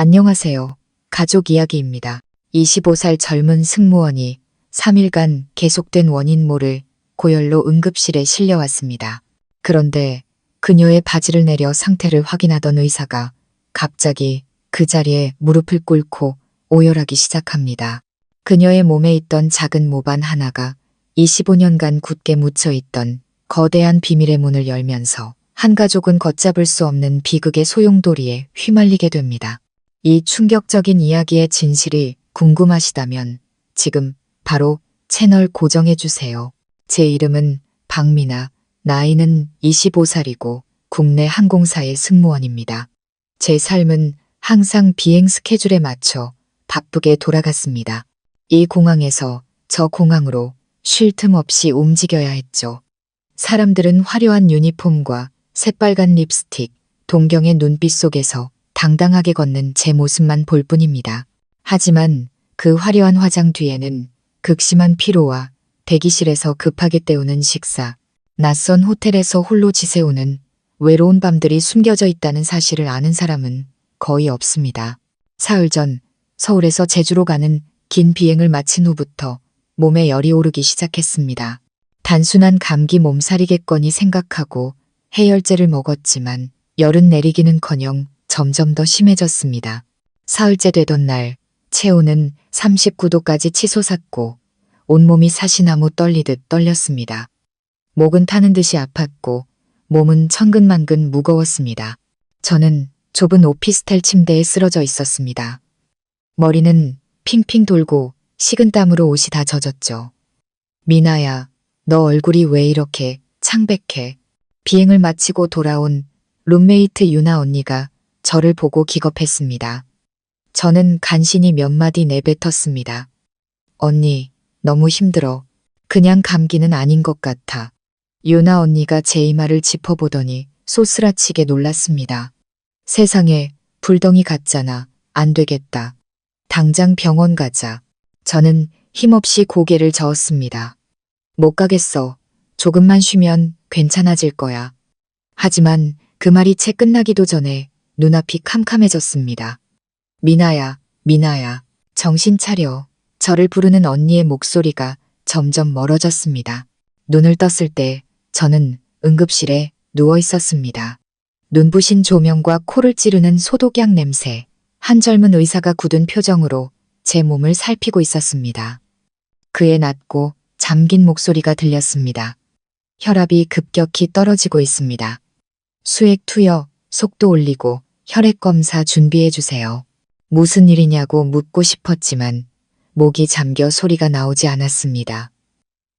안녕하세요. 가족 이야기입니다. 25살 젊은 승무원이 3일간 계속된 원인 모를 고열로 응급실에 실려왔습니다. 그런데 그녀의 바지를 내려 상태를 확인하던 의사가 갑자기 그 자리에 무릎을 꿇고 오열하기 시작합니다. 그녀의 몸에 있던 작은 모반 하나가 25년간 굳게 묻혀있던 거대한 비밀의 문을 열면서 한 가족은 걷잡을 수 없는 비극의 소용돌이에 휘말리게 됩니다. 이 충격적인 이야기의 진실이 궁금하시다면 지금 바로 채널 고정해주세요. 제 이름은 박미나, 나이는 25살이고 국내 항공사의 승무원입니다. 제 삶은 항상 비행 스케줄에 맞춰 바쁘게 돌아갔습니다. 이 공항에서 저 공항으로 쉴 틈 없이 움직여야 했죠. 사람들은 화려한 유니폼과 새빨간 립스틱, 동경의 눈빛 속에서 당당하게 걷는 제 모습만 볼 뿐입니다. 하지만 그 화려한 화장 뒤에는 극심한 피로와 대기실에서 급하게 때우는 식사, 낯선 호텔에서 홀로 지새우는 외로운 밤들이 숨겨져 있다는 사실을 아는 사람은 거의 없습니다. 사흘 전 서울에서 제주로 가는 긴 비행을 마친 후부터 몸에 열이 오르기 시작했습니다. 단순한 감기 몸살이겠거니 생각하고 해열제를 먹었지만 열은 내리기는커녕 점점 더 심해졌습니다. 사흘째 되던 날 체온은 39도까지 치솟았고 온몸이 사시나무 떨리듯 떨렸습니다. 목은 타는 듯이 아팠고 몸은 천근만근 무거웠습니다. 저는 좁은 오피스텔 침대에 쓰러져 있었습니다. 머리는 핑핑 돌고 식은땀으로 옷이 다 젖었죠. 미나야, 너 얼굴이 왜 이렇게 창백해? 비행을 마치고 돌아온 룸메이트 유나 언니가 저를 보고 기겁했습니다. 저는 간신히 몇 마디 내뱉었습니다. 언니, 너무 힘들어. 그냥 감기는 아닌 것 같아. 유나 언니가 제 이마를 짚어보더니 소스라치게 놀랐습니다. 세상에, 불덩이 같잖아. 안 되겠다. 당장 병원 가자. 저는 힘없이 고개를 저었습니다. 못 가겠어. 조금만 쉬면 괜찮아질 거야. 하지만 그 말이 채 끝나기도 전에 눈앞이 캄캄해졌습니다. 미나야, 미나야, 정신 차려. 저를 부르는 언니의 목소리가 점점 멀어졌습니다. 눈을 떴을 때 저는 응급실에 누워 있었습니다. 눈부신 조명과 코를 찌르는 소독약 냄새, 한 젊은 의사가 굳은 표정으로 제 몸을 살피고 있었습니다. 그의 낮고 잠긴 목소리가 들렸습니다. 혈압이 급격히 떨어지고 있습니다. 수액 투여, 속도 올리고 혈액 검사 준비해 주세요. 무슨 일이냐고 묻고 싶었지만 목이 잠겨 소리가 나오지 않았습니다.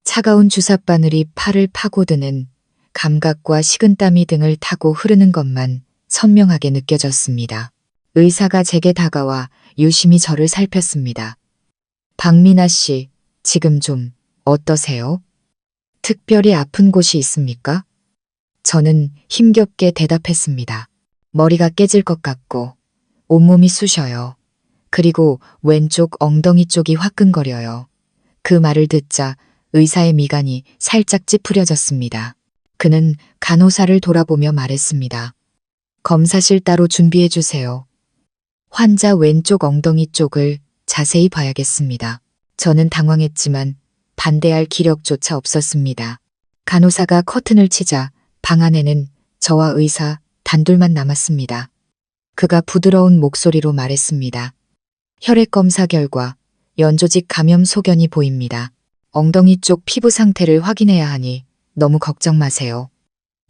차가운 주삿바늘이 팔을 파고드는 감각과 식은땀이 등을 타고 흐르는 것만 선명하게 느껴졌습니다. 의사가 제게 다가와 유심히 저를 살폈습니다. 박미나 씨, 지금 좀 어떠세요? 특별히 아픈 곳이 있습니까? 저는 힘겹게 대답했습니다. 머리가 깨질 것 같고 온몸이 쑤셔요. 그리고 왼쪽 엉덩이 쪽이 화끈거려요. 그 말을 듣자 의사의 미간이 살짝 찌푸려졌습니다. 그는 간호사를 돌아보며 말했습니다. 검사실 따로 준비해 주세요. 환자 왼쪽 엉덩이 쪽을 자세히 봐야겠습니다. 저는 당황했지만 반대할 기력조차 없었습니다. 간호사가 커튼을 치자 방 안에는 저와 의사 단둘만 남았습니다. 그가 부드러운 목소리로 말했습니다. 혈액 검사 결과 연조직 감염 소견이 보입니다. 엉덩이 쪽 피부 상태를 확인해야 하니 너무 걱정 마세요.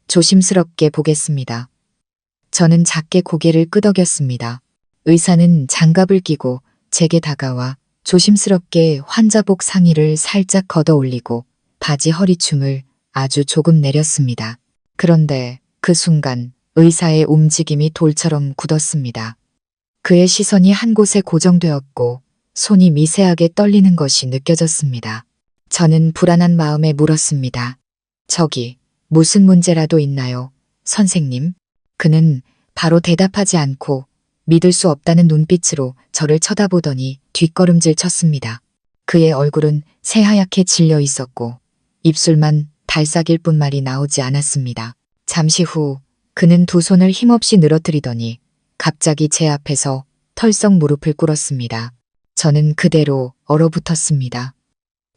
조심스럽게 보겠습니다. 저는 작게 고개를 끄덕였습니다. 의사는 장갑을 끼고 제게 다가와 조심스럽게 환자복 상의를 살짝 걷어 올리고 바지 허리춤을 아주 조금 내렸습니다. 그런데 그 순간 의사의 움직임이 돌처럼 굳었습니다. 그의 시선이 한 곳에 고정되었고 손이 미세하게 떨리는 것이 느껴졌습니다. 저는 불안한 마음에 물었습니다. 저기, 무슨 문제라도 있나요, 선생님? 그는 바로 대답하지 않고 믿을 수 없다는 눈빛으로 저를 쳐다보더니 뒷걸음질 쳤습니다. 그의 얼굴은 새하얗게 질려 있었고 입술만 달싹일 뿐 말이 나오지 않았습니다. 잠시 후 그는 두 손을 힘없이 늘어뜨리더니 갑자기 제 앞에서 털썩 무릎을 꿇었습니다. 저는 그대로 얼어붙었습니다.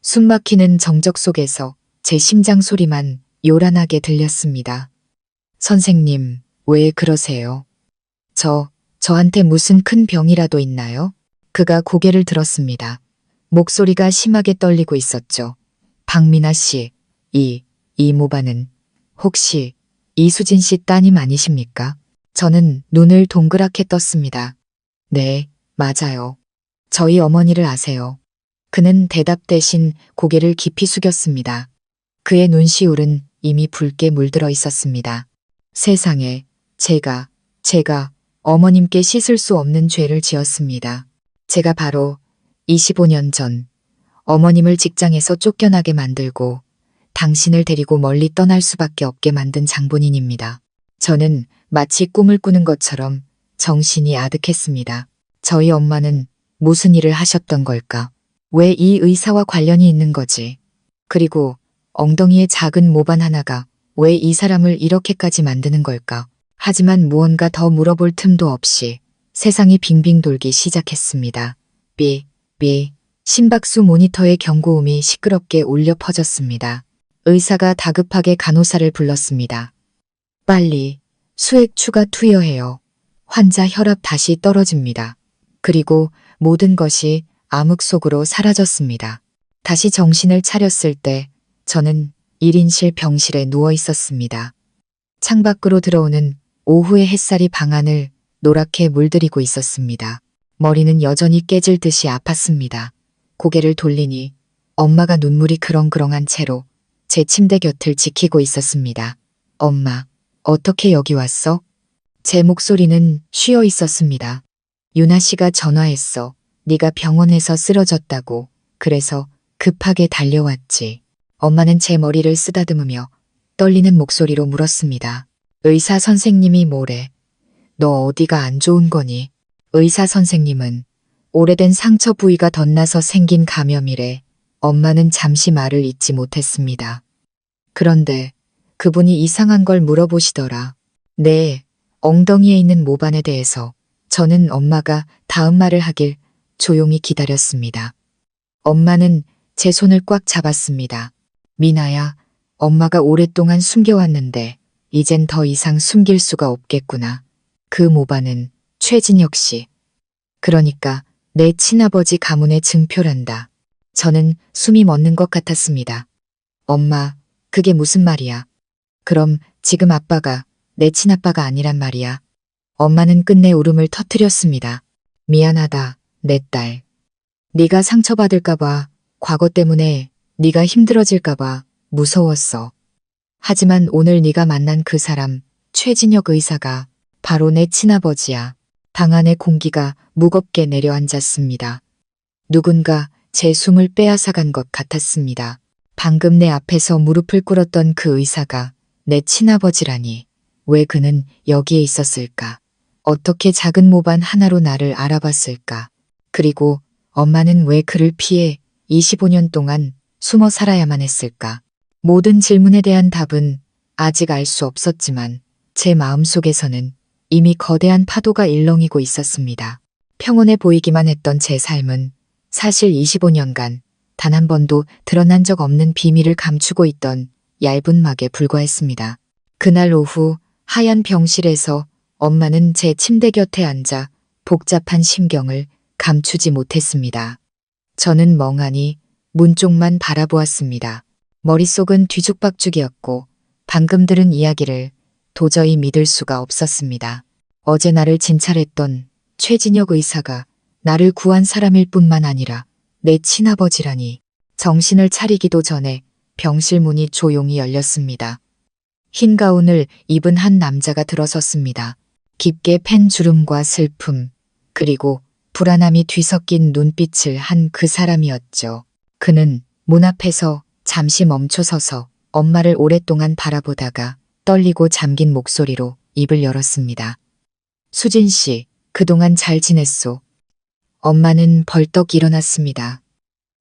숨막히는 정적 속에서 제 심장 소리만 요란하게 들렸습니다. 선생님, 왜 그러세요? 저한테 무슨 큰 병이라도 있나요? 그가 고개를 들었습니다. 목소리가 심하게 떨리고 있었죠. 박민아 씨, 이 모반은 혹시 이수진 씨 따님 아니십니까? 저는 눈을 동그랗게 떴습니다. 네, 맞아요. 저희 어머니를 아세요. 그는 대답 대신 고개를 깊이 숙였습니다. 그의 눈시울은 이미 붉게 물들어 있었습니다. 세상에, 제가 어머님께 씻을 수 없는 죄를 지었습니다. 제가 바로 25년 전 어머님을 직장에서 쫓겨나게 만들고 당신을 데리고 멀리 떠날 수밖에 없게 만든 장본인입니다. 저는 마치 꿈을 꾸는 것처럼 정신이 아득했습니다. 저희 엄마는 무슨 일을 하셨던 걸까? 왜 이 의사와 관련이 있는 거지? 그리고 엉덩이에 작은 모반 하나가 왜 이 사람을 이렇게까지 만드는 걸까? 하지만 무언가 더 물어볼 틈도 없이 세상이 빙빙 돌기 시작했습니다. 심박수 모니터의 경고음이 시끄럽게 울려 퍼졌습니다. 의사가 다급하게 간호사를 불렀습니다. 빨리 수액 추가 투여해요. 환자 혈압 다시 떨어집니다. 그리고 모든 것이 암흑 속으로 사라졌습니다. 다시 정신을 차렸을 때 저는 1인실 병실에 누워 있었습니다. 창밖으로 들어오는 오후의 햇살이 방 안을 노랗게 물들이고 있었습니다. 머리는 여전히 깨질 듯이 아팠습니다. 고개를 돌리니 엄마가 눈물이 그렁그렁한 채로 제 침대 곁을 지키고 있었습니다. 엄마, 어떻게 여기 왔어? 제 목소리는 쉬어 있었습니다. 유나 씨가 전화했어. 네가 병원에서 쓰러졌다고. 그래서 급하게 달려왔지. 엄마는 제 머리를 쓰다듬으며 떨리는 목소리로 물었습니다. 의사 선생님이 뭐래? 너 어디가 안 좋은 거니? 의사 선생님은 오래된 상처 부위가 덧나서 생긴 감염이래. 엄마는 잠시 말을 잇지 못했습니다. 그런데 그분이 이상한 걸 물어보시더라. 네, 엉덩이에 있는 모반에 대해서. 저는 엄마가 다음 말을 하길 조용히 기다렸습니다. 엄마는 제 손을 꽉 잡았습니다. 미나야, 엄마가 오랫동안 숨겨왔는데 이젠 더 이상 숨길 수가 없겠구나. 그 모반은 최진혁 씨. 그러니까 내 친아버지 가문의 증표란다. 저는 숨이 멎는 것 같았습니다. 엄마, 그게 무슨 말이야? 그럼 지금 아빠가 내 친아빠가 아니란 말이야. 엄마는 끝내 울음을 터뜨렸습니다. 미안하다, 내 딸. 네가 상처받을까 봐, 과거 때문에 네가 힘들어질까 봐 무서웠어. 하지만 오늘 네가 만난 그 사람, 최진혁 의사가 바로 내 친아버지야. 방 안의 공기가 무겁게 내려앉았습니다. 누군가 제 숨을 빼앗아간 것 같았습니다. 방금 내 앞에서 무릎을 꿇었던 그 의사가 내 친아버지라니. 왜 그는 여기에 있었을까? 어떻게 작은 모반 하나로 나를 알아봤을까? 그리고 엄마는 왜 그를 피해 25년 동안 숨어 살아야만 했을까? 모든 질문에 대한 답은 아직 알 수 없었지만 제 마음속에서는 이미 거대한 파도가 일렁이고 있었습니다. 평온해 보이기만 했던 제 삶은 사실 25년간 단 한 번도 드러난 적 없는 비밀을 감추고 있던 얇은 막에 불과했습니다. 그날 오후 하얀 병실에서 엄마는 제 침대 곁에 앉아 복잡한 심경을 감추지 못했습니다. 저는 멍하니 문 쪽만 바라보았습니다. 머릿속은 뒤죽박죽이었고 방금 들은 이야기를 도저히 믿을 수가 없었습니다. 어제 나를 진찰했던 최진혁 의사가 나를 구한 사람일 뿐만 아니라 내 친아버지라니. 정신을 차리기도 전에 병실 문이 조용히 열렸습니다. 흰 가운을 입은 한 남자가 들어섰습니다. 깊게 팬 주름과 슬픔, 그리고 불안함이 뒤섞인 눈빛을 한 그 사람이었죠. 그는 문 앞에서 잠시 멈춰서서 엄마를 오랫동안 바라보다가 떨리고 잠긴 목소리로 입을 열었습니다. 수진 씨, 그동안 잘 지냈소? 엄마는 벌떡 일어났습니다.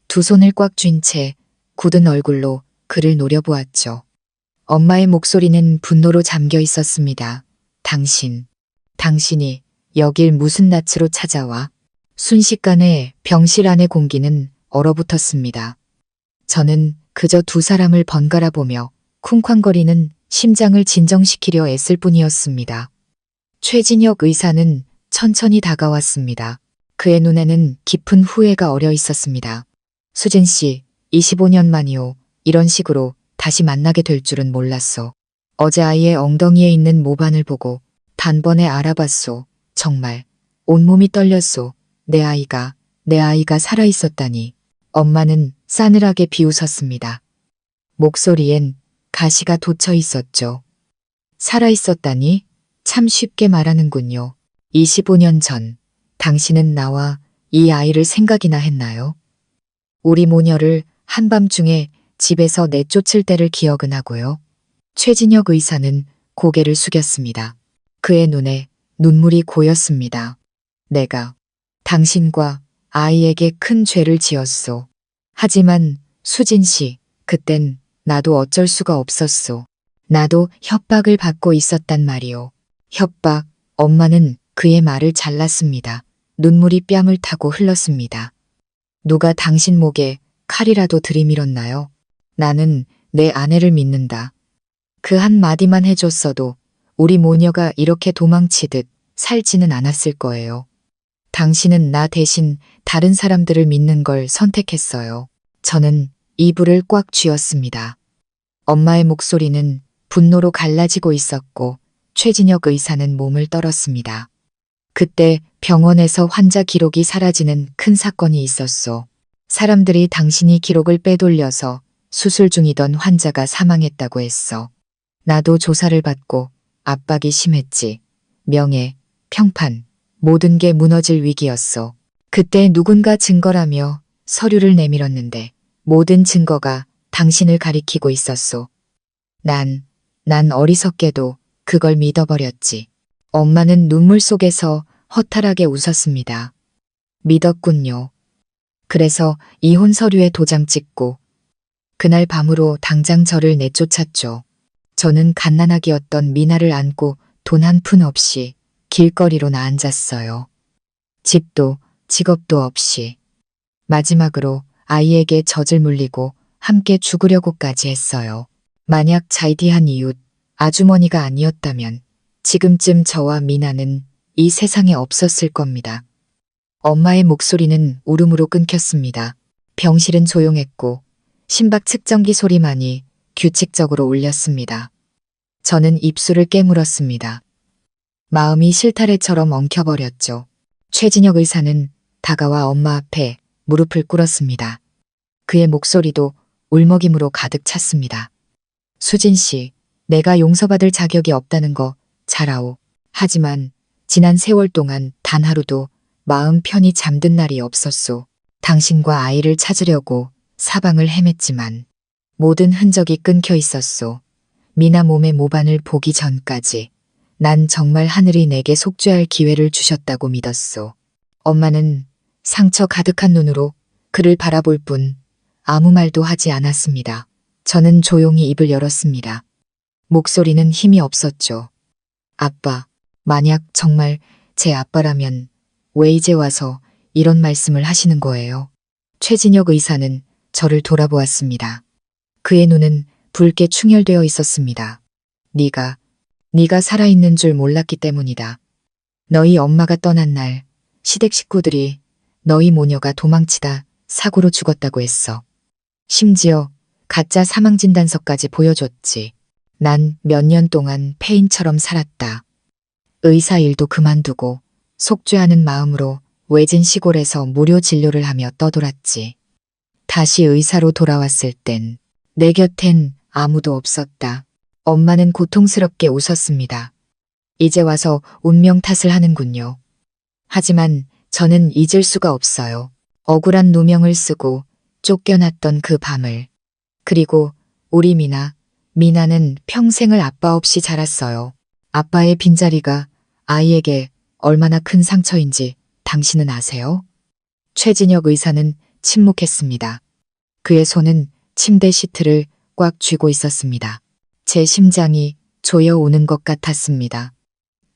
두 손을 꽉 쥔 채 굳은 얼굴로 그를 노려보았죠. 엄마의 목소리는 분노로 잠겨 있었습니다. 당신이 여길 무슨 낯으로 찾아와. 순식간에 병실 안의 공기는 얼어붙었습니다. 저는 그저 두 사람을 번갈아 보며 쿵쾅거리는 심장을 진정시키려 애쓸 뿐이었습니다. 최진혁 의사는 천천히 다가왔습니다. 그의 눈에는 깊은 후회가 어려 있었습니다. 수진 씨, 25년 만이요. 이런 식으로 다시 만나게 될 줄은 몰랐소. 어제 아이의 엉덩이에 있는 모반을 보고 단번에 알아봤소. 정말 온몸이 떨렸소. 내 아이가 살아있었다니. 엄마는 싸늘하게 비웃었습니다. 목소리엔 가시가 돋쳐 있었죠. 살아있었다니? 참 쉽게 말하는군요. 25년 전, 당신은 나와 이 아이를 생각이나 했나요? 우리 모녀를 한밤중에 집에서 내쫓을 때를 기억은 하고요. 최진혁 의사는 고개를 숙였습니다. 그의 눈에 눈물이 고였습니다. 내가 당신과 아이에게 큰 죄를 지었소. 하지만 수진 씨, 그땐 나도 어쩔 수가 없었소. 나도 협박을 받고 있었단 말이오. 협박, 엄마는 그의 말을 잘랐습니다. 눈물이 뺨을 타고 흘렀습니다. 누가 당신 목에 칼이라도 들이밀었나요? 나는 내 아내를 믿는다. 그 한마디만 해줬어도 우리 모녀가 이렇게 도망치듯 살지는 않았을 거예요. 당신은 나 대신 다른 사람들을 믿는 걸 선택했어요. 저는 이불을 꽉 쥐었습니다. 엄마의 목소리는 분노로 갈라지고 있었고 최진혁 의사는 몸을 떨었습니다. 그때 병원에서 환자 기록이 사라지는 큰 사건이 있었소. 사람들이 당신이 기록을 빼돌려서 수술 중이던 환자가 사망했다고 했어. 나도 조사를 받고 압박이 심했지. 명예, 평판, 모든 게 무너질 위기였어. 그때 누군가 증거라며 서류를 내밀었는데 모든 증거가 당신을 가리키고 있었소. 난 어리석게도 그걸 믿어버렸지. 엄마는 눈물 속에서 허탈하게 웃었습니다. 믿었군요. 그래서 이혼 서류에 도장 찍고 그날 밤으로 당장 저를 내쫓았죠. 저는 갓난아기였던 미나를 안고 돈 한 푼 없이 길거리로 나앉았어요. 집도 직업도 없이. 마지막으로 아이에게 젖을 물리고 함께 죽으려고까지 했어요. 만약 잘디한 이웃, 아주머니가 아니었다면 지금쯤 저와 미나는 이 세상에 없었을 겁니다. 엄마의 목소리는 울음으로 끊겼습니다. 병실은 조용했고 심박 측정기 소리만이 규칙적으로 울렸습니다. 저는 입술을 깨물었습니다. 마음이 실타래처럼 엉켜버렸죠. 최진혁 의사는 다가와 엄마 앞에 무릎을 꿇었습니다. 그의 목소리도 울먹임으로 가득 찼습니다. 수진 씨, 내가 용서받을 자격이 없다는 거 잘 아오. 하지만 지난 세월 동안 단 하루도 마음 편히 잠든 날이 없었소. 당신과 아이를 찾으려고 사방을 헤맸지만 모든 흔적이 끊겨 있었소. 미나 몸의 모반을 보기 전까지 난 정말 하늘이 내게 속죄할 기회를 주셨다고 믿었소. 엄마는 상처 가득한 눈으로 그를 바라볼 뿐 아무 말도 하지 않았습니다. 저는 조용히 입을 열었습니다. 목소리는 힘이 없었죠. 아빠, 만약 정말 제 아빠라면 왜 이제 와서 이런 말씀을 하시는 거예요? 최진혁 의사는 저를 돌아보았습니다. 그의 눈은 붉게 충혈되어 있었습니다. 네가 살아있는 줄 몰랐기 때문이다. 너희 엄마가 떠난 날 시댁 식구들이 너희 모녀가 도망치다 사고로 죽었다고 했어. 심지어 가짜 사망진단서까지 보여줬지. 난 몇 년 동안 폐인처럼 살았다. 의사 일도 그만두고 속죄하는 마음으로 외진 시골에서 무료 진료를 하며 떠돌았지. 다시 의사로 돌아왔을 땐 내 곁엔 아무도 없었다. 엄마는 고통스럽게 웃었습니다. 이제 와서 운명 탓을 하는군요. 하지만 저는 잊을 수가 없어요. 억울한 누명을 쓰고 쫓겨났던 그 밤을. 그리고 우리 미나는 평생을 아빠 없이 자랐어요. 아빠의 빈자리가 아이에게 얼마나 큰 상처인지 당신은 아세요? 최진혁 의사는 침묵했습니다. 그의 손은 침대 시트를 꽉 쥐고 있었습니다. 제 심장이 조여오는 것 같았습니다.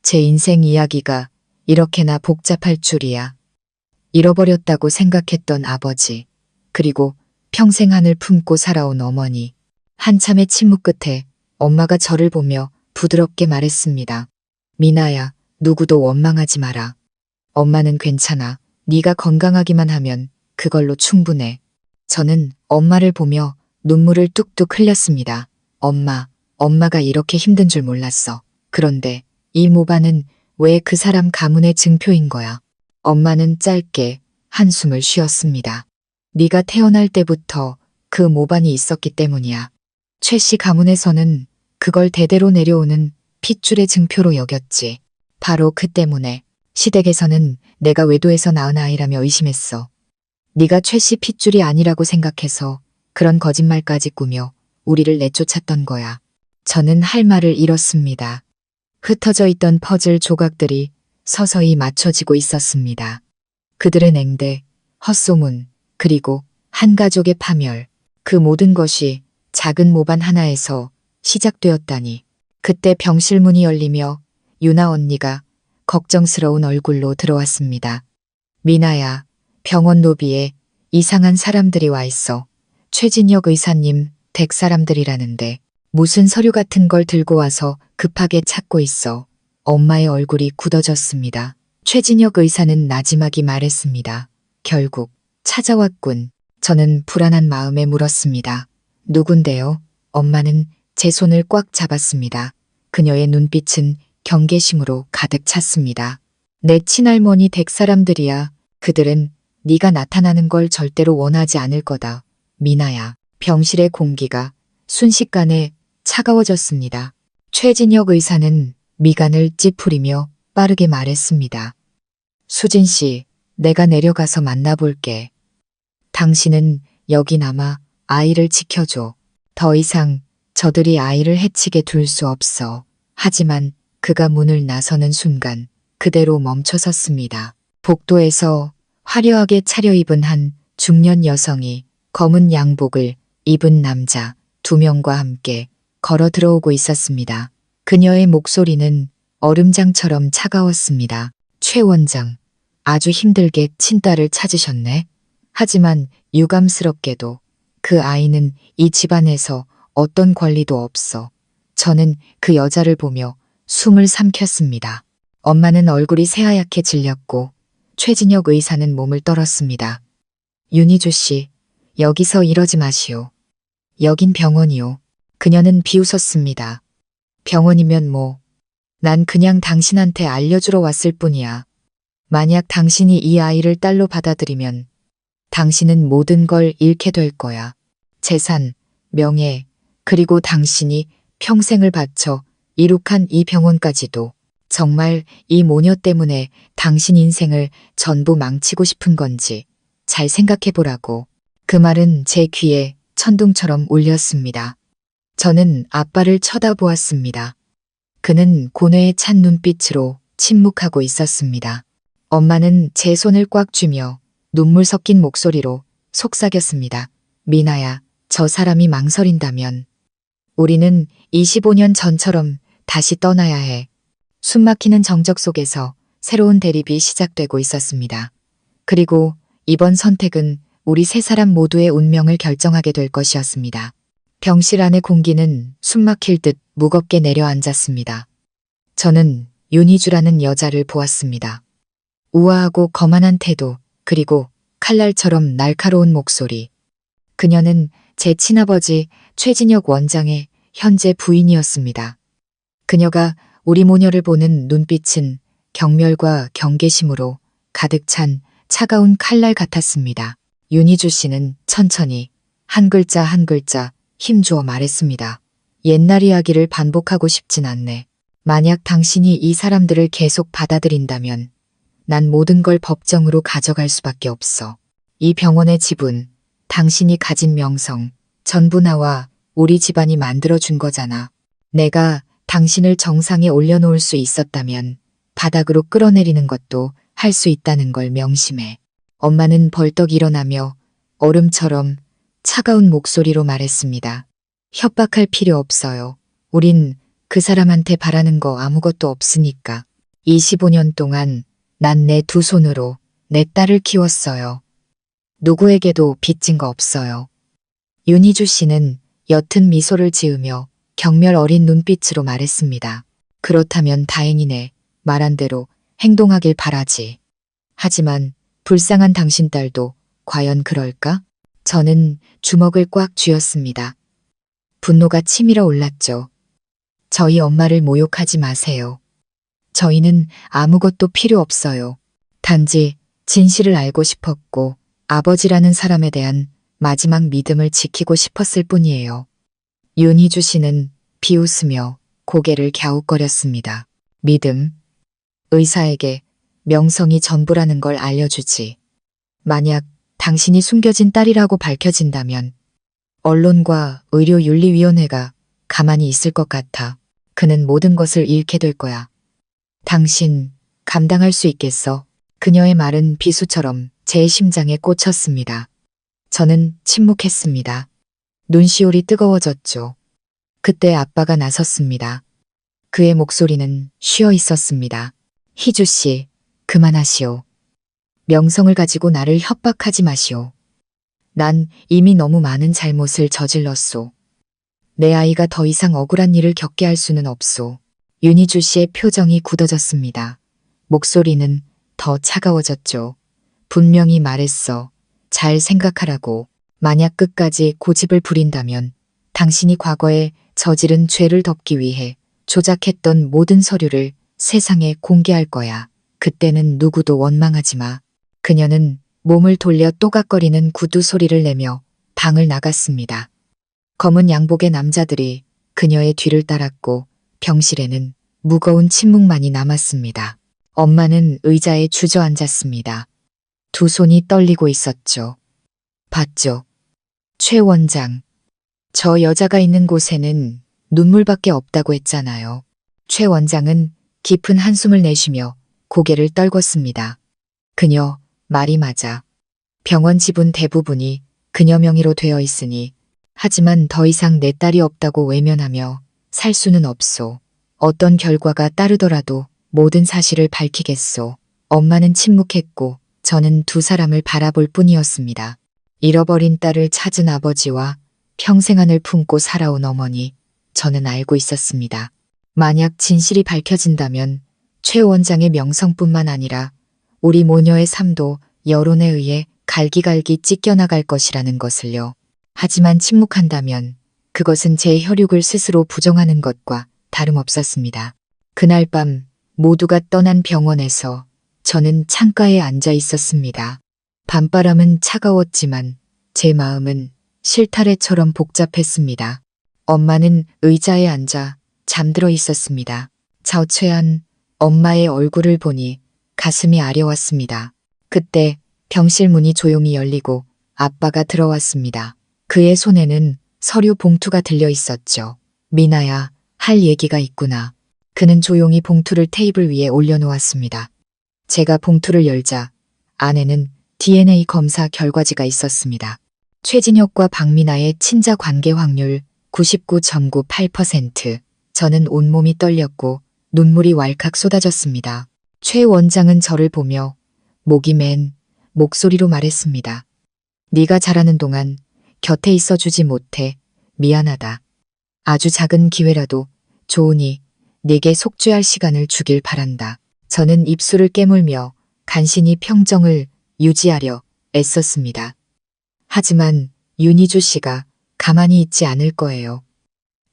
제 인생 이야기가 이렇게나 복잡할 줄이야. 잃어버렸다고 생각했던 아버지, 그리고 평생 한을 품고 살아온 어머니. 한참의 침묵 끝에 엄마가 저를 보며 부드럽게 말했습니다. 미나야, 누구도 원망하지 마라. 엄마는 괜찮아. 네가 건강하기만 하면 그걸로 충분해. 저는 엄마를 보며 눈물을 뚝뚝 흘렸습니다. 엄마가 이렇게 힘든 줄 몰랐어. 그런데 이 모반은 왜 그 사람 가문의 증표인 거야? 엄마는 짧게 한숨을 쉬었습니다. 네가 태어날 때부터 그 모반이 있었기 때문이야. 최 씨 가문에서는 그걸 대대로 내려오는 핏줄의 증표로 여겼지. 바로 그 때문에 시댁에서는 내가 외도에서 낳은 아이라며 의심했어. 네가 최 씨 핏줄이 아니라고 생각해서 그런 거짓말까지 꾸며 우리를 내쫓았던 거야. 저는 할 말을 잃었습니다. 흩어져 있던 퍼즐 조각들이 서서히 맞춰지고 있었습니다. 그들의 냉대, 헛소문, 그리고 한 가족의 파멸, 그 모든 것이 작은 모반 하나에서 시작되었다니. 그때 병실 문이 열리며 유나 언니가 걱정스러운 얼굴로 들어왔습니다. 미나야, 병원 로비에 이상한 사람들이 와 있어. 최진혁 의사님 댁 사람들이라는데 무슨 서류 같은 걸 들고 와서 급하게 찾고 있어. 엄마의 얼굴이 굳어졌습니다. 최진혁 의사는 나지막이 말했습니다. 결국 찾아왔군. 저는 불안한 마음에 물었습니다. 누군데요? 엄마는 제 손을 꽉 잡았습니다. 그녀의 눈빛은 경계심으로 가득 찼습니다. 내 친할머니 댁 사람들이야. 그들은 네가 나타나는 걸 절대로 원하지 않을 거다. 미나야. 병실의 공기가 순식간에 차가워졌습니다. 최진혁 의사는 미간을 찌푸리며 빠르게 말했습니다. 수진 씨, 내가 내려가서 만나볼게. 당신은 여기 남아 아이를 지켜줘. 더 이상 저들이 아이를 해치게 둘 수 없어. 하지만 그가 문을 나서는 순간 그대로 멈춰섰습니다. 복도에서 화려하게 차려입은 한 중년 여성이 검은 양복을 입은 남자 2명과 함께 걸어 들어오고 있었습니다. 그녀의 목소리는 얼음장처럼 차가웠습니다. 최 원장, 아주 힘들게 친딸을 찾으셨네. 하지만 유감스럽게도 그 아이는 이 집안에서 어떤 권리도 없어. 저는 그 여자를 보며 숨을 삼켰습니다. 엄마는 얼굴이 새하얗게 질렸고 최진혁 의사는 몸을 떨었습니다. 윤희주 씨, 여기서 이러지 마시오. 여긴 병원이오. 그녀는 비웃었습니다. 병원이면 뭐. 난 그냥 당신한테 알려주러 왔을 뿐이야. 만약 당신이 이 아이를 딸로 받아들이면 당신은 모든 걸 잃게 될 거야. 재산, 명예, 그리고 당신이 평생을 바쳐 이룩한 이 병원까지도. 정말 이 모녀 때문에 당신 인생을 전부 망치고 싶은 건지 잘 생각해보라고. 그 말은 제 귀에 천둥처럼 울렸습니다. 저는 아빠를 쳐다보았습니다. 그는 고뇌에 찬 눈빛으로 침묵하고 있었습니다. 엄마는 제 손을 꽉 쥐며 눈물 섞인 목소리로 속삭였습니다. 미나야, 저 사람이 망설인다면 우리는 25년 전처럼 다시 떠나야 해. 숨막히는 정적 속에서 새로운 대립이 시작되고 있었습니다. 그리고 이번 선택은 우리 세 사람 모두의 운명을 결정하게 될 것이었습니다. 병실 안의 공기는 숨막힐 듯 무겁게 내려앉았습니다. 저는 윤희주라는 여자를 보았습니다. 우아하고 거만한 태도, 그리고 칼날처럼 날카로운 목소리. 그녀는 제 친아버지 최진혁 원장의 현재 부인이었습니다. 그녀가 우리 모녀를 보는 눈빛은 경멸과 경계심으로 가득 찬 차가운 칼날 같았습니다. 윤희주 씨는 천천히 한 글자 한 글자 힘주어 말했습니다. 옛날 이야기를 반복하고 싶진 않네. 만약 당신이 이 사람들을 계속 받아들인다면 난 모든 걸 법정으로 가져갈 수밖에 없어. 이 병원의 지분, 당신이 가진 명성, 전부 나와 우리 집안이 만들어준 거잖아. 내가 당신을 정상에 올려놓을 수 있었다면 바닥으로 끌어내리는 것도 할 수 있다는 걸 명심해. 엄마는 벌떡 일어나며 얼음처럼 차가운 목소리로 말했습니다. 협박할 필요 없어요. 우린 그 사람한테 바라는 거 아무것도 없으니까. 25년 동안 난 내 두 손으로 내 딸을 키웠어요. 누구에게도 빚진 거 없어요. 윤희주 씨는 옅은 미소를 지으며 경멸 어린 눈빛으로 말했습니다. 그렇다면 다행이네. 말한 대로 행동하길 바라지. 하지만 불쌍한 당신 딸도 과연 그럴까? 저는 주먹을 꽉 쥐었습니다. 분노가 치밀어 올랐죠. 저희 엄마를 모욕하지 마세요. 저희는 아무것도 필요 없어요. 단지 진실을 알고 싶었고 아버지라는 사람에 대한 마지막 믿음을 지키고 싶었을 뿐이에요. 윤희주 씨는 비웃으며 고개를 갸웃거렸습니다. 믿음. 의사에게 명성이 전부라는 걸 알려주지. 만약 당신이 숨겨진 딸이라고 밝혀진다면 언론과 의료윤리위원회가 가만히 있을 것 같아. 그는 모든 것을 잃게 될 거야. 당신 감당할 수 있겠어? 그녀의 말은 비수처럼 제 심장에 꽂혔습니다. 저는 침묵했습니다. 눈시울이 뜨거워졌죠. 그때 아빠가 나섰습니다. 그의 목소리는 쉬어 있었습니다. 희주 씨, 그만하시오. 명성을 가지고 나를 협박하지 마시오. 난 이미 너무 많은 잘못을 저질렀소. 내 아이가 더 이상 억울한 일을 겪게 할 수는 없소. 윤희주 씨의 표정이 굳어졌습니다. 목소리는 더 차가워졌죠. 분명히 말했어. 잘 생각하라고. 만약 끝까지 고집을 부린다면 당신이 과거에 저지른 죄를 덮기 위해 조작했던 모든 서류를 세상에 공개할 거야. 그때는 누구도 원망하지 마. 그녀는 몸을 돌려 또각거리는 구두 소리를 내며 방을 나갔습니다. 검은 양복의 남자들이 그녀의 뒤를 따랐고 병실에는 무거운 침묵만이 남았습니다. 엄마는 의자에 주저앉았습니다. 두 손이 떨리고 있었죠. 봤죠? 최 원장. 저 여자가 있는 곳에는 눈물밖에 없다고 했잖아요. 최 원장은 깊은 한숨을 내쉬며 고개를 떨궜습니다. 그녀 말이 맞아. 병원 지분 대부분이 그녀 명의로 되어 있으니 하지만 더 이상 내 딸이 없다고 외면하며 살 수는 없소. 어떤 결과가 따르더라도 모든 사실을 밝히겠소. 엄마는 침묵했고 저는 두 사람을 바라볼 뿐이었습니다. 잃어버린 딸을 찾은 아버지와 평생 안을 품고 살아온 어머니, 저는 알고 있었습니다. 만약 진실이 밝혀진다면 최 원장의 명성뿐만 아니라 우리 모녀의 삶도 여론에 의해 갈기갈기 찢겨나갈 것이라는 것을요. 하지만 침묵한다면 그것은 제 혈육을 스스로 부정하는 것과 다름없었습니다. 그날 밤 모두가 떠난 병원에서 저는 창가에 앉아 있었습니다. 밤바람은 차가웠지만 제 마음은 실타래처럼 복잡했습니다. 엄마는 의자에 앉아 잠들어 있었습니다. 자취한 엄마의 얼굴을 보니 가슴이 아려왔습니다. 그때 병실 문이 조용히 열리고 아빠가 들어왔습니다. 그의 손에는 서류 봉투가 들려 있었죠. 미나야, 할 얘기가 있구나. 그는 조용히 봉투를 테이블 위에 올려놓았습니다. 제가 봉투를 열자 안에는 DNA 검사 결과지가 있었습니다. 최진혁과 박미나의 친자 관계 확률 99.98%. 저는 온몸이 떨렸고 눈물이 왈칵 쏟아졌습니다. 최 원장은 저를 보며 목이 맨 목소리로 말했습니다. 네가 자라는 동안 곁에 있어주지 못해 미안하다. 아주 작은 기회라도 좋으니 네게 속죄할 시간을 주길 바란다. 저는 입술을 깨물며 간신히 평정을 유지하려 애썼습니다. 하지만 윤희주 씨가 가만히 있지 않을 거예요.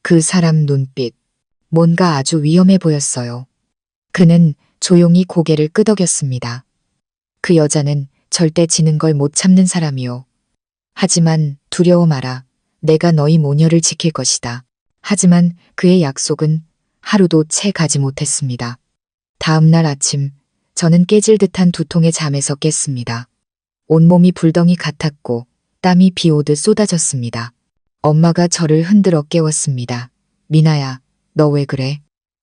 그 사람 눈빛, 뭔가 아주 위험해 보였어요. 그는 조용히 고개를 끄덕였습니다. 그 여자는 절대 지는 걸 못 참는 사람이요. 하지만 두려워 마라. 내가 너희 모녀를 지킬 것이다. 하지만 그의 약속은 하루도 채 가지 못했습니다. 다음 날 아침 저는 깨질 듯한 두통의 잠에서 깼습니다. 온몸이 불덩이 같았고 땀이 비 오듯 쏟아졌습니다. 엄마가 저를 흔들어 깨웠습니다. 미나야, 너 왜 그래?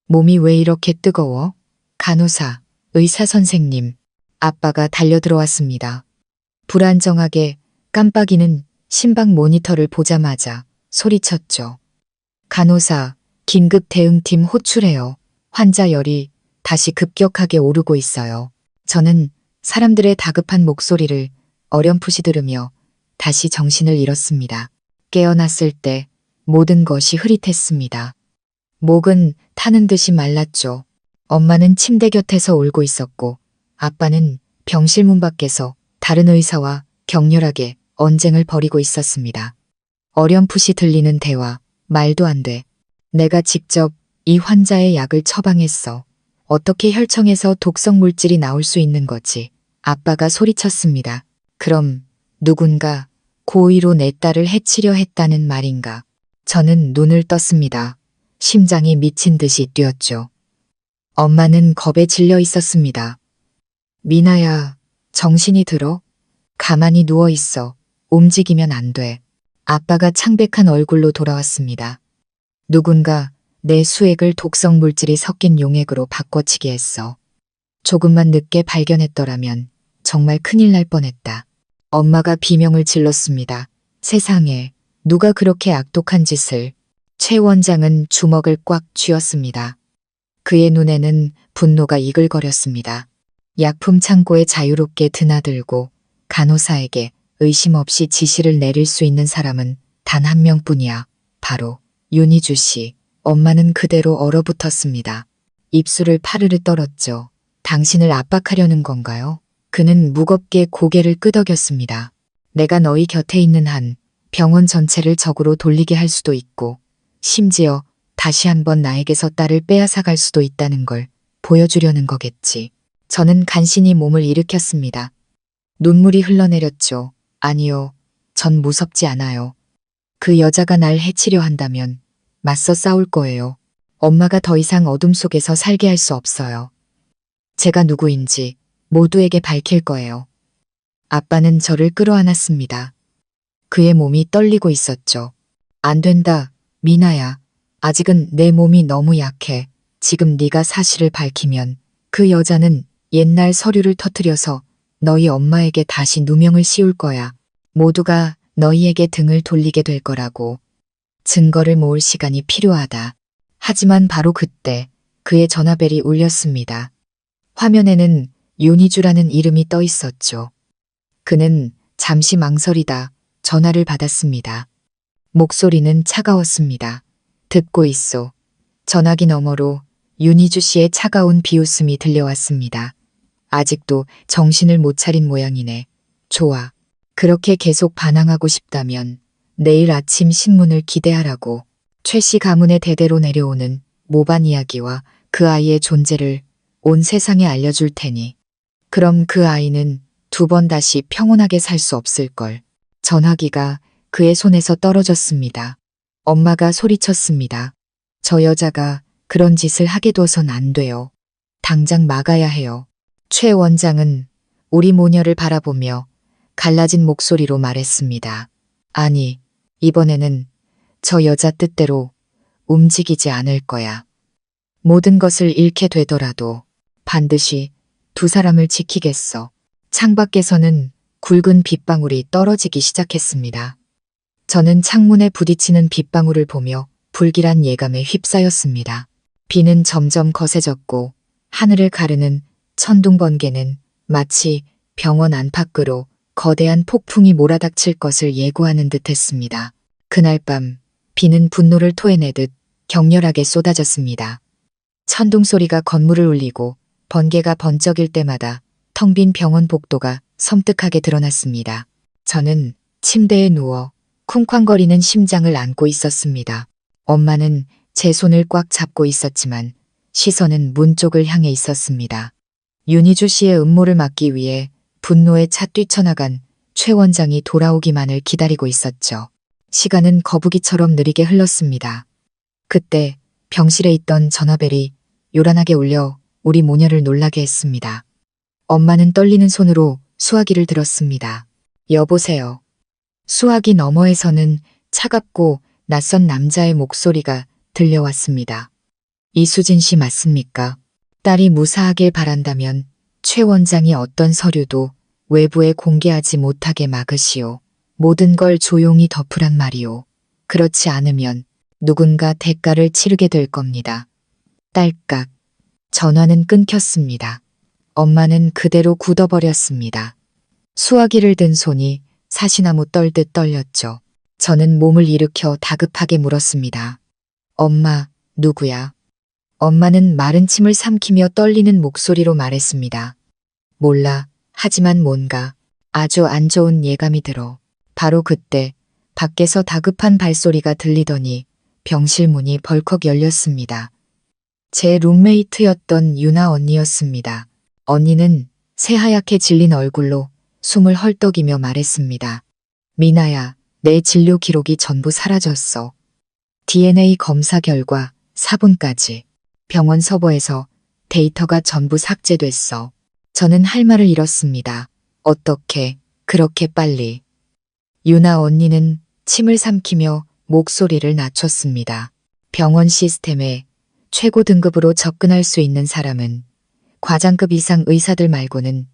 몸이 왜 이렇게 뜨거워? 간호사, 의사 선생님. 아빠가 달려들어왔습니다. 불안정하게 깜빡이는 심박 모니터를 보자마자 소리쳤죠. 간호사, 긴급 대응팀 호출해요. 환자 열이 다시 급격하게 오르고 있어요. 저는 사람들의 다급한 목소리를 어렴풋이 들으며 다시 정신을 잃었습니다. 깨어났을 때 모든 것이 흐릿했습니다. 목은 타는 듯이 말랐죠. 엄마는 침대 곁에서 울고 있었고 아빠는 병실 문 밖에서 다른 의사와 격렬하게 언쟁을 벌이고 있었습니다. 어렴풋이 들리는 대화, 말도 안 돼. 내가 직접 이 환자의 약을 처방했어. 어떻게 혈청에서 독성 물질이 나올 수 있는 거지? 아빠가 소리쳤습니다. 그럼 누군가 고의로 내 딸을 해치려 했다는 말인가? 저는 눈을 떴습니다. 심장이 미친 듯이 뛰었죠. 엄마는 겁에 질려 있었습니다. 미나야, 정신이 들어? 가만히 누워 있어. 움직이면 안 돼. 아빠가 창백한 얼굴로 돌아왔습니다. 누군가 내 수액을 독성 물질이 섞인 용액으로 바꿔치기 했어. 조금만 늦게 발견했더라면 정말 큰일 날 뻔했다. 엄마가 비명을 질렀습니다. 세상에, 누가 그렇게 악독한 짓을. 최 원장은 주먹을 꽉 쥐었습니다. 그의 눈에는 분노가 이글거렸습니다. 약품 창고에 자유롭게 드나들고 간호사에게 의심 없이 지시를 내릴 수 있는 사람은 단 한 명뿐이야. 바로 윤희주 씨. 엄마는 그대로 얼어붙었습니다. 입술을 파르르 떨었죠. 당신을 압박하려는 건가요? 그는 무겁게 고개를 끄덕였습니다. 내가 너희 곁에 있는 한 병원 전체를 적으로 돌리게 할 수도 있고 심지어 다시 한번 나에게서 딸을 빼앗아 갈 수도 있다는 걸 보여주려는 거겠지. 저는 간신히 몸을 일으켰습니다. 눈물이 흘러내렸죠. 아니요, 전 무섭지 않아요. 그 여자가 날 해치려 한다면 맞서 싸울 거예요. 엄마가 더 이상 어둠 속에서 살게 할 수 없어요. 제가 누구인지 모두에게 밝힐 거예요. 아빠는 저를 끌어안았습니다. 그의 몸이 떨리고 있었죠. 안 된다, 미나야. 아직은 내 몸이 너무 약해. 지금 네가 사실을 밝히면 그 여자는 옛날 서류를 터뜨려서 너희 엄마에게 다시 누명을 씌울 거야. 모두가 너희에게 등을 돌리게 될 거라고. 증거를 모을 시간이 필요하다. 하지만 바로 그때 그의 전화벨이 울렸습니다. 화면에는 윤희주라는 이름이 떠 있었죠. 그는 잠시 망설이다 전화를 받았습니다. 목소리는 차가웠습니다. 듣고 있소. 전화기 너머로 윤희주 씨의 차가운 비웃음이 들려왔습니다. 아직도 정신을 못 차린 모양이네. 좋아. 그렇게 계속 반항하고 싶다면 내일 아침 신문을 기대하라고. 최 씨 가문의 대대로 내려오는 모반 이야기와 그 아이의 존재를 온 세상에 알려줄 테니. 그럼 그 아이는 두 번 다시 평온하게 살 수 없을걸. 전화기가 그의 손에서 떨어졌습니다. 엄마가 소리쳤습니다. 저 여자가 그런 짓을 하게 둬선 안 돼요. 당장 막아야 해요. 최 원장은 우리 모녀를 바라보며 갈라진 목소리로 말했습니다. 아니, 이번에는 저 여자 뜻대로 움직이지 않을 거야. 모든 것을 잃게 되더라도 반드시 두 사람을 지키겠어. 창밖에서는 굵은 빗방울이 떨어지기 시작했습니다. 저는 창문에 부딪히는 빗방울을 보며 불길한 예감에 휩싸였습니다. 비는 점점 거세졌고 하늘을 가르는 천둥 번개는 마치 병원 안팎으로 거대한 폭풍이 몰아닥칠 것을 예고하는 듯했습니다. 그날 밤 비는 분노를 토해내듯 격렬하게 쏟아졌습니다. 천둥 소리가 건물을 울리고 번개가 번쩍일 때마다 텅 빈 병원 복도가 섬뜩하게 드러났습니다. 저는 침대에 누워 쿵쾅거리는 심장을 안고 있었습니다. 엄마는 제 손을 꽉 잡고 있었지만 시선은 문 쪽을 향해 있었습니다. 윤희주 씨의 음모를 막기 위해 분노에 차 뛰쳐나간 최 원장이 돌아오기만을 기다리고 있었죠. 시간은 거북이처럼 느리게 흘렀습니다. 그때 병실에 있던 전화벨이 요란하게 울려 우리 모녀를 놀라게 했습니다. 엄마는 떨리는 손으로 수화기를 들었습니다. 여보세요. 수화기 너머에서는 차갑고 낯선 남자의 목소리가 들려왔습니다. 이수진 씨 맞습니까? 딸이 무사하길 바란다면 최 원장이 어떤 서류도 외부에 공개하지 못하게 막으시오. 모든 걸 조용히 덮으란 말이오. 그렇지 않으면 누군가 대가를 치르게 될 겁니다. 딸깍. 전화는 끊겼습니다. 엄마는 그대로 굳어버렸습니다. 수화기를 든 손이 사시나무 떨듯 떨렸죠. 저는 몸을 일으켜 다급하게 물었습니다. 엄마, 누구야? 엄마는 마른 침을 삼키며 떨리는 목소리로 말했습니다. 몰라. 하지만 뭔가 아주 안 좋은 예감이 들어. 바로 그때 밖에서 다급한 발소리가 들리더니 병실 문이 벌컥 열렸습니다. 제 룸메이트였던 유나 언니였습니다. 언니는 새하얗게 질린 얼굴로 숨을 헐떡이며 말했습니다. 미나야, 내 진료 기록이 전부 사라졌어. DNA 검사 결과 사본까지. 병원 서버에서 데이터가 전부 삭제됐어. 저는 할 말을 잃었습니다. 어떻게 그렇게 빨리. 유나 언니는 침을 삼키며 목소리를 낮췄습니다. 병원 시스템에 최고 등급으로 접근할 수 있는 사람은 과장급 이상 의사들 말고는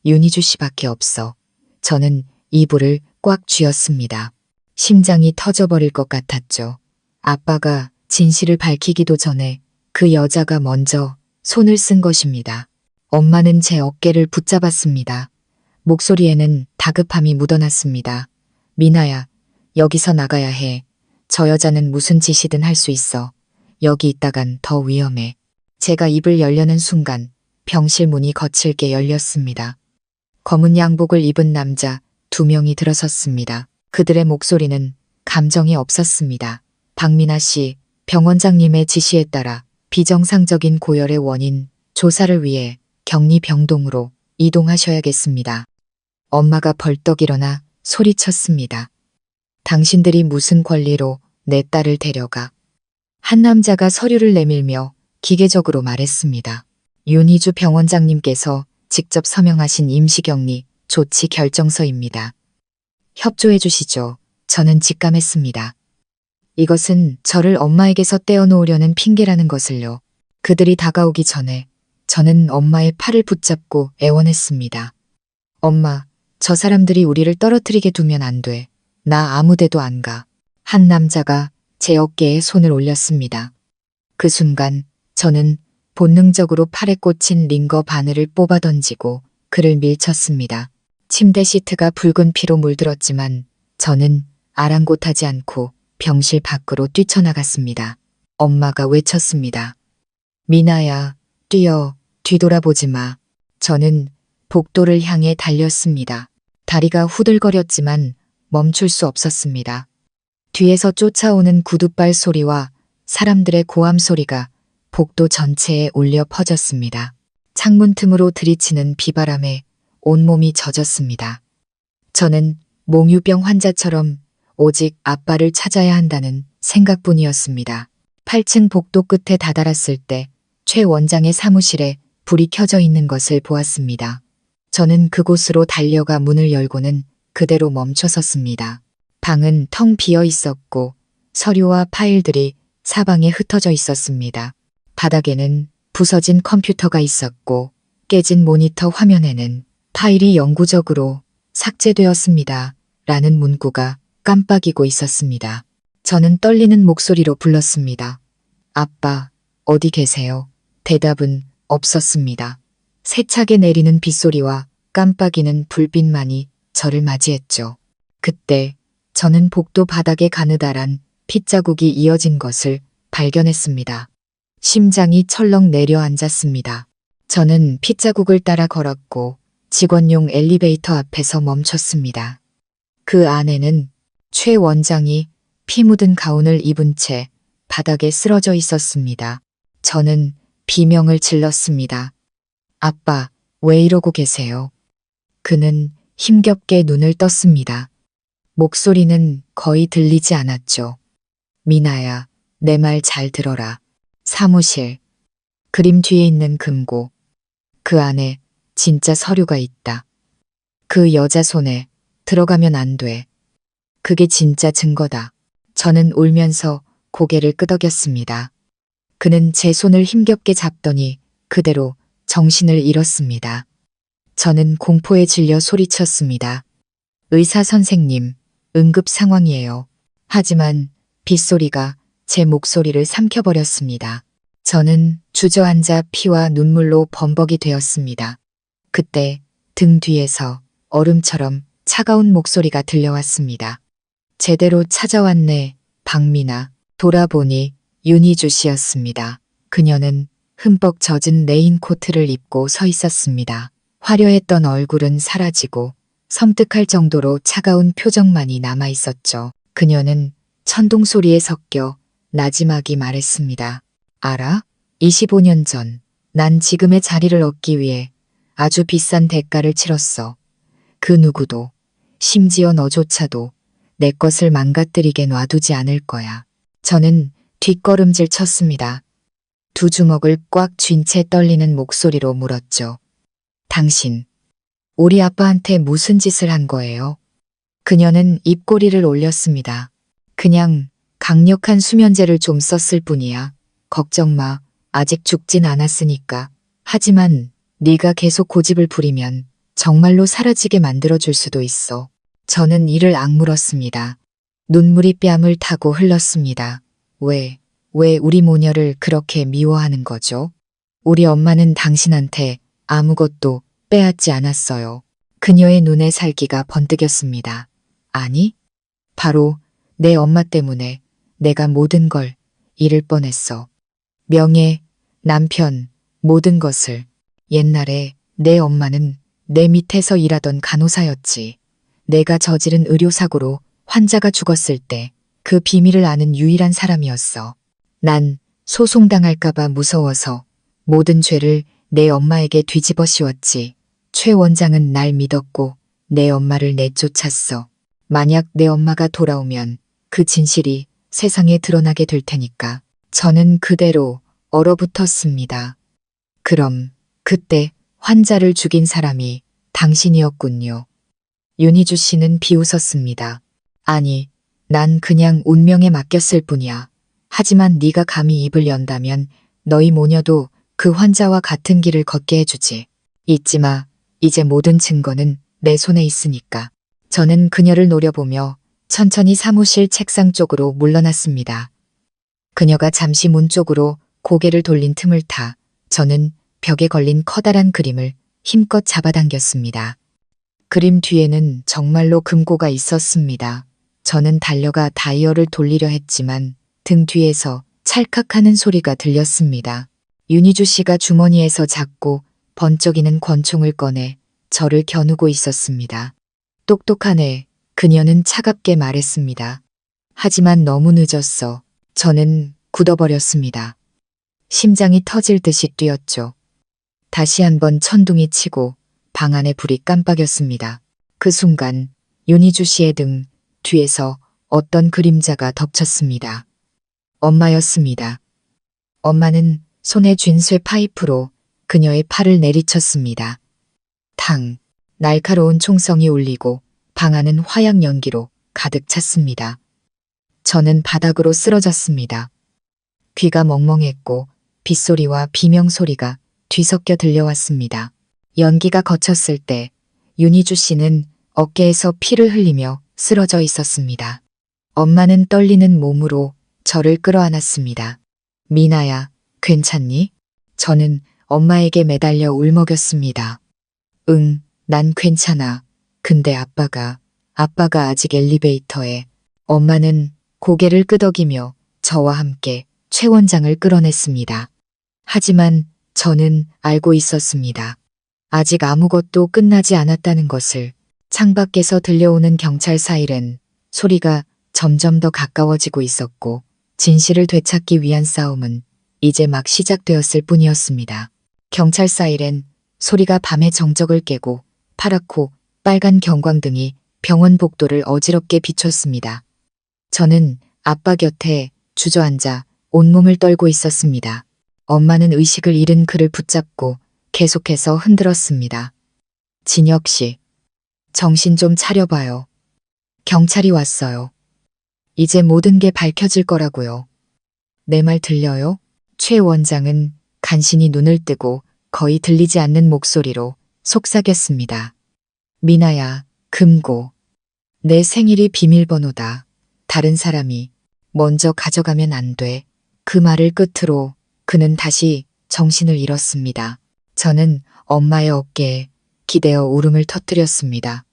윤희주 씨밖에 없어. 저는 이불을 꽉 쥐었습니다. 심장이 터져버릴 것 같았죠. 아빠가 진실을 밝히기도 전에 그 여자가 먼저 손을 쓴 것입니다. 엄마는 제 어깨를 붙잡았습니다. 목소리에는 다급함이 묻어났습니다. 미나야, 여기서 나가야 해. 저 여자는 무슨 짓이든 할 수 있어. 여기 있다간 더 위험해. 제가 입을 열려는 순간 병실 문이 거칠게 열렸습니다. 검은 양복을 입은 남자 2명이 들어섰습니다. 그들의 목소리는 감정이 없었습니다. 박미나 씨, 병원장님의 지시에 따라 비정상적인 고열의 원인 조사를 위해 격리병동으로 이동하셔야겠습니다. 엄마가 벌떡 일어나 소리쳤습니다. 당신들이 무슨 권리로 내 딸을 데려가? 한 남자가 서류를 내밀며 기계적으로 말했습니다. 윤희주 병원장님께서 직접 서명하신 임시격리 조치 결정서입니다. 협조해 주시죠. 저는 직감했습니다. 이것은 저를 엄마에게서 떼어놓으려는 핑계라는 것을요. 그들이 다가오기 전에 저는 엄마의 팔을 붙잡고 애원했습니다. 엄마, 저 사람들이 우리를 떨어뜨리게 두면 안 돼. 나 아무 데도 안 가. 한 남자가 제 어깨에 손을 올렸습니다. 그 순간 저는 본능적으로 팔에 꽂힌 링거 바늘을 뽑아 던지고 그를 밀쳤습니다. 침대 시트가 붉은 피로 물들었지만 저는 아랑곳하지 않고 병실 밖으로 뛰쳐나갔습니다. 엄마가 외쳤습니다. 미나야, 뛰어, 뒤돌아보지 마. 저는 복도를 향해 달렸습니다. 다리가 후들거렸지만 멈출 수 없었습니다. 뒤에서 쫓아오는 구둣발 소리와 사람들의 고함 소리가 복도 전체에 울려 퍼졌습니다. 창문 틈으로 들이치는 비바람에 온몸이 젖었습니다. 저는 몽유병 환자처럼 오직 아빠를 찾아야 한다는 생각뿐이었습니다. 8층 복도 끝에 다다랐을 때 최 원장의 사무실에 불이 켜져 있는 것을 보았습니다. 저는 그곳으로 달려가 문을 열고는 그대로 멈춰섰습니다. 방은 텅 비어 있었고 서류와 파일들이 사방에 흩어져 있었습니다. 바닥에는 부서진 컴퓨터가 있었고 깨진 모니터 화면에는 파일이 영구적으로 삭제되었습니다. 라는 문구가 깜빡이고 있었습니다. 저는 떨리는 목소리로 불렀습니다. 아빠, 어디 계세요? 대답은 없었습니다. 세차게 내리는 빗소리와 깜빡이는 불빛만이 저를 맞이했죠. 그때 저는 복도 바닥에 가느다란 핏자국이 이어진 것을 발견했습니다. 심장이 철렁 내려앉았습니다. 저는 핏자국을 따라 걸었고 직원용 엘리베이터 앞에서 멈췄습니다. 그 안에는 최 원장이 피 묻은 가운을 입은 채 바닥에 쓰러져 있었습니다. 저는 비명을 질렀습니다. 아빠, 왜 이러고 계세요? 그는 힘겹게 눈을 떴습니다. 목소리는 거의 들리지 않았죠. 미나야, 내 말 잘 들어라. 사무실. 그림 뒤에 있는 금고. 그 안에 진짜 서류가 있다. 그 여자 손에 들어가면 안 돼. 그게 진짜 증거다. 저는 울면서 고개를 끄덕였습니다. 그는 제 손을 힘겹게 잡더니 그대로 정신을 잃었습니다. 저는 공포에 질려 소리쳤습니다. 의사 선생님, 응급 상황이에요. 하지만 빗소리가 제 목소리를 삼켜버렸습니다. 저는 주저앉아 피와 눈물로 범벅이 되었습니다. 그때 등 뒤에서 얼음처럼 차가운 목소리가 들려왔습니다. 제대로 찾아왔네, 박민아. 돌아보니 윤희주 씨였습니다. 그녀는 흠뻑 젖은 레인코트를 입고 서 있었습니다. 화려했던 얼굴은 사라지고 섬뜩할 정도로 차가운 표정만이 남아 있었죠. 그녀는 천둥 소리에 섞여 나지막이 말했습니다. 알아? 25년 전, 난 지금의 자리를 얻기 위해 아주 비싼 대가를 치렀어. 그 누구도, 심지어 너조차도 내 것을 망가뜨리게 놔두지 않을 거야. 저는 뒷걸음질 쳤습니다. 두 주먹을 꽉 쥔 채 떨리는 목소리로 물었죠. 당신, 우리 아빠한테 무슨 짓을 한 거예요? 그녀는 입꼬리를 올렸습니다. 그냥 강력한 수면제를 좀 썼을 뿐이야. 걱정 마. 아직 죽진 않았으니까. 하지만 네가 계속 고집을 부리면 정말로 사라지게 만들어줄 수도 있어. 저는 이를 악물었습니다. 눈물이 뺨을 타고 흘렀습니다. 왜 우리 모녀를 그렇게 미워하는 거죠? 우리 엄마는 당신한테 아무것도 빼앗지 않았어요. 그녀의 눈에 살기가 번뜩였습니다. 아니, 바로 내 엄마 때문에 내가 모든 걸 잃을 뻔했어. 명예, 남편, 모든 것을. 옛날에 내 엄마는 내 밑에서 일하던 간호사였지. 내가 저지른 의료사고로 환자가 죽었을 때 그 비밀을 아는 유일한 사람이었어. 난 소송당할까봐 무서워서 모든 죄를 내 엄마에게 뒤집어 씌웠지. 최 원장은 날 믿었고 내 엄마를 내쫓았어. 만약 내 엄마가 돌아오면 그 진실이 세상에 드러나게 될 테니까. 저는 그대로 얼어붙었습니다. 그럼 그때 환자를 죽인 사람이 당신이었군요. 윤희주 씨는 비웃었습니다. 아니, 난 그냥 운명에 맡겼을 뿐이야. 하지만 네가 감히 입을 연다면 너희 모녀도 그 환자와 같은 길을 걷게 해주지. 잊지 마. 이제 모든 증거는 내 손에 있으니까. 저는 그녀를 노려보며 천천히 사무실 책상 쪽으로 물러났습니다. 그녀가 잠시 문 쪽으로 고개를 돌린 틈을 타 저는 벽에 걸린 커다란 그림을 힘껏 잡아당겼습니다. 그림 뒤에는 정말로 금고가 있었습니다. 저는 달려가 다이얼을 돌리려 했지만 등 뒤에서 찰칵하는 소리가 들렸습니다. 윤희주 씨가 주머니에서 작고 번쩍이는 권총을 꺼내 저를 겨누고 있었습니다. 똑똑하네. 그녀는 차갑게 말했습니다. 하지만 너무 늦었어. 저는 굳어버렸습니다. 심장이 터질 듯이 뛰었죠. 다시 한번 천둥이 치고 방 안에 불이 깜빡였습니다. 그 순간 윤희주 씨의 등 뒤에서 어떤 그림자가 덮쳤습니다. 엄마였습니다. 엄마는 손에 쥔 쇠 파이프로 그녀의 팔을 내리쳤습니다. 탕! 날카로운 총성이 울리고 방 안은 화약 연기로 가득 찼습니다. 저는 바닥으로 쓰러졌습니다. 귀가 멍멍했고 빗소리와 비명소리가 뒤섞여 들려왔습니다. 연기가 거쳤을 때 윤희주 씨는 어깨에서 피를 흘리며 쓰러져 있었습니다. 엄마는 떨리는 몸으로 저를 끌어안았습니다. 미나야, 괜찮니? 저는 엄마에게 매달려 울먹였습니다. 응, 난 괜찮아. 근데 아빠가 아직 엘리베이터에. 엄마는 고개를 끄덕이며 저와 함께 최 원장을 끌어냈습니다. 하지만 저는 알고 있었습니다. 아직 아무것도 끝나지 않았다는 것을. 창밖에서 들려오는 경찰 사이렌 소리가 점점 더 가까워지고 있었고 진실을 되찾기 위한 싸움은 이제 막 시작되었을 뿐이었습니다. 경찰 사이렌 소리가 밤의 정적을 깨고 파랗고 빨간 경광등이 병원 복도를 어지럽게 비췄습니다. 저는 아빠 곁에 주저앉아 온몸을 떨고 있었습니다. 엄마는 의식을 잃은 그를 붙잡고 계속해서 흔들었습니다. 진혁 씨, 정신 좀 차려봐요. 경찰이 왔어요. 이제 모든 게 밝혀질 거라고요. 내 말 들려요? 최 원장은 간신히 눈을 뜨고 거의 들리지 않는 목소리로 속삭였습니다. 미나야, 금고. 내 생일이 비밀번호다. 다른 사람이 먼저 가져가면 안 돼. 그 말을 끝으로 그는 다시 정신을 잃었습니다. 저는 엄마의 어깨에 기대어 울음을 터뜨렸습니다.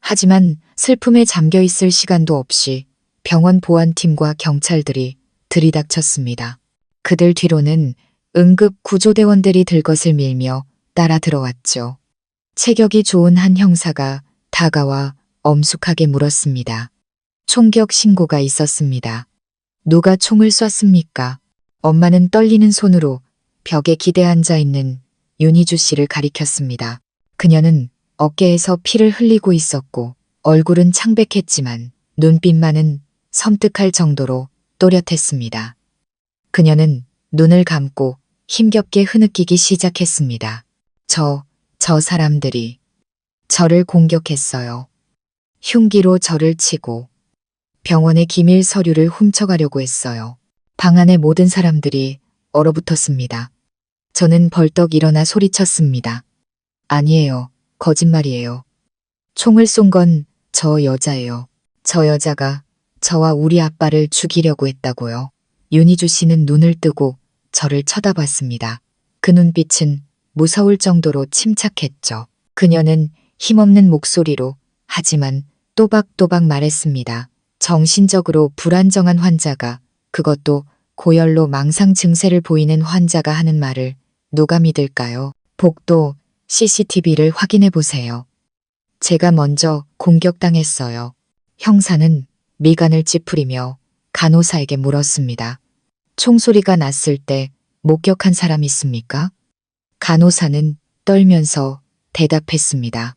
하지만 슬픔에 잠겨 있을 시간도 없이 병원 보안팀과 경찰들이 들이닥쳤습니다. 그들 뒤로는 응급 구조대원들이 들것을 밀며 따라 들어왔죠. 체격이 좋은 한 형사가 다가와 엄숙하게 물었습니다. 총격 신고가 있었습니다. 누가 총을 쐈습니까? 엄마는 떨리는 손으로 벽에 기대 앉아 있는 윤희주 씨를 가리켰습니다. 그녀는 어깨에서 피를 흘리고 있었고 얼굴은 창백했지만 눈빛만은 섬뜩할 정도로 또렷했습니다. 그녀는 눈을 감고 힘겹게 흐느끼기 시작했습니다. 저 사람들이 저를 공격했어요. 흉기로 저를 치고 병원의 기밀 서류를 훔쳐가려고 했어요. 방 안의 모든 사람들이 얼어붙었습니다. 저는 벌떡 일어나 소리쳤습니다. 아니에요. 거짓말이에요. 총을 쏜 건 저 여자예요. 저 여자가 저와 우리 아빠를 죽이려고 했다고요. 윤희주 씨는 눈을 뜨고 저를 쳐다봤습니다. 그 눈빛은 무서울 정도로 침착했죠. 그녀는 힘없는 목소리로 하지만 또박또박 말했습니다. 정신적으로 불안정한 환자가, 그것도 고열로 망상 증세를 보이는 환자가 하는 말을 누가 믿을까요? 복도 CCTV를 확인해 보세요. 제가 먼저 공격당했어요. 형사는 미간을 찌푸리며 간호사에게 물었습니다. 총소리가 났을 때 목격한 사람 있습니까? 간호사는 떨면서 대답했습니다.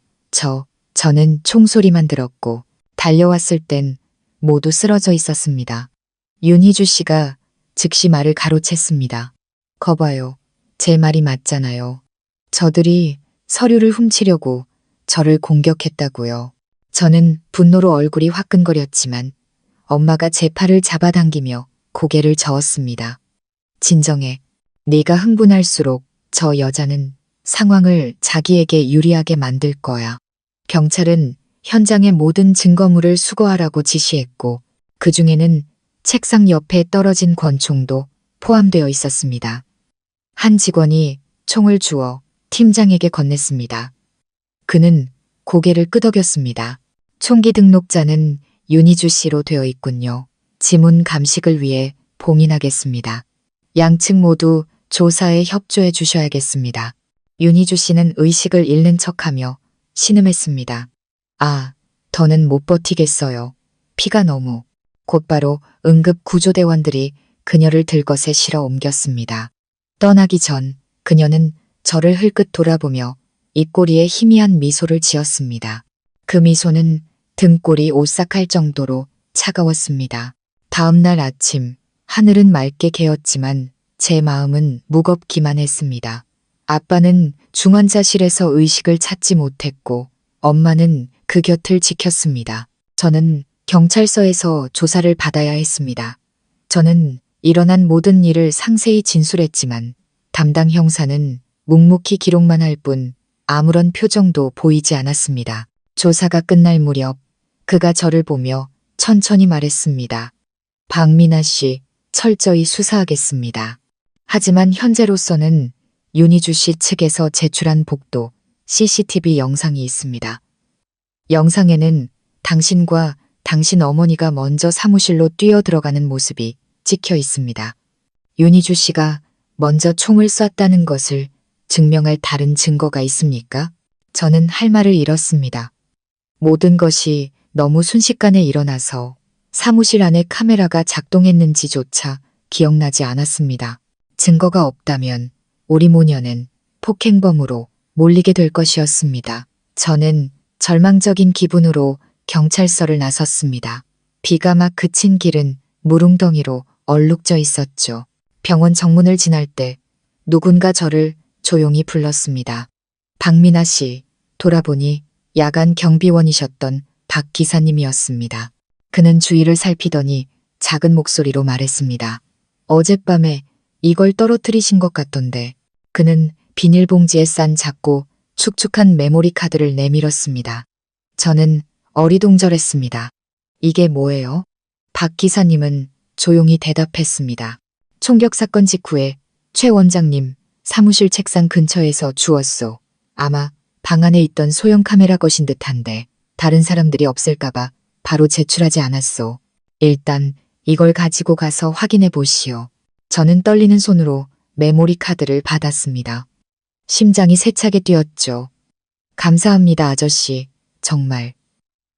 저는 총소리만 들었고 달려왔을 땐 모두 쓰러져 있었습니다. 윤희주 씨가 즉시 말을 가로챘습니다. 거봐요. 제 말이 맞잖아요. 저들이 서류를 훔치려고 저를 공격했다고요. 저는 분노로 얼굴이 화끈거렸지만 엄마가 제 팔을 잡아당기며 고개를 저었습니다. 진정해. 네가 흥분할수록 저 여자는 상황을 자기에게 유리하게 만들 거야. 경찰은 현장의 모든 증거물을 수거하라고 지시했고 그 중에는 책상 옆에 떨어진 권총도 포함되어 있었습니다. 한 직원이 총을 주어 팀장에게 건넸습니다. 그는 고개를 끄덕였습니다. 총기 등록자는 윤희주 씨로 되어 있군요. 지문 감식을 위해 봉인하겠습니다. 양측 모두 조사에 협조해 주셔야겠습니다. 윤희주 씨는 의식을 잃는 척하며 신음했습니다. 더는 못 버티겠어요. 피가 너무. 곧바로 응급 구조대원들이 그녀를 들것에 실어 옮겼습니다. 떠나기 전 그녀는 저를 흘끗 돌아보며 입꼬리에 희미한 미소를 지었습니다. 그 미소는 등골이 오싹할 정도로 차가웠습니다. 다음 날 아침 하늘은 맑게 개었지만 제 마음은 무겁기만 했습니다. 아빠는 중환자실에서 의식을 찾지 못했고 엄마는 그 곁을 지켰습니다. 저는 경찰서에서 조사를 받아야 했습니다. 저는 일어난 모든 일을 상세히 진술했지만 담당 형사는 묵묵히 기록만 할 뿐 아무런 표정도 보이지 않았습니다. 조사가 끝날 무렵 그가 저를 보며 천천히 말했습니다. 박민아 씨, 철저히 수사하겠습니다. 하지만 현재로서는 윤희주 씨 측에서 제출한 복도 CCTV 영상이 있습니다. 영상에는 당신과 당신 어머니가 먼저 사무실로 뛰어 들어가는 모습이 찍혀 있습니다. 윤희주 씨가 먼저 총을 쐈다는 것을 증명할 다른 증거가 있습니까? 저는 할 말을 잃었습니다. 모든 것이 너무 순식간에 일어나서 사무실 안에 카메라가 작동했는지조차 기억나지 않았습니다. 증거가 없다면 우리 모녀는 폭행범으로 몰리게 될 것이었습니다. 저는 절망적인 기분으로 경찰서를 나섰습니다. 비가 막 그친 길은 무릉덩이로 얼룩져 있었죠. 병원 정문을 지날 때 누군가 저를 조용히 불렀습니다. 박민아 씨, 돌아보니 야간 경비원이셨던 박 기사님이었습니다. 그는 주위를 살피더니 작은 목소리로 말했습니다. 어젯밤에 이걸 떨어뜨리신 것 같던데. 그는 비닐봉지에 싼 작고 축축한 메모리 카드를 내밀었습니다. 저는 어리둥절했습니다. 이게 뭐예요? 박 기사님은 조용히 대답했습니다. 총격 사건 직후에 최 원장님 사무실 책상 근처에서 주웠소. 아마 방 안에 있던 소형 카메라 것인 듯한데 다른 사람들이 없을까봐 바로 제출하지 않았소. 일단 이걸 가지고 가서 확인해 보시오. 저는 떨리는 손으로 메모리 카드를 받았습니다. 심장이 세차게 뛰었죠. 감사합니다, 아저씨. 정말.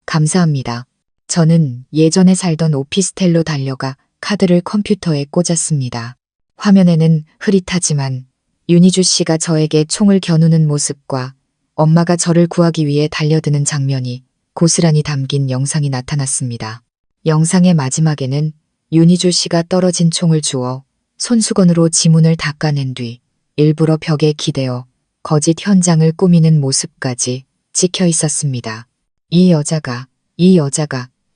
감사합니다. 저는 예전에 살던 오피스텔로 달려가 카드를 컴퓨터에 꽂았습니다. 화면에는 흐릿하지만 윤희주 씨가 저에게 총을 겨누는 모습과 엄마가 저를 구하기 위해 달려드는 장면이 고스란히 담긴 영상이 나타났습니다. 영상의 마지막에는 윤희주 씨가 떨어진 총을 주워 손수건으로 지문을 닦아낸 뒤 일부러 벽에 기대어 거짓 현장을 꾸미는 모습까지 찍혀 있었습니다. 이 여자가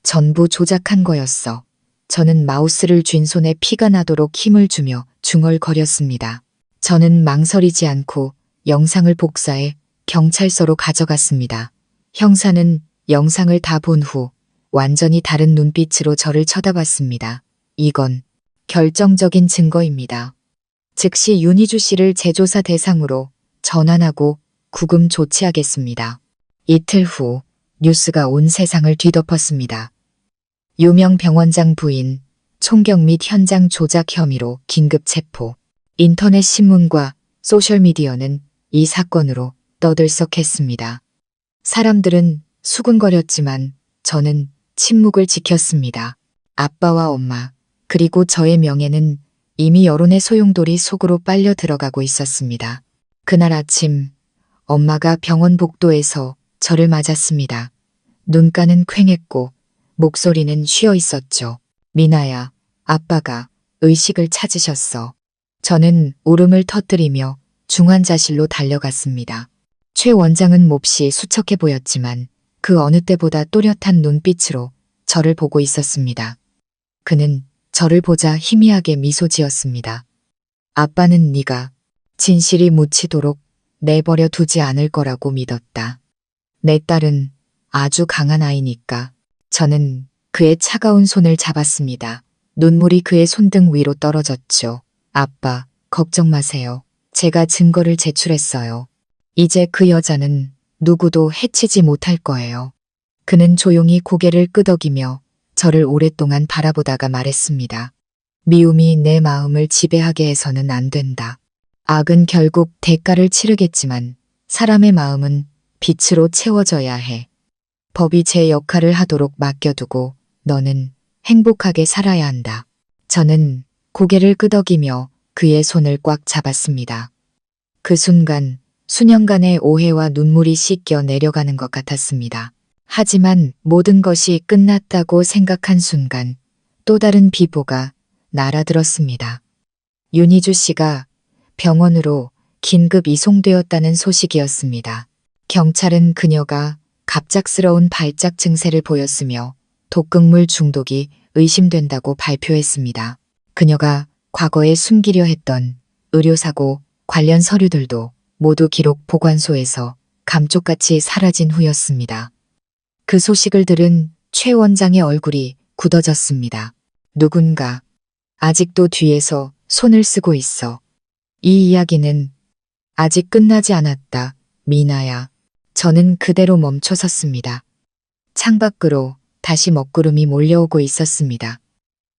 전부 조작한 거였어. 저는 마우스를 쥔 손에 피가 나도록 힘을 주며 중얼거렸습니다. 저는 망설이지 않고 영상을 복사해 경찰서로 가져갔습니다. 형사는 영상을 다 본 후 완전히 다른 눈빛으로 저를 쳐다봤습니다. 이건 결정적인 증거입니다. 즉시 윤희주 씨를 재조사 대상으로 전환하고 구금 조치하겠습니다. 이틀 후 뉴스가 온 세상을 뒤덮었습니다. 유명 병원장 부인 총격 및 현장 조작 혐의로 긴급 체포. 인터넷 신문과 소셜미디어는 이 사건으로 떠들썩했습니다. 사람들은 수군거렸지만 저는 침묵을 지켰습니다. 아빠와 엄마 그리고 저의 명예는 이미 여론의 소용돌이 속으로 빨려 들어가고 있었습니다. 그날 아침 엄마가 병원 복도에서 저를 맞았습니다. 눈가는 퀭했고 목소리는 쉬어 있었죠. 미나야, 아빠가 의식을 찾으셨어. 저는 울음을 터뜨리며 중환자실로 달려갔습니다. 최 원장은 몹시 수척해 보였지만 그 어느 때보다 또렷한 눈빛으로 저를 보고 있었습니다. 그는 저를 보자 희미하게 미소 지었습니다. 아빠는 네가 진실이 묻히도록 내버려 두지 않을 거라고 믿었다. 내 딸은 아주 강한 아이니까. 저는 그의 차가운 손을 잡았습니다. 눈물이 그의 손등 위로 떨어졌죠. 아빠, 걱정 마세요. 제가 증거를 제출했어요. 이제 그 여자는 누구도 해치지 못할 거예요. 그는 조용히 고개를 끄덕이며 저를 오랫동안 바라보다가 말했습니다. 미움이 내 마음을 지배하게 해서는 안 된다. 악은 결국 대가를 치르겠지만 사람의 마음은 빛으로 채워져야 해. 법이 제 역할을 하도록 맡겨두고 너는 행복하게 살아야 한다. 저는 고개를 끄덕이며 그의 손을 꽉 잡았습니다. 그 순간 수년간의 오해와 눈물이 씻겨 내려가는 것 같았습니다. 하지만 모든 것이 끝났다고 생각한 순간 또 다른 비보가 날아들었습니다. 윤희주 씨가 병원으로 긴급 이송되었다는 소식이었습니다. 경찰은 그녀가 갑작스러운 발작 증세를 보였으며 독극물 중독이 의심된다고 발표했습니다. 그녀가 과거에 숨기려 했던 의료사고 관련 서류들도 모두 기록 보관소에서 감쪽같이 사라진 후였습니다. 그 소식을 들은 최 원장의 얼굴이 굳어졌습니다. 누군가 아직도 뒤에서 손을 쓰고 있어. 이 이야기는 아직 끝나지 않았다. 미나야. 저는 그대로 멈춰 섰습니다. 창밖으로 다시 먹구름이 몰려오고 있었습니다.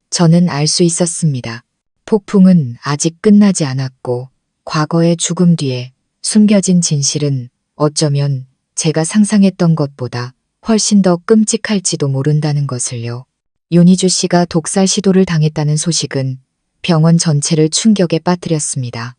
저는 알 수 있었습니다. 폭풍은 아직 끝나지 않았고 과거의 죽음 뒤에 숨겨진 진실은 어쩌면 제가 상상했던 것보다 훨씬 더 끔찍할지도 모른다는 것을요. 윤희주 씨가 독살 시도를 당했다는 소식은 병원 전체를 충격에 빠뜨렸습니다.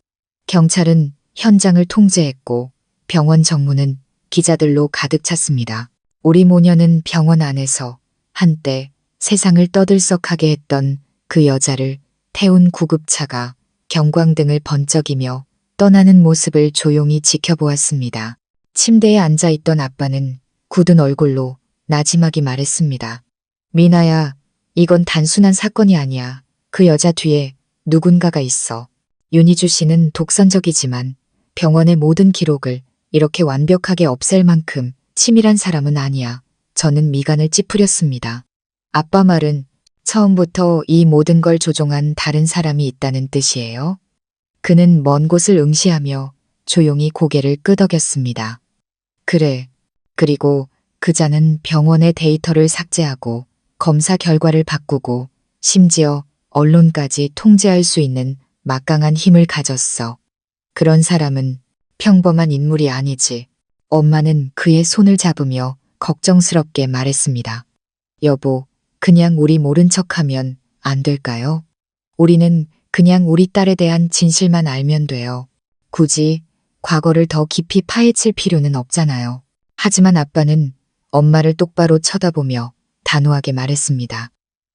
경찰은 현장을 통제했고 병원 정문은 기자들로 가득 찼습니다. 우리 모녀는 병원 안에서 한때 세상을 떠들썩하게 했던 그 여자를 태운 구급차가 경광등을 번쩍이며 떠나는 모습을 조용히 지켜보았습니다. 침대에 앉아있던 아빠는 굳은 얼굴로 나지막이 말했습니다. 미나야, 이건 단순한 사건이 아니야. 그 여자 뒤에 누군가가 있어. 윤희주 씨는 독선적이지만 병원의 모든 기록을 이렇게 완벽하게 없앨 만큼 치밀한 사람은 아니야. 저는 미간을 찌푸렸습니다. 아빠 말은 처음부터 이 모든 걸 조종한 다른 사람이 있다는 뜻이에요? 그는 먼 곳을 응시하며 조용히 고개를 끄덕였습니다. 그래. 그리고 그자는 병원의 데이터를 삭제하고 검사 결과를 바꾸고 심지어 언론까지 통제할 수 있는 막강한 힘을 가졌어. 그런 사람은 평범한 인물이 아니지. 엄마는 그의 손을 잡으며 걱정스럽게 말했습니다. 여보, 그냥 우리 모른 척하면 안 될까요? 우리는 그냥 우리 딸에 대한 진실만 알면 돼요. 굳이 과거를 더 깊이 파헤칠 필요는 없잖아요. 하지만 아빠는 엄마를 똑바로 쳐다보며 단호하게 말했습니다.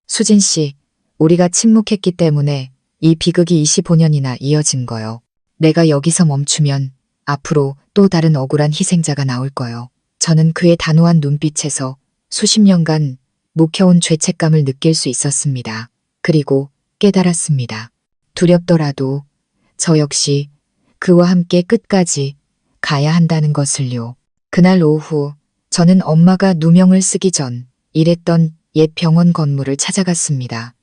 수진 씨, 우리가 침묵했기 때문에 이 비극이 25년이나 이어진 거요. 내가 여기서 멈추면 앞으로 또 다른 억울한 희생자가 나올 거요. 저는 그의 단호한 눈빛에서 수십 년간 묵혀온 죄책감을 느낄 수 있었습니다. 그리고 깨달았습니다. 두렵더라도 저 역시 그와 함께 끝까지 가야 한다는 것을요. 그날 오후 저는 엄마가 누명을 쓰기 전 일했던 옛 병원 건물을 찾아갔습니다.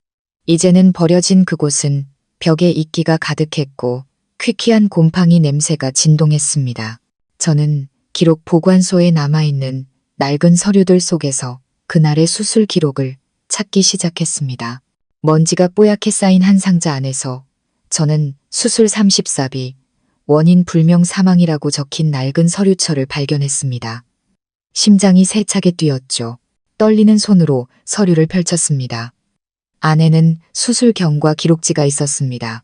이제는 버려진 그곳은 벽에 이끼가 가득했고 퀴퀴한 곰팡이 냄새가 진동했습니다. 저는 기록 보관소에 남아있는 낡은 서류들 속에서 그날의 수술 기록을 찾기 시작했습니다. 먼지가 뽀얗게 쌓인 한 상자 안에서 저는 수술 34비, 원인 불명 사망이라고 적힌 낡은 서류철을 발견했습니다. 심장이 세차게 뛰었죠. 떨리는 손으로 서류를 펼쳤습니다. 안에는 수술 경과 기록지가 있었습니다.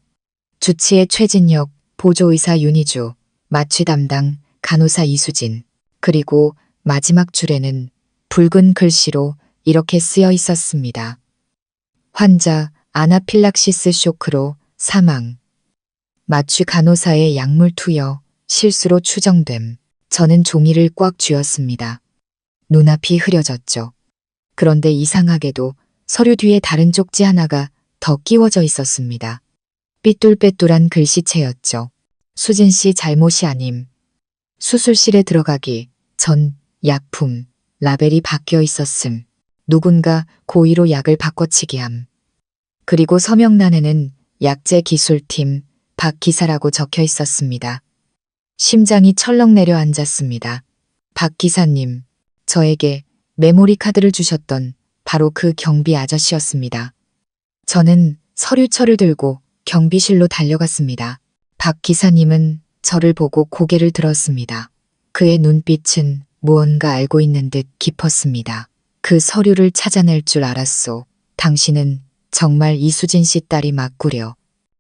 주치의 최진혁, 보조의사 윤희주, 마취 담당 간호사 이수진, 그리고 마지막 줄에는 붉은 글씨로 이렇게 쓰여 있었습니다. 환자 아나필락시스 쇼크로 사망. 마취 간호사의 약물 투여, 실수로 추정됨. 저는 종이를 꽉 쥐었습니다. 눈앞이 흐려졌죠. 그런데 이상하게도 서류 뒤에 다른 쪽지 하나가 더 끼워져 있었습니다. 삐뚤빼뚤한 글씨체였죠. 수진 씨 잘못이 아님. 수술실에 들어가기 전 약품, 라벨이 바뀌어 있었음. 누군가 고의로 약을 바꿔치기 함. 그리고 서명란에는 약제 기술팀 박 기사라고 적혀 있었습니다. 심장이 철렁 내려앉았습니다. 박 기사님, 저에게 메모리 카드를 주셨던 바로 그 경비 아저씨였습니다. 저는 서류철을 들고 경비실로 달려갔습니다. 박 기사님은 저를 보고 고개를 들었습니다. 그의 눈빛은 무언가 알고 있는 듯 깊었습니다. 그 서류를 찾아낼 줄 알았소. 당신은 정말 이수진 씨 딸이 맞구려.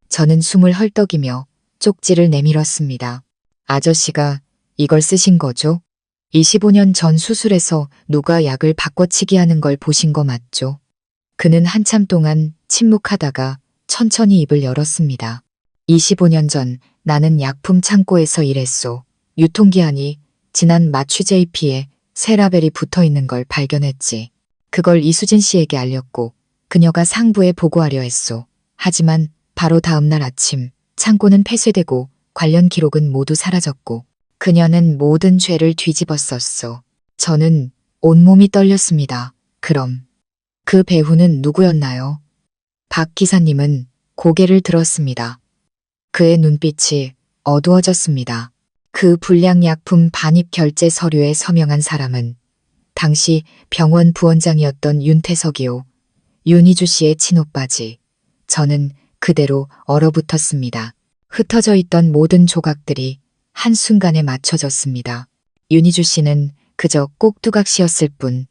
저는 숨을 헐떡이며 쪽지를 내밀었습니다. 아저씨가 이걸 쓰신 거죠? 25년 전 수술에서 누가 약을 바꿔치기 하는 걸 보신 거 맞죠? 그는 한참 동안 침묵하다가 천천히 입을 열었습니다. 25년 전 나는 약품 창고에서 일했소. 유통기한이 지난 마취 JP에 새 라벨이 붙어 있는 걸 발견했지. 그걸 이수진 씨에게 알렸고 그녀가 상부에 보고하려 했소. 하지만 바로 다음 날 아침 창고는 폐쇄되고 관련 기록은 모두 사라졌고 그녀는 모든 죄를 뒤집었었소. 저는 온몸이 떨렸습니다. 그럼 그 배후는 누구였나요? 박 기사님은 고개를 들었습니다. 그의 눈빛이 어두워졌습니다. 그 불량약품 반입 결제 서류에 서명한 사람은 당시 병원 부원장이었던 윤태석이요. 윤희주 씨의 친오빠지. 저는 그대로 얼어붙었습니다. 흩어져 있던 모든 조각들이 한순간에 맞춰졌습니다. 윤희주 씨는 그저 꼭두각시였을 뿐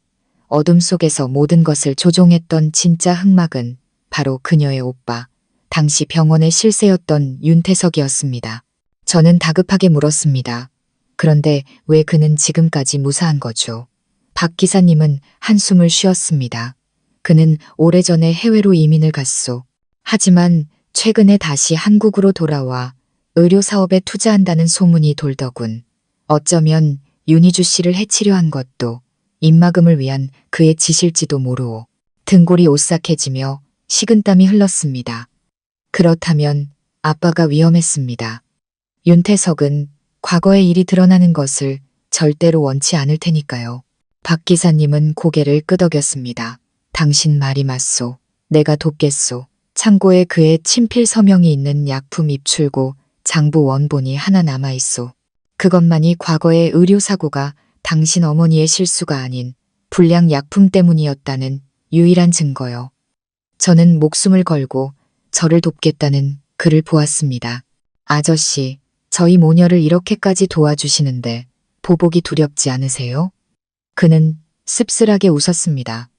어둠 속에서 모든 것을 조종했던 진짜 흑막은 바로 그녀의 오빠, 당시 병원의 실세였던 윤태석이었습니다. 저는 다급하게 물었습니다. 그런데 왜 그는 지금까지 무사한 거죠? 박 기사님은 한숨을 쉬었습니다. 그는 오래전에 해외로 이민을 갔소. 하지만 최근에 다시 한국으로 돌아와 의료사업에 투자한다는 소문이 돌더군. 어쩌면 윤희주 씨를 해치려 한 것도 입막음을 위한 그의 짓일지도 모르오. 등골이 오싹해지며 식은땀이 흘렀습니다. 그렇다면 아빠가 위험했습니다. 윤태석은 과거의 일이 드러나는 것을 절대로 원치 않을 테니까요. 박 기사님은 고개를 끄덕였습니다. 당신 말이 맞소. 내가 돕겠소. 창고에 그의 친필 서명이 있는 약품 입출고 장부 원본이 하나 남아있소. 그것만이 과거의 의료사고가 당신 어머니의 실수가 아닌 불량 약품 때문이었다는 유일한 증거요. 저는 목숨을 걸고 저를 돕겠다는 글을 보았습니다. 아저씨, 저희 모녀를 이렇게까지 도와주시는데 보복이 두렵지 않으세요? 그는 씁쓸하게 웃었습니다.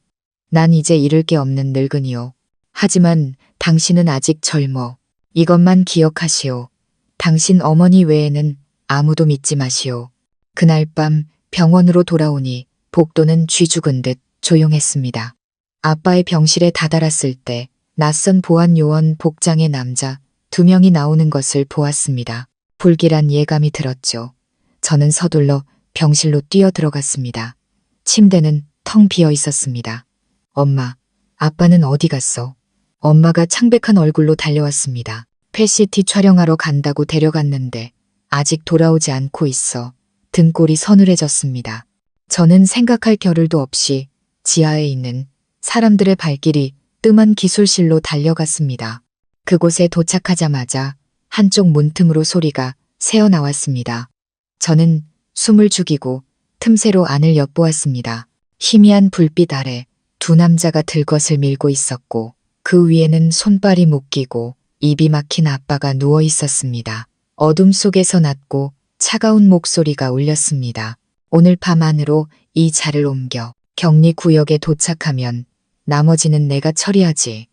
난 이제 잃을 게 없는 늙은이요. 하지만 당신은 아직 젊어. 이것만 기억하시오. 당신 어머니 외에는 아무도 믿지 마시오. 그날 밤 병원으로 돌아오니 복도는 쥐 죽은 듯 조용했습니다. 아빠의 병실에 다다랐을 때 낯선 보안 요원 복장의 남자 2명이 나오는 것을 보았습니다. 불길한 예감이 들었죠. 저는 서둘러 병실로 뛰어 들어갔습니다. 침대는 텅 비어 있었습니다. 엄마, 아빠는 어디 갔어? 엄마가 창백한 얼굴로 달려왔습니다. 펫시티 촬영하러 간다고 데려갔는데 아직 돌아오지 않고 있어. 등골이 서늘해졌습니다. 저는 생각할 겨를도 없이 지하에 있는 사람들의 발길이 뜸한 기술실로 달려갔습니다. 그곳에 도착하자마자 한쪽 문틈으로 소리가 새어나왔습니다. 저는 숨을 죽이고 틈새로 안을 엿보았습니다. 희미한 불빛 아래 2 남자가 들것을 밀고 있었고 그 위에는 손발이 묶이고 입이 막힌 아빠가 누워 있었습니다. 어둠 속에서 낮고 차가운 목소리가 울렸습니다. 오늘 밤 안으로 이 자를 옮겨 격리구역에 도착하면 나머지는 내가 처리하지.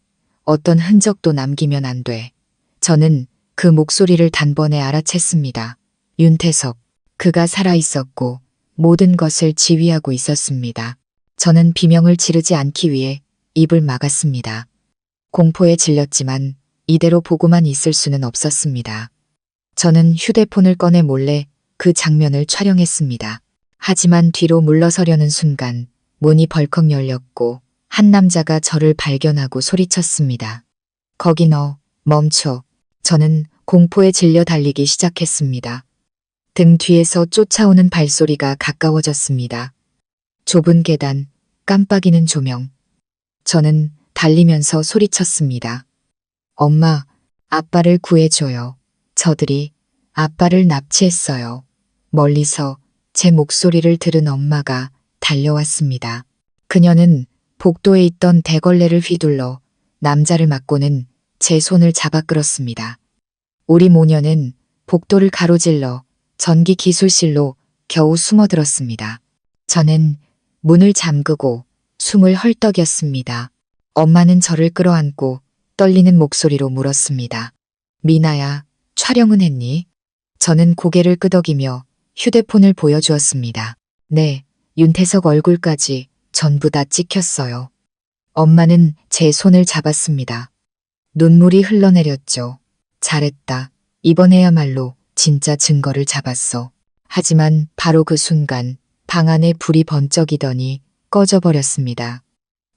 어떤 흔적도 남기면 안 돼. 저는 그 목소리를 단번에 알아챘습니다. 윤태석, 그가 살아있었고 모든 것을 지휘하고 있었습니다. 저는 비명을 지르지 않기 위해 입을 막았습니다. 공포에 질렸지만 이대로 보고만 있을 수는 없었습니다. 저는 휴대폰을 꺼내 몰래 그 장면을 촬영했습니다. 하지만 뒤로 물러서려는 순간 문이 벌컥 열렸고 한 남자가 저를 발견하고 소리쳤습니다. 거기 너, 멈춰. 저는 공포에 질려 달리기 시작했습니다. 등 뒤에서 쫓아오는 발소리가 가까워졌습니다. 좁은 계단, 깜빡이는 조명. 저는 달리면서 소리쳤습니다. 엄마, 아빠를 구해줘요. 저들이 아빠를 납치했어요. 멀리서 제 목소리를 들은 엄마가 달려왔습니다. 그녀는 복도에 있던 대걸레를 휘둘러 남자를 맞고는 제 손을 잡아 끌었습니다. 우리 모녀는 복도를 가로질러 전기 기술실로 겨우 숨어들었습니다. 저는 문을 잠그고 숨을 헐떡였습니다. 엄마는 저를 끌어안고 떨리는 목소리로 물었습니다. 미나야, 촬영은 했니? 저는 고개를 끄덕이며 휴대폰을 보여주었습니다. 네, 윤태석 얼굴까지 전부 다 찍혔어요. 엄마는 제 손을 잡았습니다. 눈물이 흘러내렸죠. 잘했다. 이번에야말로 진짜 증거를 잡았어. 하지만 바로 그 순간 방 안에 불이 번쩍이더니 꺼져버렸습니다.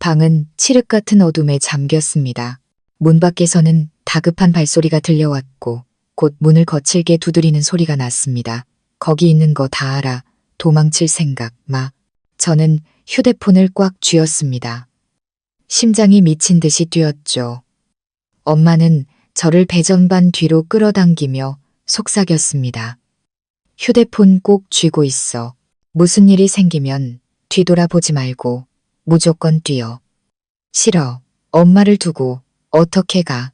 방은 칠흑 같은 어둠에 잠겼습니다. 문 밖에서는 다급한 발소리가 들려왔고 곧 문을 거칠게 두드리는 소리가 났습니다. 거기 있는 거 다 알아. 도망칠 생각 마. 저는 휴대폰을 꽉 쥐었습니다. 심장이 미친 듯이 뛰었죠. 엄마는 저를 배전반 뒤로 끌어당기며 속삭였습니다. 휴대폰 꼭 쥐고 있어. 무슨 일이 생기면 뒤돌아보지 말고 무조건 뛰어. 싫어. 엄마를 두고 어떻게 가.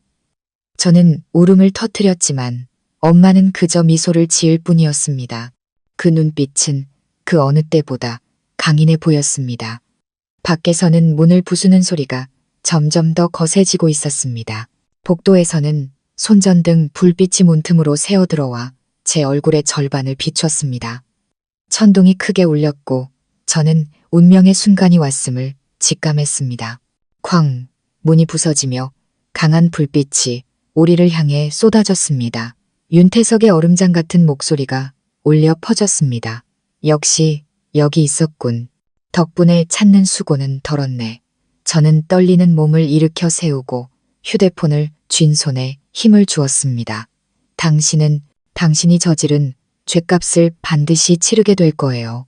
저는 울음을 터뜨렸지만 엄마는 그저 미소를 지을 뿐이었습니다. 그 눈빛은 그 어느 때보다 강인해 보였습니다. 밖에서는 문을 부수는 소리가 점점 더 거세지고 있었습니다. 복도에서는 손전등 불빛이 문틈으로 새어들어와 제 얼굴의 절반을 비췄습니다. 천둥이 크게 울렸고 저는 운명의 순간이 왔음을 직감했습니다. 쾅! 문이 부서지며 강한 불빛이 우리를 향해 쏟아졌습니다. 윤태석의 얼음장 같은 목소리가 울려 퍼졌습니다. 역시 여기 있었군. 덕분에 찾는 수고는 덜었네. 저는 떨리는 몸을 일으켜 세우고 휴대폰을 쥔 손에 힘을 주었습니다. 당신이 저지른 죗값을 반드시 치르게 될 거예요.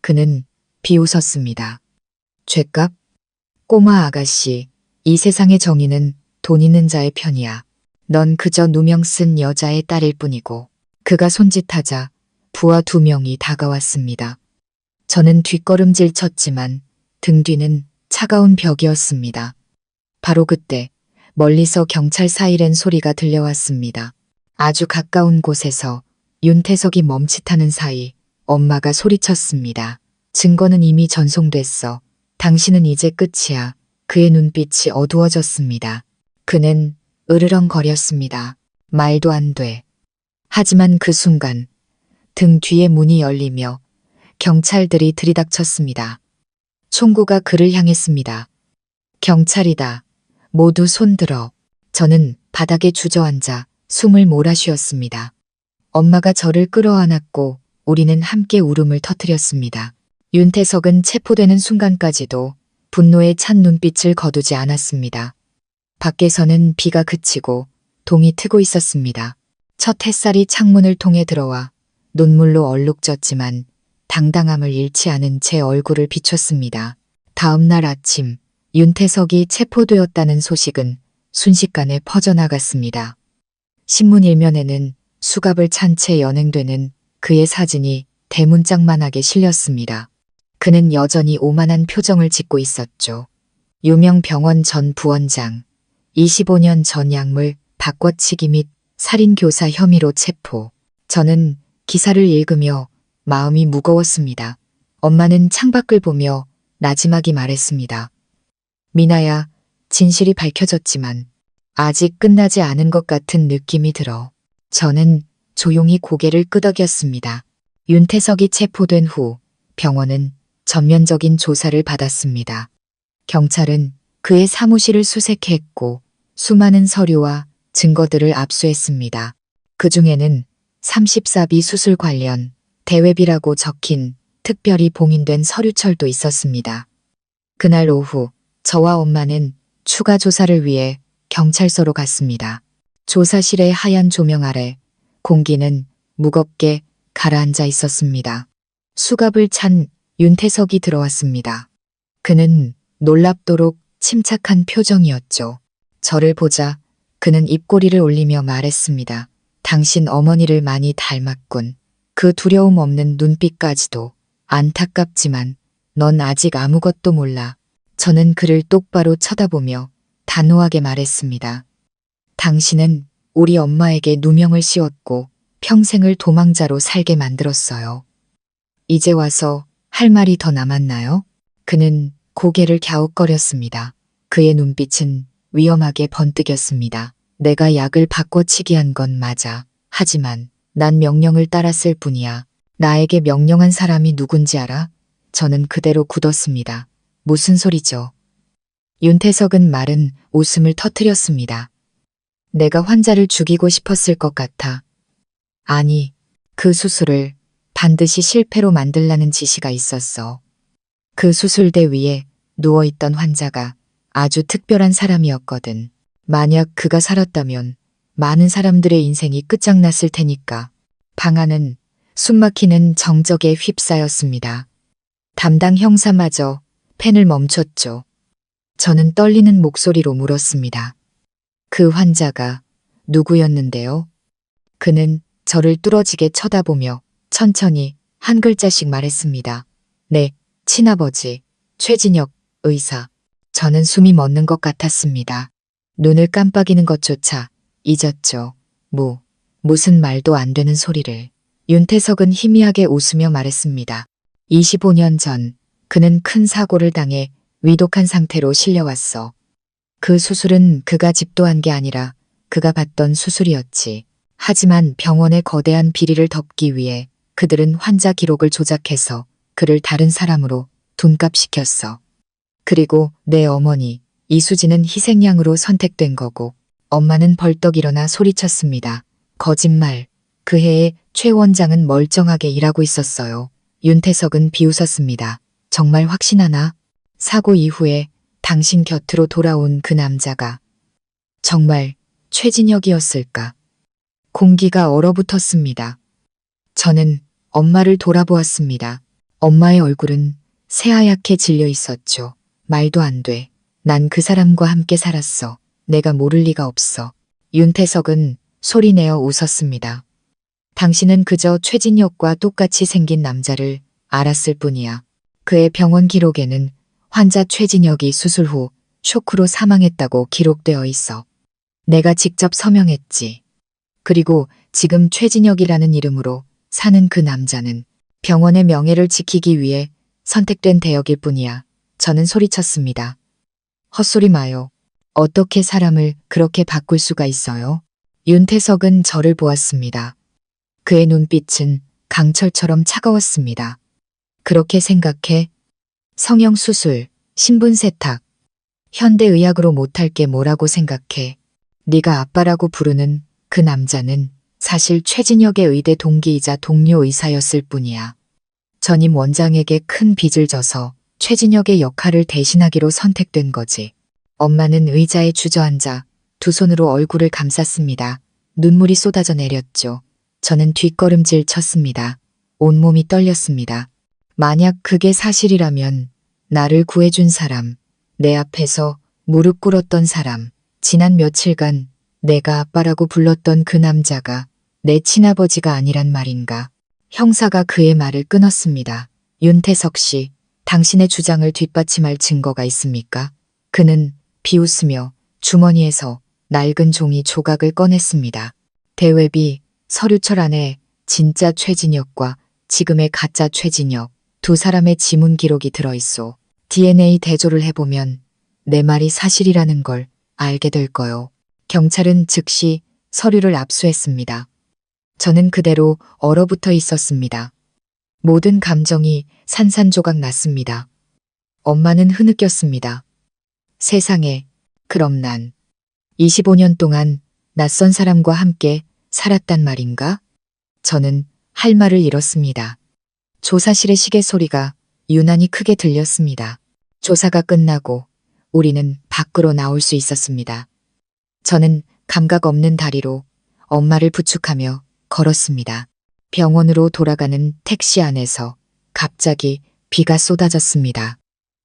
그는 비웃었습니다. 죗값? 꼬마 아가씨, 이 세상의 정의는 돈 있는 자의 편이야. 넌 그저 누명 쓴 여자의 딸일 뿐이고. 그가 손짓하자 부하 2명이 다가왔습니다. 저는 뒷걸음질 쳤지만 등 뒤는 차가운 벽이었습니다. 바로 그때 멀리서 경찰 사이렌 소리가 들려왔습니다. 아주 가까운 곳에서 윤태석이 멈칫하는 사이 엄마가 소리쳤습니다. 증거는 이미 전송됐어. 당신은 이제 끝이야. 그의 눈빛이 어두워졌습니다. 그는 으르렁거렸습니다. 말도 안 돼. 하지만 그 순간 등 뒤에 문이 열리며 경찰들이 들이닥쳤습니다. 총구가 그를 향했습니다. 경찰이다. 모두 손들어. 저는 바닥에 주저앉아 숨을 몰아쉬었습니다. 엄마가 저를 끌어안았고 우리는 함께 울음을 터뜨렸습니다. 윤태석은 체포되는 순간까지도 분노에 찬 눈빛을 거두지 않았습니다. 밖에서는 비가 그치고 동이 트고 있었습니다. 첫 햇살이 창문을 통해 들어와 눈물로 얼룩졌지만 당당함을 잃지 않은 제 얼굴을 비췄습니다. 다음 날 아침 윤태석이 체포되었다는 소식은 순식간에 퍼져나갔습니다. 신문 일면에는 수갑을 찬 채 연행되는 그의 사진이 대문짝만하게 실렸습니다. 그는 여전히 오만한 표정을 짓고 있었죠. 유명 병원 전 부원장, 25년 전 약물 바꿔치기 및 살인교사 혐의로 체포. 저는 기사를 읽으며 마음이 무거웠습니다. 엄마는 창밖을 보며 나지막이 말했습니다. 미나야, 진실이 밝혀졌지만 아직 끝나지 않은 것 같은 느낌이 들어. 저는 조용히 고개를 끄덕였습니다. 윤태석이 체포된 후 병원은 전면적인 조사를 받았습니다. 경찰은 그의 사무실을 수색했고 수많은 서류와 증거들을 압수했습니다. 그 중에는 34비 수술 관련 대외비라고 적힌 특별히 봉인된 서류철도 있었습니다. 그날 오후 저와 엄마는 추가 조사를 위해 경찰서로 갔습니다. 조사실의 하얀 조명 아래 공기는 무겁게 가라앉아 있었습니다. 수갑을 찬 윤태석이 들어왔습니다. 그는 놀랍도록 침착한 표정이었죠. 저를 보자 그는 입꼬리를 올리며 말했습니다. 당신 어머니를 많이 닮았군. 그 두려움 없는 눈빛까지도. 안타깝지만 넌 아직 아무것도 몰라. 저는 그를 똑바로 쳐다보며 단호하게 말했습니다. 당신은 우리 엄마에게 누명을 씌웠고 평생을 도망자로 살게 만들었어요. 이제 와서 할 말이 더 남았나요? 그는 고개를 갸웃거렸습니다. 그의 눈빛은 위험하게 번뜩였습니다. 내가 약을 바꿔치기 한 건 맞아. 하지만 난 명령을 따랐을 뿐이야. 나에게 명령한 사람이 누군지 알아? 저는 그대로 굳었습니다. 무슨 소리죠? 윤태석은 마른 웃음을 터뜨렸습니다. 내가 환자를 죽이고 싶었을 것 같아. 아니, 그 수술을 반드시 실패로 만들라는 지시가 있었어. 그 수술대 위에 누워있던 환자가 아주 특별한 사람이었거든. 만약 그가 살았다면 많은 사람들의 인생이 끝장났을 테니까. 방안은 숨막히는 정적에 휩싸였습니다. 담당 형사마저 펜을 멈췄죠. 저는 떨리는 목소리로 물었습니다. 그 환자가 누구였는데요? 그는 저를 뚫어지게 쳐다보며 천천히 한 글자씩 말했습니다. 네, 친아버지, 최진혁 의사. 저는 숨이 멎는 것 같았습니다. 눈을 깜빡이는 것조차 잊었죠. 무슨 말도 안 되는 소리를. 윤태석은 희미하게 웃으며 말했습니다. 25년 전 그는 큰 사고를 당해 위독한 상태로 실려왔어. 그 수술은 그가 집도한 게 아니라 그가 받던 수술이었지. 하지만 병원의 거대한 비리를 덮기 위해 그들은 환자 기록을 조작해서 그를 다른 사람으로 둔갑시켰어. 그리고 내 어머니 이수진은 희생양으로 선택된 거고 엄마는 벌떡 일어나 소리쳤습니다. 거짓말. 그 해에 최 원장은 멀쩡하게 일하고 있었어요. 윤태석은 비웃었습니다. 정말 확신하나? 사고 이후에 당신 곁으로 돌아온 그 남자가 정말 최진혁이었을까? 공기가 얼어붙었습니다. 저는 엄마를 돌아보았습니다. 엄마의 얼굴은 새하얗게 질려 있었죠. 말도 안 돼. 난 그 사람과 함께 살았어. 내가 모를 리가 없어. 윤태석은 소리내어 웃었습니다. 당신은 그저 최진혁과 똑같이 생긴 남자를 알았을 뿐이야. 그의 병원 기록에는 환자 최진혁이 수술 후 쇼크로 사망했다고 기록되어 있어. 내가 직접 서명했지. 그리고 지금 최진혁이라는 이름으로 사는 그 남자는 병원의 명예를 지키기 위해 선택된 대역일 뿐이야. 저는 소리쳤습니다. 헛소리 마요. 어떻게 사람을 그렇게 바꿀 수가 있어요? 윤태석은 저를 보았습니다. 그의 눈빛은 강철처럼 차가웠습니다. 그렇게 생각해? 성형수술, 신분세탁, 현대의학으로 못할 게 뭐라고 생각해? 네가 아빠라고 부르는 그 남자는 사실 최진혁의 의대 동기이자 동료 의사였을 뿐이야. 전임 원장에게 큰 빚을 져서 최진혁의 역할을 대신하기로 선택된 거지. 엄마는 의자에 주저앉아 두 손으로 얼굴을 감쌌습니다. 눈물이 쏟아져 내렸죠. 저는 뒷걸음질 쳤습니다. 온몸이 떨렸습니다. 만약 그게 사실이라면 나를 구해준 사람, 내 앞에서 무릎 꿇었던 사람, 지난 며칠간 내가 아빠라고 불렀던 그 남자가 내 친아버지가 아니란 말인가. 형사가 그의 말을 끊었습니다. 윤태석 씨, 당신의 주장을 뒷받침할 증거가 있습니까? 그는 비웃으며 주머니에서 낡은 종이 조각을 꺼냈습니다. 대외비, 서류철 안에 진짜 최진혁과 지금의 가짜 최진혁, 두 사람의 지문 기록이 들어있소. DNA 대조를 해보면 내 말이 사실이라는 걸 알게 될 거요. 경찰은 즉시 서류를 압수했습니다. 저는 그대로 얼어붙어 있었습니다. 모든 감정이 산산조각 났습니다. 엄마는 흐느꼈습니다. 세상에, 그럼 난 25년 동안 낯선 사람과 함께 살았단 말인가? 저는 할 말을 잃었습니다. 조사실의 시계 소리가 유난히 크게 들렸습니다. 조사가 끝나고 우리는 밖으로 나올 수 있었습니다. 저는 감각 없는 다리로 엄마를 부축하며 걸었습니다. 병원으로 돌아가는 택시 안에서 갑자기 비가 쏟아졌습니다.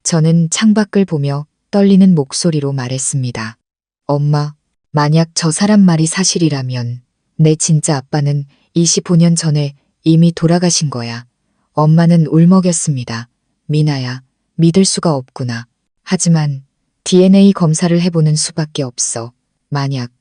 저는 창밖을 보며 떨리는 목소리로 말했습니다. 엄마, 만약 저 사람 말이 사실이라면 내 진짜 아빠는 25년 전에 이미 돌아가신 거야. 엄마는 울먹였습니다. 미나야, 믿을 수가 없구나. 하지만 DNA 검사를 해보는 수밖에 없어. 만약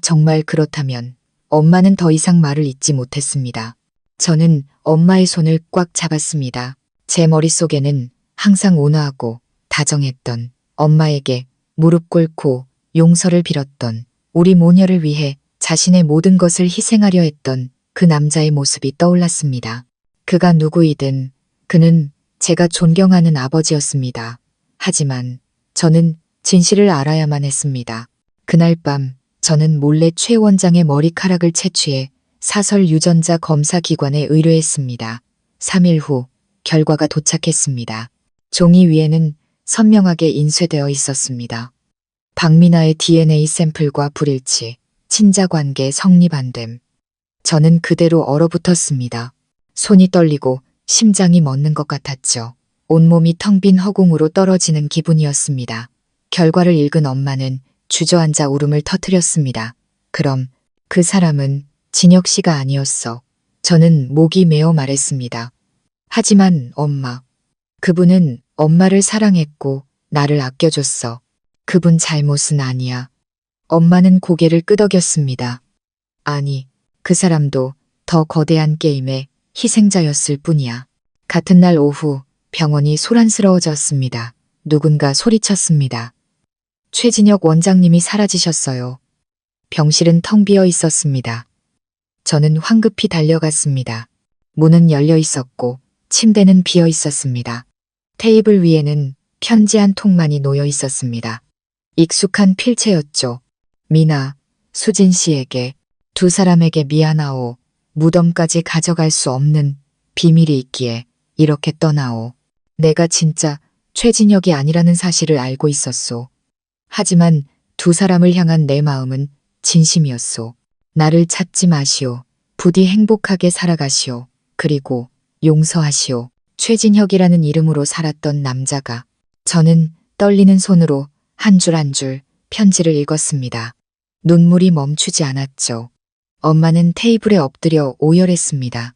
정말 그렇다면 엄마는 더 이상 말을 잇지 못했습니다. 저는 엄마의 손을 꽉 잡았습니다. 제 머릿속에는 항상 온화하고 다정했던 엄마에게 무릎 꿇고 용서를 빌었던 우리 모녀를 위해 자신의 모든 것을 희생하려 했던 그 남자의 모습이 떠올랐습니다. 그가 누구이든 그는 제가 존경하는 아버지였습니다. 하지만 저는 진실을 알아야만 했습니다. 그날 밤 저는 몰래 최 원장의 머리카락을 채취해 사설 유전자 검사 기관에 의뢰했습니다. 3일 후 결과가 도착했습니다. 종이 위에는 선명하게 인쇄되어 있었습니다. 박미나의 DNA 샘플과 불일치, 친자관계 성립 안 됨. 저는 그대로 얼어붙었습니다. 손이 떨리고 심장이 멎는 것 같았죠. 온몸이 텅 빈 허공으로 떨어지는 기분이었습니다. 결과를 읽은 엄마는 주저앉아 울음을 터뜨렸습니다. 그럼 그 사람은 진혁 씨가 아니었어. 저는 목이 메어 말했습니다. 하지만 엄마, 그분은 엄마를 사랑했고 나를 아껴줬어. 그분 잘못은 아니야. 엄마는 고개를 끄덕였습니다. 아니, 그 사람도 더 거대한 게임의 희생자였을 뿐이야. 같은 날 오후 병원이 소란스러워졌습니다. 누군가 소리쳤습니다. 최진혁 원장님이 사라지셨어요. 병실은 텅 비어 있었습니다. 저는 황급히 달려갔습니다. 문은 열려 있었고 침대는 비어 있었습니다. 테이블 위에는 편지 한 통만이 놓여 있었습니다. 익숙한 필체였죠. 미나, 수진 씨에게, 두 사람에게 미안하오. 무덤까지 가져갈 수 없는 비밀이 있기에 이렇게 떠나오. 내가 진짜 최진혁이 아니라는 사실을 알고 있었소. 하지만 두 사람을 향한 내 마음은 진심이었소. 나를 찾지 마시오. 부디 행복하게 살아가시오. 그리고 용서하시오. 최진혁이라는 이름으로 살았던 남자가. 저는 떨리는 손으로 한 줄 한 줄 편지를 읽었습니다. 눈물이 멈추지 않았죠. 엄마는 테이블에 엎드려 오열했습니다.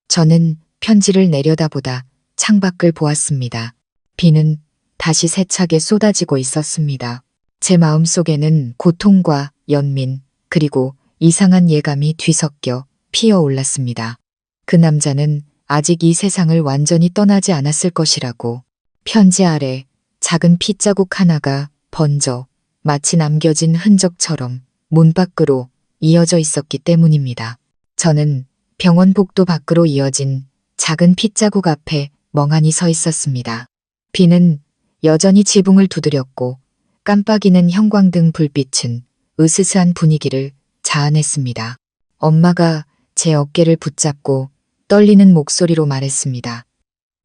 저는 편지를 내려다보다 창밖을 보았습니다. 비는 다시 세차게 쏟아지고 있었습니다. 제 마음속에는 고통과 연민 그리고 이상한 예감이 뒤섞여 피어올랐습니다. 그 남자는 아직 이 세상을 완전히 떠나지 않았을 것이라고. 편지 아래 작은 핏자국 하나가 번져 마치 남겨진 흔적처럼 문 밖으로 이어져 있었기 때문입니다. 저는 병원 복도 밖으로 이어진 작은 핏자국 앞에 멍하니 서 있었습니다. 비는 여전히 지붕을 두드렸고 깜빡이는 형광등 불빛은 으스스한 분위기를 자아냈습니다. 엄마가 제 어깨를 붙잡고 떨리는 목소리로 말했습니다.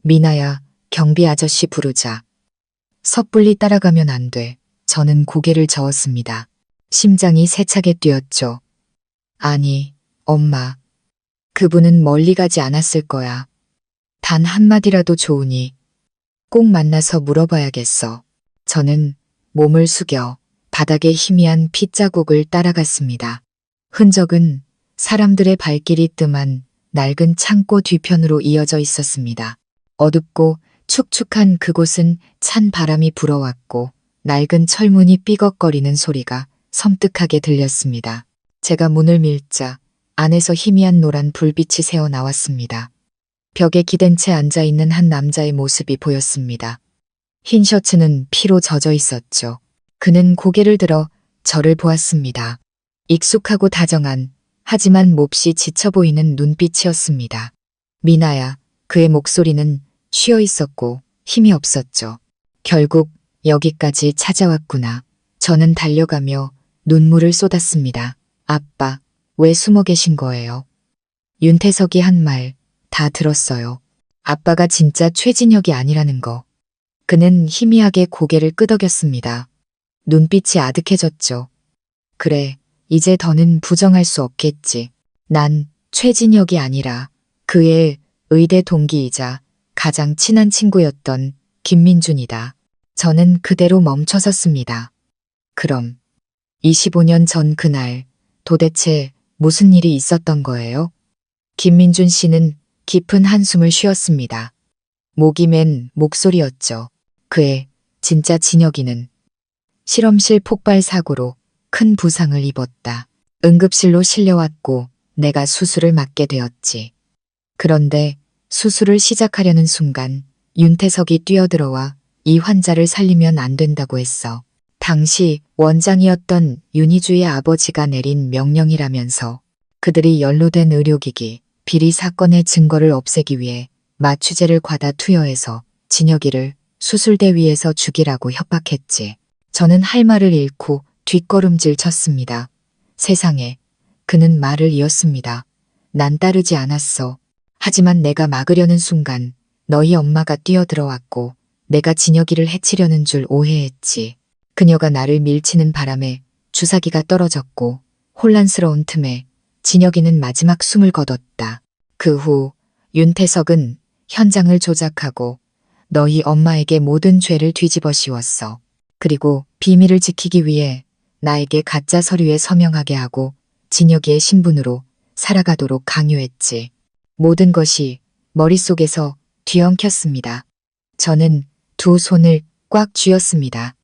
미나야, 경비 아저씨 부르자. 섣불리 따라가면 안 돼. 저는 고개를 저었습니다. 심장이 세차게 뛰었죠. 아니, 엄마. 그분은 멀리 가지 않았을 거야. 단 한마디라도 좋으니 꼭 만나서 물어봐야겠어. 저는 몸을 숙여 바닥에 희미한 핏자국을 따라갔습니다. 흔적은 사람들의 발길이 뜸한 낡은 창고 뒤편으로 이어져 있었습니다. 어둡고 축축한 그곳은 찬 바람이 불어왔고 낡은 철문이 삐걱거리는 소리가 섬뜩하게 들렸습니다. 제가 문을 밀자 안에서 희미한 노란 불빛이 새어 나왔습니다. 벽에 기댄 채 앉아있는 한 남자의 모습이 보였습니다. 흰 셔츠는 피로 젖어 있었죠. 그는 고개를 들어 저를 보았습니다. 익숙하고 다정한 하지만 몹시 지쳐 보이는 눈빛이었습니다. 미나야, 그의 목소리는 쉬어 있었고 힘이 없었죠. 결국 여기까지 찾아왔구나. 저는 달려가며 눈물을 쏟았습니다. 아빠, 왜 숨어 계신 거예요? 윤태석이 한 말 다 들었어요. 아빠가 진짜 최진혁이 아니라는 거. 그는 희미하게 고개를 끄덕였습니다. 눈빛이 아득해졌죠. 그래, 이제 더는 부정할 수 없겠지. 난 최진혁이 아니라 그의 의대 동기이자 가장 친한 친구였던 김민준이다. 저는 그대로 멈춰섰습니다. 그럼 25년 전 그날 도대체 무슨 일이 있었던 거예요? 김민준 씨는 깊은 한숨을 쉬었습니다. 목이 맨 목소리였죠. 그의 진짜 진혁이는 실험실 폭발 사고로 큰 부상을 입었다. 응급실로 실려왔고 내가 수술을 맡게 되었지. 그런데 수술을 시작하려는 순간 윤태석이 뛰어들어와 이 환자를 살리면 안 된다고 했어. 당시 원장이었던 윤희주의 아버지가 내린 명령이라면서 그들이 연루된 의료기기, 비리 사건의 증거를 없애기 위해 마취제를 과다 투여해서 진혁이를 수술대 위에서 죽이라고 협박했지. 저는 할 말을 잃고 뒷걸음질 쳤습니다. 세상에, 그는 말을 이었습니다. 난 따르지 않았어. 하지만 내가 막으려는 순간 너희 엄마가 뛰어들어왔고 내가 진혁이를 해치려는 줄 오해했지. 그녀가 나를 밀치는 바람에 주사기가 떨어졌고 혼란스러운 틈에 진혁이는 마지막 숨을 거뒀다. 그 후 윤태석은 현장을 조작하고 너희 엄마에게 모든 죄를 뒤집어 씌웠어. 그리고 비밀을 지키기 위해 나에게 가짜 서류에 서명하게 하고 진혁이의 신분으로 살아가도록 강요했지. 모든 것이 머릿속에서 뒤엉켰습니다. 저는 두 손을 꽉 쥐었습니다.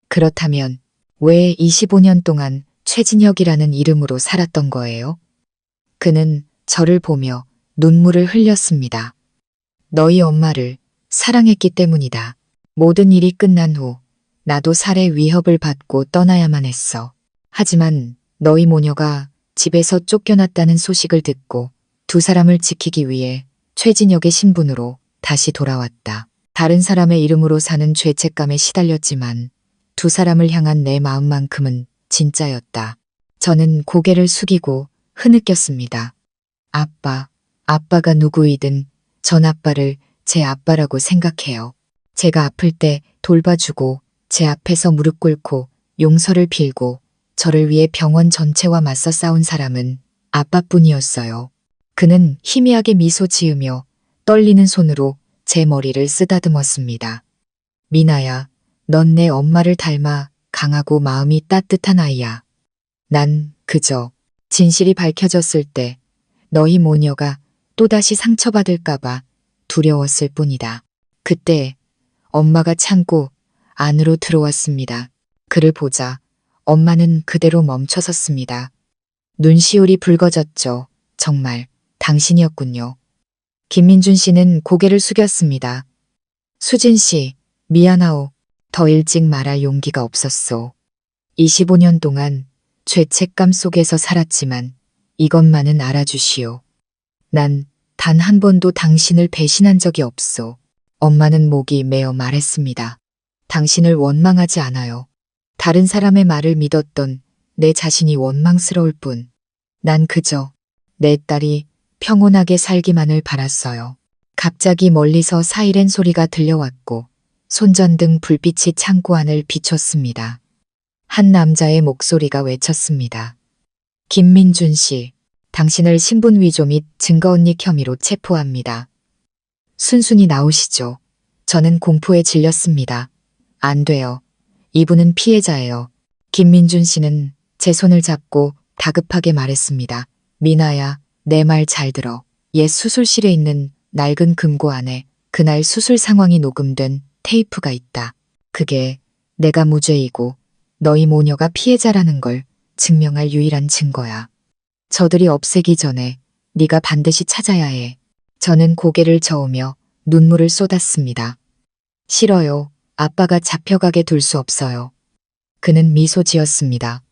그렇다면 왜 25년 동안 최진혁이라는 이름으로 살았던 거예요? 그는 저를 보며 눈물을 흘렸습니다. 너희 엄마를 사랑했기 때문이다. 모든 일이 끝난 후 나도 살해 위협을 받고 떠나야만 했어. 하지만 너희 모녀가 집에서 쫓겨났다는 소식을 듣고 두 사람을 지키기 위해 최진혁의 신분으로 다시 돌아왔다. 다른 사람의 이름으로 사는 죄책감에 시달렸지만 두 사람을 향한 내 마음만큼은 진짜였다. 저는 고개를 숙이고 흐느꼈습니다. 아빠가 누구이든 전 아빠를 제 아빠라고 생각해요. 제가 아플 때 돌봐주고 제 앞에서 무릎 꿇고 용서를 빌고 저를 위해 병원 전체와 맞서 싸운 사람은 아빠뿐이었어요. 그는 희미하게 미소 지으며 떨리는 손으로 제 머리를 쓰다듬었습니다. 미나야, 넌 내 엄마를 닮아 강하고 마음이 따뜻한 아이야. 난 그저 진실이 밝혀졌을 때 너희 모녀가 또다시 상처받을까봐 두려웠을 뿐이다. 그때 엄마가 창고 안으로 들어왔습니다. 그를 보자 엄마는 그대로 멈춰섰습니다. 눈시울이 붉어졌죠. 정말 당신이었군요. 김민준 씨는 고개를 숙였습니다. 수진 씨, 미안하오. 더 일찍 말할 용기가 없었소. 25년 동안 죄책감 속에서 살았지만 이것만은 알아주시오. 난 단 한 번도 당신을 배신한 적이 없소. 엄마는 목이 메어 말했습니다. 당신을 원망하지 않아요. 다른 사람의 말을 믿었던 내 자신이 원망스러울 뿐. 난 그저 내 딸이 평온하게 살기만을 바랐어요. 갑자기 멀리서 사이렌 소리가 들려왔고 손전등 불빛이 창고 안을 비췄습니다. 한 남자의 목소리가 외쳤습니다. 김민준 씨, 당신을 신분위조 및 증거언닉 혐의로 체포합니다. 순순히 나오시죠. 저는 공포에 질렸습니다. 안 돼요. 이분은 피해자예요. 김민준 씨는 제 손을 잡고 다급하게 말했습니다. 미나야, 내 말 잘 들어. 옛 수술실에 있는 낡은 금고 안에 그날 수술 상황이 녹음된 테이프가 있다. 그게 내가 무죄이고 너희 모녀가 피해자라는 걸 증명할 유일한 증거야. 저들이 없애기 전에 네가 반드시 찾아야 해. 저는 고개를 저으며 눈물을 쏟았습니다. 싫어요. 아빠가 잡혀가게 둘 수 없어요. 그는 미소 지었습니다.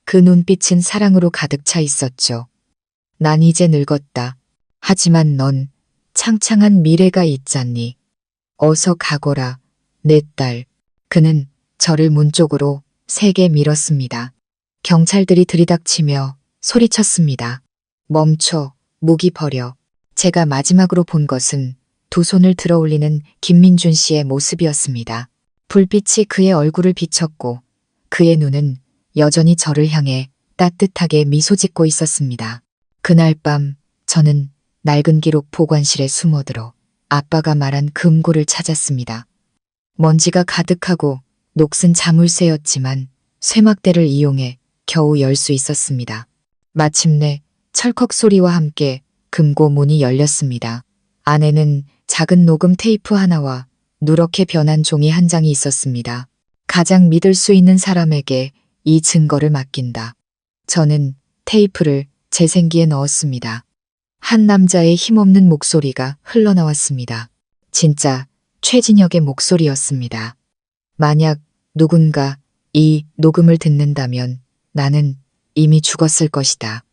그 눈빛은 사랑으로 가득 차 있었죠. 난 이제 늙었다. 하지만 넌 창창한 미래가 있잖니. 어서 가거라, 내 딸. 그는 저를 문 쪽으로 세게 밀었습니다. 경찰들이 들이닥치며 소리쳤습니다. 멈춰, 무기 버려. 제가 마지막으로 본 것은 두 손을 들어 올리는 김민준 씨의 모습이었습니다. 불빛이 그의 얼굴을 비췄고 그의 눈은 여전히 저를 향해 따뜻하게 미소 짓고 있었습니다. 그날 밤 저는 낡은 기록 보관실에 숨어들어 아빠가 말한 금고를 찾았습니다. 먼지가 가득하고 녹슨 자물쇠였지만 쇠막대를 이용해 겨우 열 수 있었습니다. 마침내 철컥 소리와 함께 금고 문이 열렸습니다. 안에는 작은 녹음 테이프 하나와 누렇게 변한 종이 한 장이 있었습니다. 가장 믿을 수 있는 사람에게 이 증거를 맡긴다. 저는 테이프를 제 생기에 넣었습니다. 한 남자의 힘없는 목소리가 흘러나왔습니다. 진짜 최진혁의 목소리였습니다. 만약 누군가 이 녹음을 듣는다면 나는 이미 죽었을 것이다.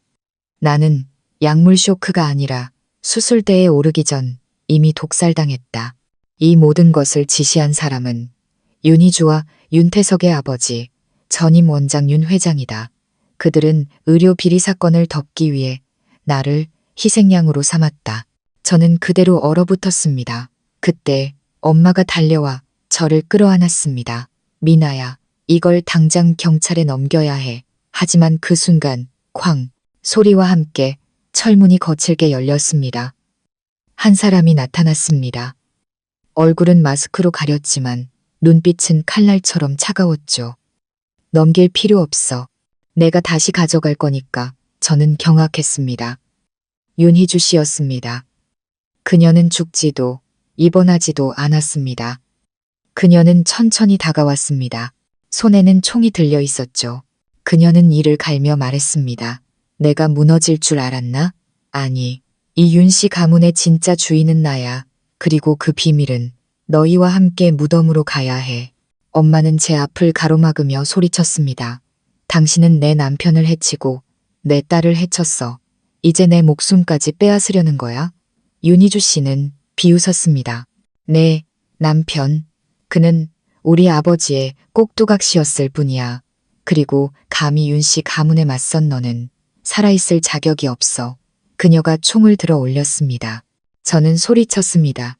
나는 약물 쇼크가 아니라 수술대에 오르기 전 이미 독살당했다. 이 모든 것을 지시한 사람은 윤희주와 윤태석의 아버지 전임 원장 윤 회장이다. 그들은 의료 비리 사건을 덮기 위해 나를 희생양으로 삼았다. 저는 그대로 얼어붙었습니다. 그때 엄마가 달려와 저를 끌어안았습니다. 미나야, 이걸 당장 경찰에 넘겨야 해. 하지만 그 순간 쾅 소리와 함께 철문이 거칠게 열렸습니다. 한 사람이 나타났습니다. 얼굴은 마스크로 가렸지만 눈빛은 칼날처럼 차가웠죠. 넘길 필요 없어. 내가 다시 가져갈 거니까. 저는 경악했습니다. 윤희주 씨였습니다. 그녀는 죽지도 입원하지도 않았습니다. 그녀는 천천히 다가왔습니다. 손에는 총이 들려 있었죠. 그녀는 이를 갈며 말했습니다. 내가 무너질 줄 알았나? 아니, 이 윤 씨 가문의 진짜 주인은 나야. 그리고 그 비밀은 너희와 함께 무덤으로 가야 해. 엄마는 제 앞을 가로막으며 소리쳤습니다. 당신은 내 남편을 해치고 내 딸을 해쳤어. 이제 내 목숨까지 빼앗으려는 거야? 윤희주 씨는 비웃었습니다. 내 남편. 그는 우리 아버지의 꼭두각시였을 뿐이야. 그리고 감히 윤 씨 가문에 맞선 너는 살아있을 자격이 없어. 그녀가 총을 들어 올렸습니다. 저는 소리쳤습니다.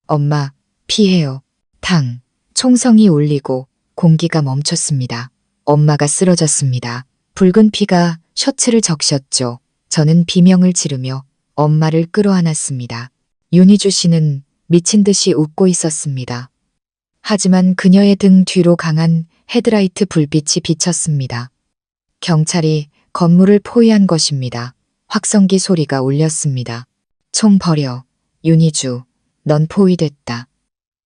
엄마, 피해요. 탕. 총성이 울리고 공기가 멈췄습니다. 엄마가 쓰러졌습니다. 붉은 피가 셔츠를 적셨죠. 저는 비명을 지르며 엄마를 끌어안았습니다. 윤희주 씨는 미친 듯이 웃고 있었습니다. 하지만 그녀의 등 뒤로 강한 헤드라이트 불빛이 비쳤습니다. 경찰이 건물을 포위한 것입니다. 확성기 소리가 울렸습니다. 총 버려. 윤희주, 넌 포위됐다.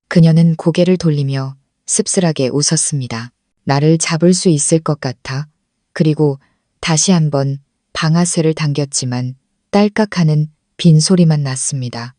그녀는 고개를 돌리며 씁쓸하게 웃었습니다. 나를 잡을 수 있을 것 같아. 그리고 다시 한번 방아쇠를 당겼지만 딸깍하는 빈소리만 났습니다.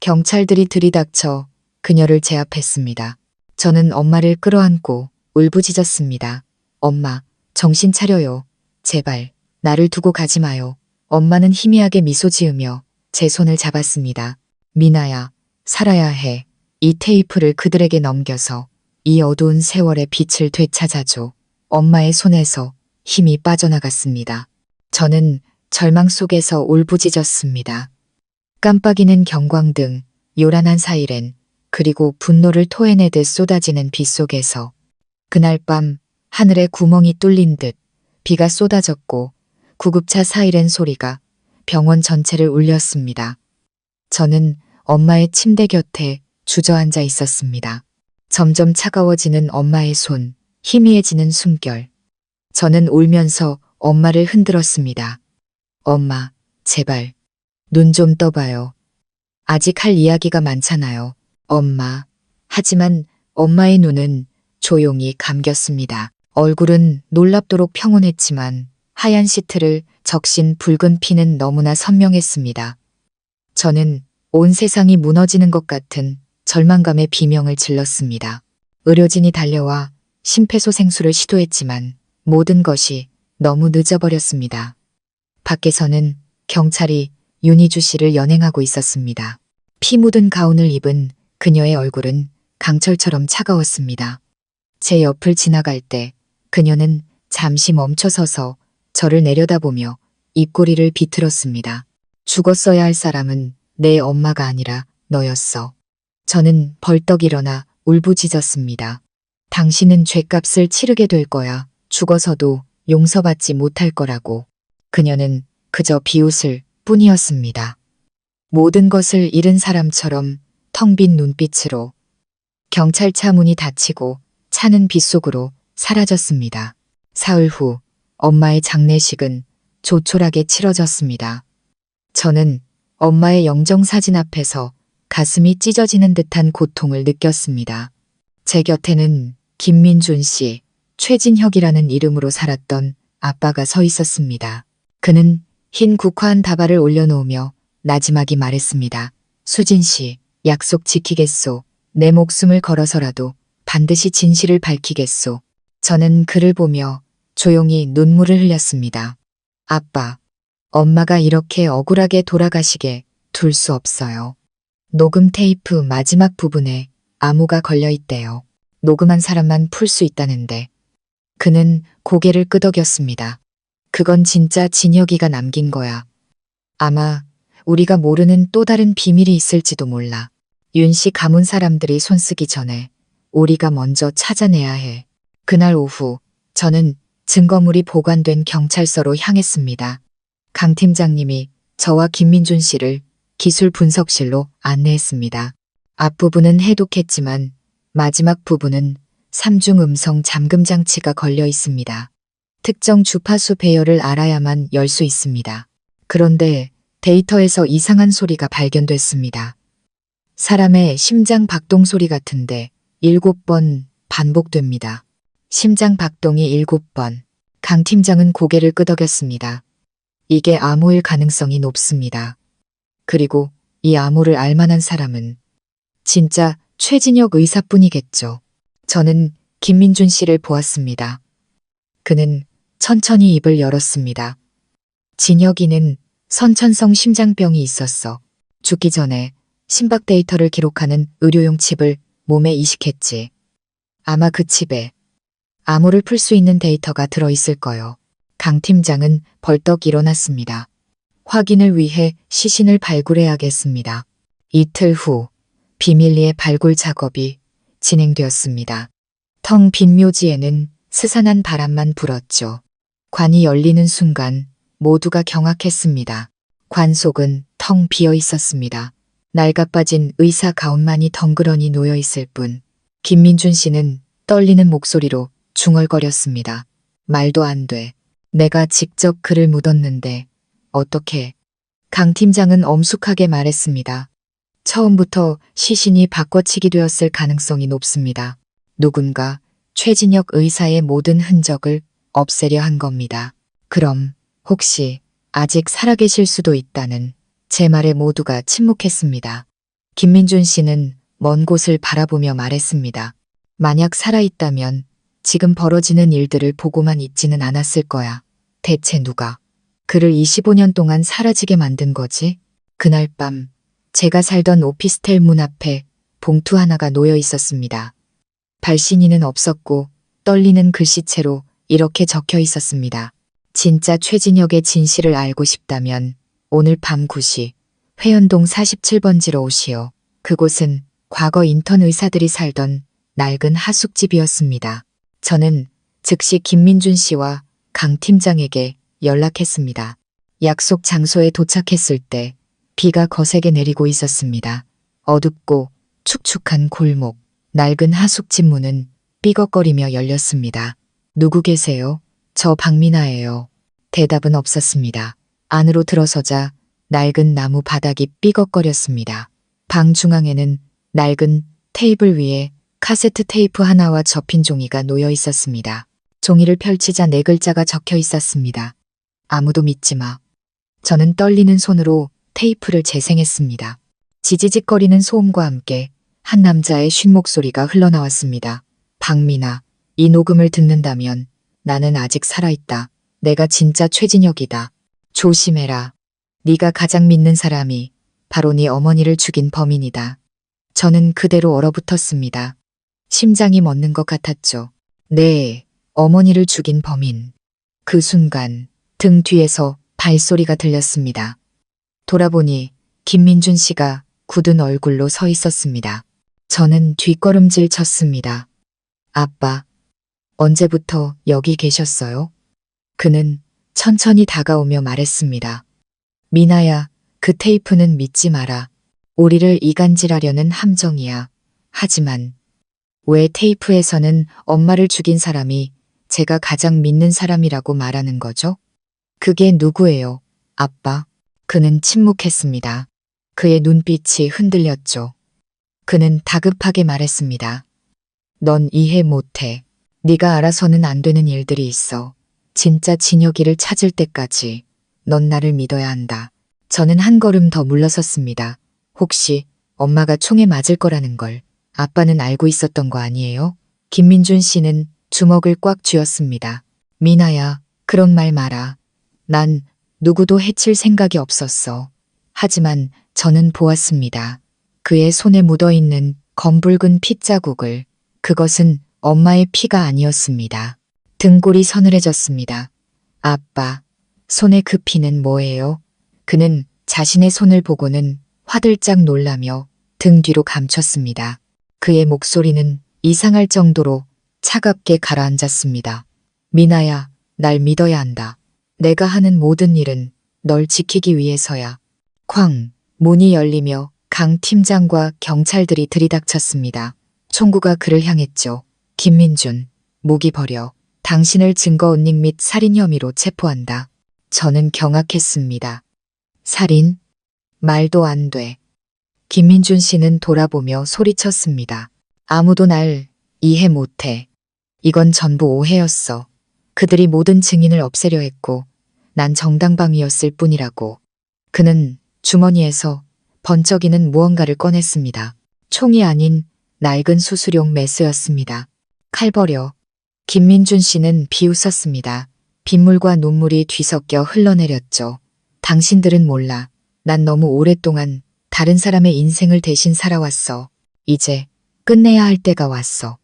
경찰들이 들이닥쳐 그녀를 제압했습니다. 저는 엄마를 끌어안고 울부짖었습니다. 엄마, 정신 차려요. 제발, 나를 두고 가지 마요. 엄마는 희미하게 미소 지으며 제 손을 잡았습니다. 미나야, 살아야 해. 이 테이프를 그들에게 넘겨서 이 어두운 세월의 빛을 되찾아줘. 엄마의 손에서 힘이 빠져나갔습니다. 저는 절망 속에서 울부짖었습니다. 깜빡이는 경광등, 요란한 사이렌, 그리고 분노를 토해내듯 쏟아지는 빗 속에서 그날 밤 하늘에 구멍이 뚫린 듯 비가 쏟아졌고 구급차 사이렌 소리가 병원 전체를 울렸습니다. 저는 엄마의 침대 곁에 주저앉아 있었습니다. 점점 차가워지는 엄마의 손, 희미해지는 숨결. 저는 울면서 엄마를 흔들었습니다. 엄마, 제발, 눈 좀 떠봐요. 아직 할 이야기가 많잖아요. 엄마. 하지만 엄마의 눈은 조용히 감겼습니다. 얼굴은 놀랍도록 평온했지만 하얀 시트를 적신 붉은 피는 너무나 선명했습니다. 저는 온 세상이 무너지는 것 같은 절망감의 비명을 질렀습니다. 의료진이 달려와 심폐소생술을 시도했지만 모든 것이 너무 늦어버렸습니다. 밖에서는 경찰이 윤희주 씨를 연행하고 있었습니다. 피 묻은 가운을 입은 그녀의 얼굴은 강철처럼 차가웠습니다. 제 옆을 지나갈 때 그녀는 잠시 멈춰서서 저를 내려다보며 입꼬리를 비틀었습니다. 죽었어야 할 사람은 내 엄마가 아니라 너였어. 저는 벌떡 일어나 울부짖었습니다. 당신은 죗값을 치르게 될 거야. 죽어서도 용서받지 못할 거라고. 그녀는 그저 비웃을 뿐이었습니다. 모든 것을 잃은 사람처럼 텅 빈 눈빛으로 경찰차 문이 닫히고 차는 빗속으로 사라졌습니다. 사흘 후 엄마의 장례식은 조촐하게 치러졌습니다. 저는 엄마의 영정사진 앞에서 가슴이 찢어지는 듯한 고통을 느꼈습니다. 제 곁에는 김민준 씨, 최진혁이라는 이름으로 살았던 아빠가 서 있었습니다. 그는 흰 국화한 다발을 올려놓으며 나지막이 말했습니다. 수진 씨, 약속 지키겠소. 내 목숨을 걸어서라도 반드시 진실을 밝히겠소. 저는 그를 보며 조용히 눈물을 흘렸습니다. 아빠, 엄마가 이렇게 억울하게 돌아가시게 둘 수 없어요. 녹음 테이프 마지막 부분에 암호가 걸려 있대요. 녹음한 사람만 풀 수 있다는데. 그는 고개를 끄덕였습니다. 그건 진짜 진혁이가 남긴 거야. 아마 우리가 모르는 또 다른 비밀이 있을지도 몰라. 윤 씨 가문 사람들이 손쓰기 전에 우리가 먼저 찾아내야 해. 그날 오후 저는 증거물이 보관된 경찰서로 향했습니다. 강 팀장님이 저와 김민준 씨를 기술 분석실로 안내했습니다. 앞부분은 해독했지만 마지막 부분은 3중 음성 잠금 장치가 걸려 있습니다. 특정 주파수 배열을 알아야만 열 수 있습니다. 그런데 데이터에서 이상한 소리가 발견됐습니다. 사람의 심장 박동 소리 같은데 7번 반복됩니다. 심장 박동이 7번. 강 팀장은 고개를 끄덕였습니다. 이게 암호일 가능성이 높습니다. 그리고 이 암호를 알만한 사람은 진짜 최진혁 의사뿐이겠죠. 저는 김민준 씨를 보았습니다. 그는 천천히 입을 열었습니다. 진혁이는 선천성 심장병이 있었어. 죽기 전에 심박 데이터를 기록하는 의료용 칩을 몸에 이식했지. 아마 그 칩에 암호를 풀 수 있는 데이터가 들어있을 거요. 강 팀장은 벌떡 일어났습니다. 확인을 위해 시신을 발굴해야겠습니다. 이틀 후 비밀리에 발굴 작업이 진행되었습니다. 텅 빈 묘지에는 스산한 바람만 불었죠. 관이 열리는 순간 모두가 경악했습니다. 관 속은 텅 비어 있었습니다. 낡아빠진 의사 가운만이 덩그러니 놓여 있을 뿐. 김민준 씨는 떨리는 목소리로 중얼거렸습니다. 말도 안 돼. 내가 직접 그를 묻었는데 어떻게? 강 팀장은 엄숙하게 말했습니다. 처음부터 시신이 바꿔치기 되었을 가능성이 높습니다. 누군가 최진혁 의사의 모든 흔적을 없애려 한 겁니다. 그럼 혹시 아직 살아계실 수도 있다는 제 말에 모두가 침묵했습니다. 김민준 씨는 먼 곳을 바라보며 말했습니다. 만약 살아있다면 지금 벌어지는 일들을 보고만 있지는 않았을 거야. 대체 누가 그를 25년 동안 사라지게 만든 거지? 그날 밤 제가 살던 오피스텔 문 앞에 봉투 하나가 놓여 있었습니다. 발신인은 없었고 떨리는 글씨체로 이렇게 적혀 있었습니다. 진짜 최진혁의 진실을 알고 싶다면 오늘 밤 9시 회원동 47번지로 오시오. 그곳은 과거 인턴 의사들이 살던 낡은 하숙집이었습니다. 저는 즉시 김민준 씨와 강 팀장에게 연락했습니다. 약속 장소에 도착했을 때 비가 거세게 내리고 있었습니다. 어둡고 축축한 골목, 낡은 하숙집 문은 삐걱거리며 열렸습니다. 누구 계세요? 저 박민아예요. 대답은 없었습니다. 안으로 들어서자 낡은 나무 바닥이 삐걱거렸습니다. 방 중앙에는 낡은 테이블 위에 카세트 테이프 하나와 접힌 종이가 놓여 있었습니다. 종이를 펼치자 4글자가 적혀 있었습니다. 아무도 믿지 마. 저는 떨리는 손으로 테이프를 재생했습니다. 지지직거리는 소음과 함께 한 남자의 쉰 목소리가 흘러나왔습니다. 박민아, 이 녹음을 듣는다면 나는 아직 살아있다. 내가 진짜 최진혁이다. 조심해라. 네가 가장 믿는 사람이 바로 네 어머니를 죽인 범인이다. 저는 그대로 얼어붙었습니다. 심장이 멎는 것 같았죠. 네, 어머니를 죽인 범인. 그 순간 등 뒤에서 발소리가 들렸습니다. 돌아보니 김민준 씨가 굳은 얼굴로 서 있었습니다. 저는 뒷걸음질 쳤습니다. 아빠, 언제부터 여기 계셨어요? 그는 천천히 다가오며 말했습니다. 미나야, 그 테이프는 믿지 마라. 우리를 이간질하려는 함정이야. 하지만 왜 테이프에서는 엄마를 죽인 사람이 제가 가장 믿는 사람이라고 말하는 거죠? 그게 누구예요, 아빠? 그는 침묵했습니다. 그의 눈빛이 흔들렸죠. 그는 다급하게 말했습니다. 넌 이해 못해. 네가 알아서는 안 되는 일들이 있어. 진짜 진혁이를 찾을 때까지 넌 나를 믿어야 한다. 저는 한 걸음 더 물러섰습니다. 혹시 엄마가 총에 맞을 거라는 걸 아빠는 알고 있었던 거 아니에요? 김민준 씨는 주먹을 꽉 쥐었습니다. 미나야, 그런 말 마라. 난 누구도 해칠 생각이 없었어. 하지만 저는 보았습니다. 그의 손에 묻어있는 검붉은 핏자국을. 그것은 엄마의 피가 아니었습니다. 등골이 서늘해졌습니다. 아빠, 손에 그 피는 뭐예요? 그는 자신의 손을 보고는 화들짝 놀라며 등 뒤로 감췄습니다. 그의 목소리는 이상할 정도로 차갑게 가라앉았습니다. 미나야, 날 믿어야 한다. 내가 하는 모든 일은 널 지키기 위해서야. 쾅, 문이 열리며 강 팀장과 경찰들이 들이닥쳤습니다. 총구가 그를 향했죠. 김민준, 무기 버려. 당신을 증거 은닉 및 살인 혐의로 체포한다. 저는 경악했습니다. 살인? 말도 안 돼. 김민준 씨는 돌아보며 소리쳤습니다. 아무도 날 이해 못해. 이건 전부 오해였어. 그들이 모든 증인을 없애려 했고 난 정당방위였을 뿐이라고. 그는 주머니에서 번쩍이는 무언가를 꺼냈습니다. 총이 아닌 낡은 수술용 메스였습니다. 칼 버려. 김민준 씨는 비웃었습니다. 빗물과 눈물이 뒤섞여 흘러내렸죠. 당신들은 몰라. 난 너무 오랫동안 다른 사람의 인생을 대신 살아왔어. 이제 끝내야 할 때가 왔어.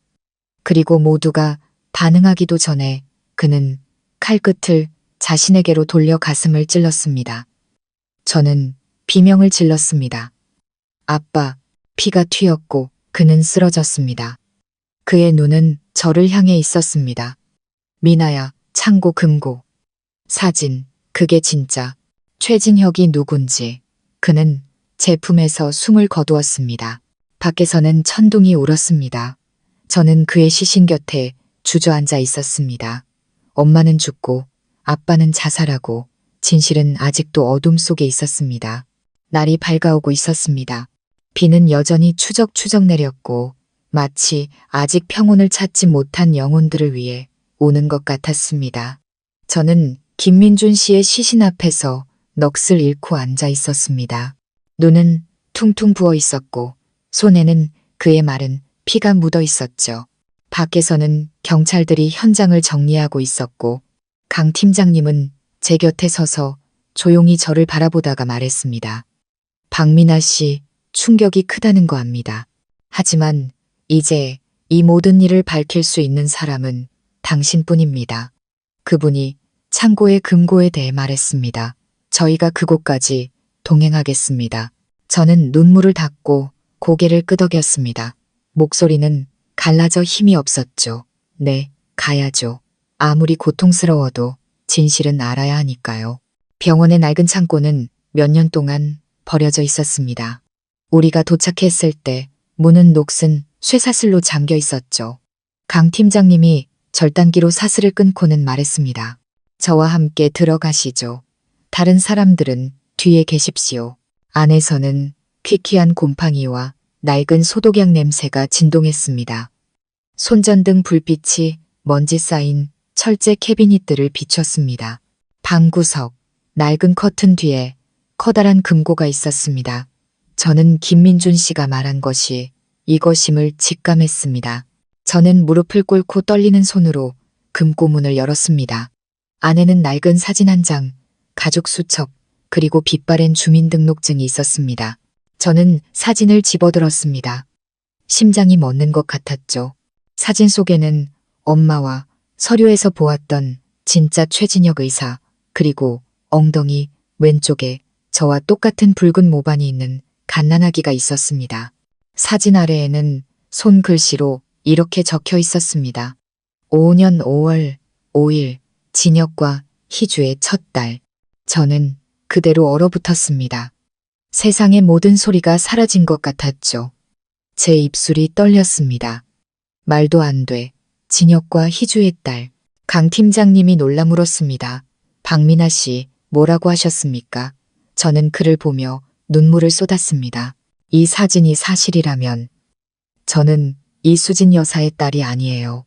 그리고 모두가 반응하기도 전에 그는 칼끝을 자신에게로 돌려 가슴을 찔렀습니다. 저는 비명을 질렀습니다. 아빠, 피가 튀었고 그는 쓰러졌습니다. 그의 눈은 저를 향해 있었습니다. 미나야, 창고 금고. 사진, 그게 진짜. 최진혁이 누군지. 그는 제품에서 숨을 거두었습니다. 밖에서는 천둥이 울었습니다. 저는 그의 시신 곁에 주저앉아 있었습니다. 엄마는 죽고 아빠는 자살하고 진실은 아직도 어둠 속에 있었습니다. 날이 밝아오고 있었습니다. 비는 여전히 추적추적 내렸고 마치 아직 평온을 찾지 못한 영혼들을 위해 오는 것 같았습니다. 저는 김민준 씨의 시신 앞에서 넋을 잃고 앉아 있었습니다. 눈은 퉁퉁 부어 있었고 손에는 그의 마른 피가 묻어 있었죠. 밖에서는 경찰들이 현장을 정리하고 있었고 강 팀장님은 제 곁에 서서 조용히 저를 바라보다가 말했습니다. 박민아 씨, 충격이 크다는 거 압니다. 하지만 이제 이 모든 일을 밝힐 수 있는 사람은 당신뿐입니다. 그분이 창고의 금고에 대해 말했습니다. 저희가 그곳까지 동행하겠습니다. 저는 눈물을 닦고 고개를 끄덕였습니다. 목소리는 갈라져 힘이 없었죠. 네, 가야죠. 아무리 고통스러워도 진실은 알아야 하니까요. 병원의 낡은 창고는 몇 년 동안 버려져 있었습니다. 우리가 도착했을 때 문은 녹슨 쇠사슬로 잠겨 있었죠. 강 팀장님이 절단기로 사슬을 끊고는 말했습니다. 저와 함께 들어가시죠. 다른 사람들은 뒤에 계십시오. 안에서는 퀴퀴한 곰팡이와 낡은 소독약 냄새가 진동했습니다. 손전등 불빛이 먼지 쌓인 철제 캐비닛들을 비췄습니다. 방구석, 낡은 커튼 뒤에 커다란 금고가 있었습니다. 저는 김민준 씨가 말한 것이 이것임을 직감했습니다. 저는 무릎을 꿇고 떨리는 손으로 금고문을 열었습니다. 안에는 낡은 사진 한 장, 가족 수첩, 그리고 빛바랜 주민등록증이 있었습니다. 저는 사진을 집어들었습니다. 심장이 멎는 것 같았죠. 사진 속에는 엄마와 서류에서 보았던 진짜 최진혁 의사, 그리고 엉덩이 왼쪽에 저와 똑같은 붉은 모반이 있는 갓난아기가 있었습니다. 사진 아래에는 손글씨로 이렇게 적혀 있었습니다. 5년 5월 5일 진혁과 희주의 첫 달. 저는 그대로 얼어붙었습니다. 세상의 모든 소리가 사라진 것 같았죠. 제 입술이 떨렸습니다. 말도 안 돼. 진혁과 희주의 딸. 강 팀장님이 놀라 물었습니다. 박민아 씨, 뭐라고 하셨습니까? 저는 그를 보며 눈물을 쏟았습니다. 이 사진이 사실이라면 저는 이수진 여사의 딸이 아니에요.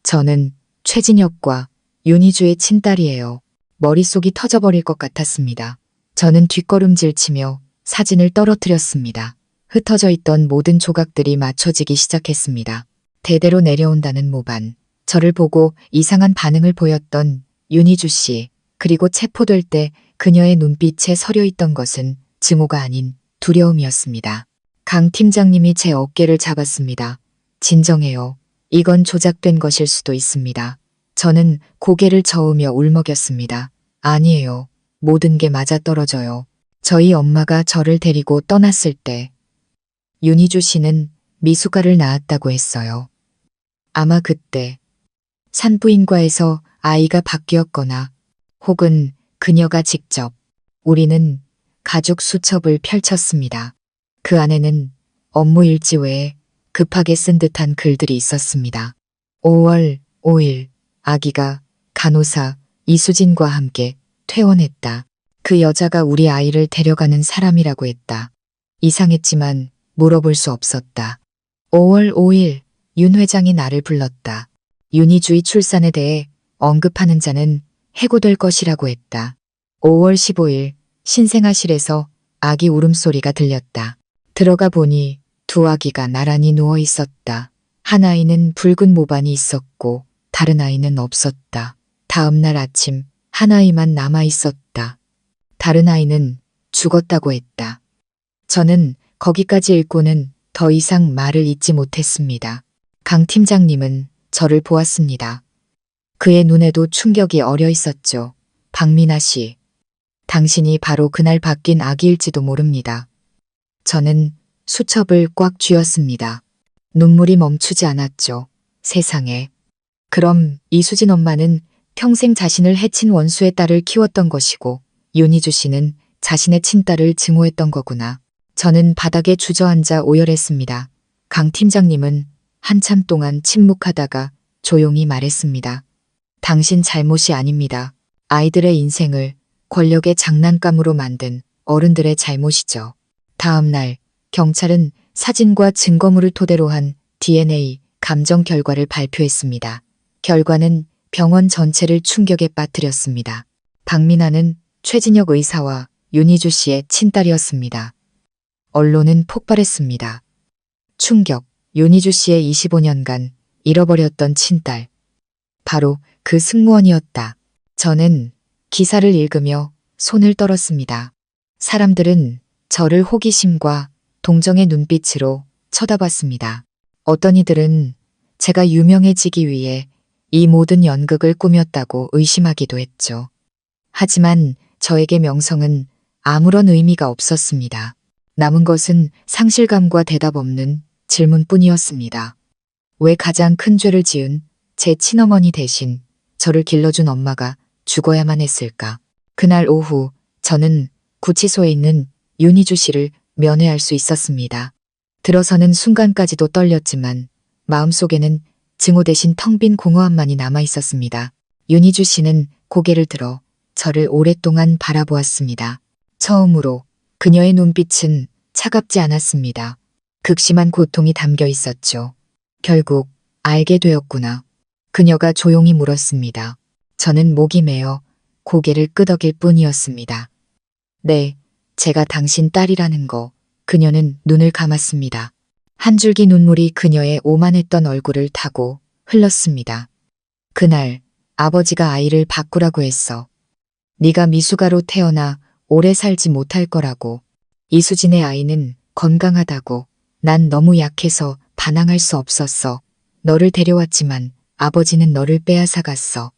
저는 최진혁과 윤희주의 친딸이에요. 머릿속이 터져버릴 것 같았습니다. 저는 뒷걸음질 치며 사진을 떨어뜨렸습니다. 흩어져 있던 모든 조각들이 맞춰지기 시작했습니다. 대대로 내려온다는 모반, 저를 보고 이상한 반응을 보였던 윤희주 씨, 그리고 체포될 때 그녀의 눈빛에 서려 있던 것은 증오가 아닌 두려움이었습니다. 강 팀장님이 제 어깨를 잡았습니다. 진정해요. 이건 조작된 것일 수도 있습니다. 저는 고개를 저으며 울먹였습니다. 아니에요. 모든 게 맞아떨어져요. 저희 엄마가 저를 데리고 떠났을 때 윤희주 씨는 미숙아를 낳았다고 했어요. 아마 그때 산부인과에서 아이가 바뀌었거나 혹은 그녀가 직접. 우리는 가족 수첩을 펼쳤습니다. 그 안에는 업무 일지 외에 급하게 쓴 듯한 글들이 있었습니다. 5월 5일 아기가 간호사 이수진과 함께 퇴원했다. 그 여자가 우리 아이를 데려가는 사람이라고 했다. 이상했지만 물어볼 수 없었다. 5월 5일 윤 회장이 나를 불렀다. 윤희주의 출산에 대해 언급하는 자는 해고될 것이라고 했다. 5월 15일 신생아실에서 아기 울음소리가 들렸다. 들어가 보니 두 아기가 나란히 누워 있었다. 한 아이는 붉은 모반이 있었고 다른 아이는 없었다. 다음 날 아침 한 아이만 남아 있었다. 다른 아이는 죽었다고 했다. 저는 거기까지 읽고는 더 이상 말을 잇지 못했습니다. 강 팀장님은 저를 보았습니다. 그의 눈에도 충격이 어려 있었죠. 박민아 씨, 당신이 바로 그날 바뀐 아기일지도 모릅니다. 저는 수첩을 꽉 쥐었습니다. 눈물이 멈추지 않았죠. 세상에. 그럼 이수진 엄마는 평생 자신을 해친 원수의 딸을 키웠던 것이고 윤희주 씨는 자신의 친딸을 증오했던 거구나. 저는 바닥에 주저앉아 오열했습니다. 강 팀장님은 한참 동안 침묵하다가 조용히 말했습니다. 당신 잘못이 아닙니다. 아이들의 인생을 권력의 장난감으로 만든 어른들의 잘못이죠. 다음 날 경찰은 사진과 증거물을 토대로 한 DNA 감정 결과를 발표했습니다. 결과는 병원 전체를 충격에 빠뜨렸습니다. 박민아는 최진혁 의사와 윤희주 씨의 친딸이었습니다. 언론은 폭발했습니다. 충격, 윤희주 씨의 25년간 잃어버렸던 친딸. 바로 그 승무원이었다. 저는 기사를 읽으며 손을 떨었습니다. 사람들은 저를 호기심과 동정의 눈빛으로 쳐다봤습니다. 어떤 이들은 제가 유명해지기 위해 이 모든 연극을 꾸몄다고 의심하기도 했죠. 하지만 저에게 명성은 아무런 의미가 없었습니다. 남은 것은 상실감과 대답 없는 질문뿐이었습니다. 왜 가장 큰 죄를 지은 제 친어머니 대신 저를 길러준 엄마가 죽어야만 했을까? 그날 오후 저는 구치소에 있는 윤희주 씨를 면회할 수 있었습니다. 들어서는 순간까지도 떨렸지만 마음속에는 증오 대신 텅 빈 공허함만이 남아 있었습니다. 윤희주 씨는 고개를 들어 저를 오랫동안 바라보았습니다. 처음으로 그녀의 눈빛은 차갑지 않았습니다. 극심한 고통이 담겨 있었죠. 결국 알게 되었구나. 그녀가 조용히 물었습니다. 저는 목이 메어 고개를 끄덕일 뿐이었습니다. 네, 제가 당신 딸이라는 거. 그녀는 눈을 감았습니다. 한 줄기 눈물이 그녀의 오만했던 얼굴을 타고 흘렀습니다. 그날 아버지가 아이를 바꾸라고 했어. 네가 미숙아로 태어나 오래 살지 못할 거라고. 이수진의 아이는 건강하다고. 난 너무 약해서 반항할 수 없었어. 너를 데려왔지만 아버지는 너를 빼앗아갔어.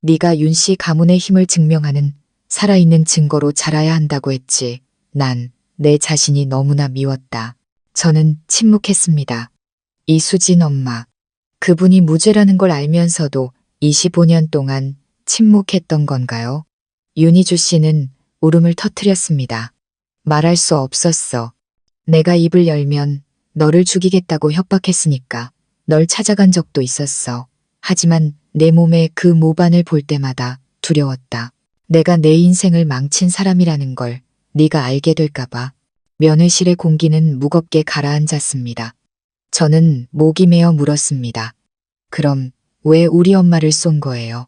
네가 윤 씨 가문의 힘을 증명하는 살아있는 증거로 자라야 한다고 했지. 난 내 자신이 너무나 미웠다. 저는 침묵했습니다. 이수진 엄마. 그분이 무죄라는 걸 알면서도 25년 동안 침묵했던 건가요? 윤희주 씨는 울음을 터뜨렸습니다. 말할 수 없었어. 내가 입을 열면 너를 죽이겠다고 협박했으니까. 널 찾아간 적도 있었어. 하지만 내 몸에 그 모반을 볼 때마다 두려웠다. 내가 내 인생을 망친 사람이라는 걸 네가 알게 될까봐. 면회실의 공기는 무겁게 가라앉았습니다. 저는 목이 메어 물었습니다. 그럼 왜 우리 엄마를 쏜 거예요?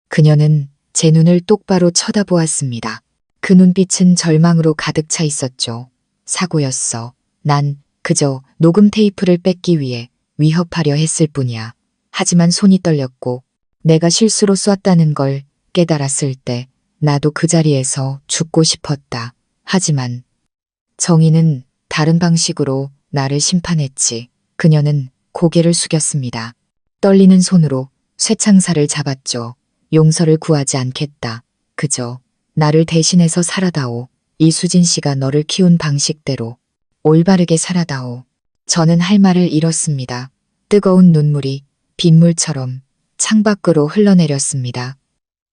그녀는 제 눈을 똑바로 쳐다보았습니다. 그 눈빛은 절망으로 가득 차 있었죠. 사고였어. 난 그저 녹음 테이프를 뺏기 위해 위협하려 했을 뿐이야. 하지만 손이 떨렸고 내가 실수로 쐈다는 걸 깨달았을 때 나도 그 자리에서 죽고 싶었다. 하지만 정의는 다른 방식으로 나를 심판했지. 그녀는 고개를 숙였습니다. 떨리는 손으로 쇠창살을 잡았죠. 용서를 구하지 않겠다. 그저 나를 대신해서 살아다오. 이수진 씨가 너를 키운 방식대로 올바르게 살아다오. 저는 할 말을 잃었습니다. 뜨거운 눈물이 빗물처럼 창밖으로 흘러내렸습니다.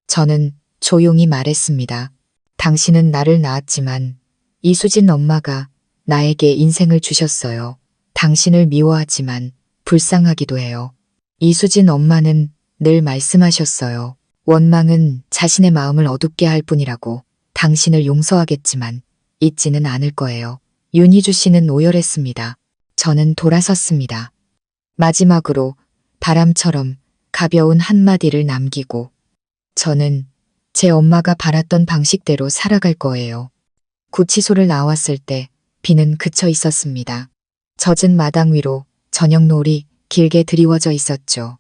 저는 조용히 말했습니다. 당신은 나를 낳았지만 이수진 엄마가 나에게 인생을 주셨어요. 당신을 미워하지만 불쌍하기도 해요. 이수진 엄마는 늘 말씀하셨어요. 원망은 자신의 마음을 어둡게 할 뿐이라고. 당신을 용서하겠지만 잊지는 않을 거예요. 윤희주 씨는 오열했습니다. 저는 돌아섰습니다. 마지막으로 바람처럼 가벼운 한마디를 남기고 저는 제 엄마가 바랐던 방식대로 살아갈 거예요. 구치소를 나왔을 때 비는 그쳐 있었습니다. 젖은 마당 위로 저녁 노을이 길게 드리워져 있었죠.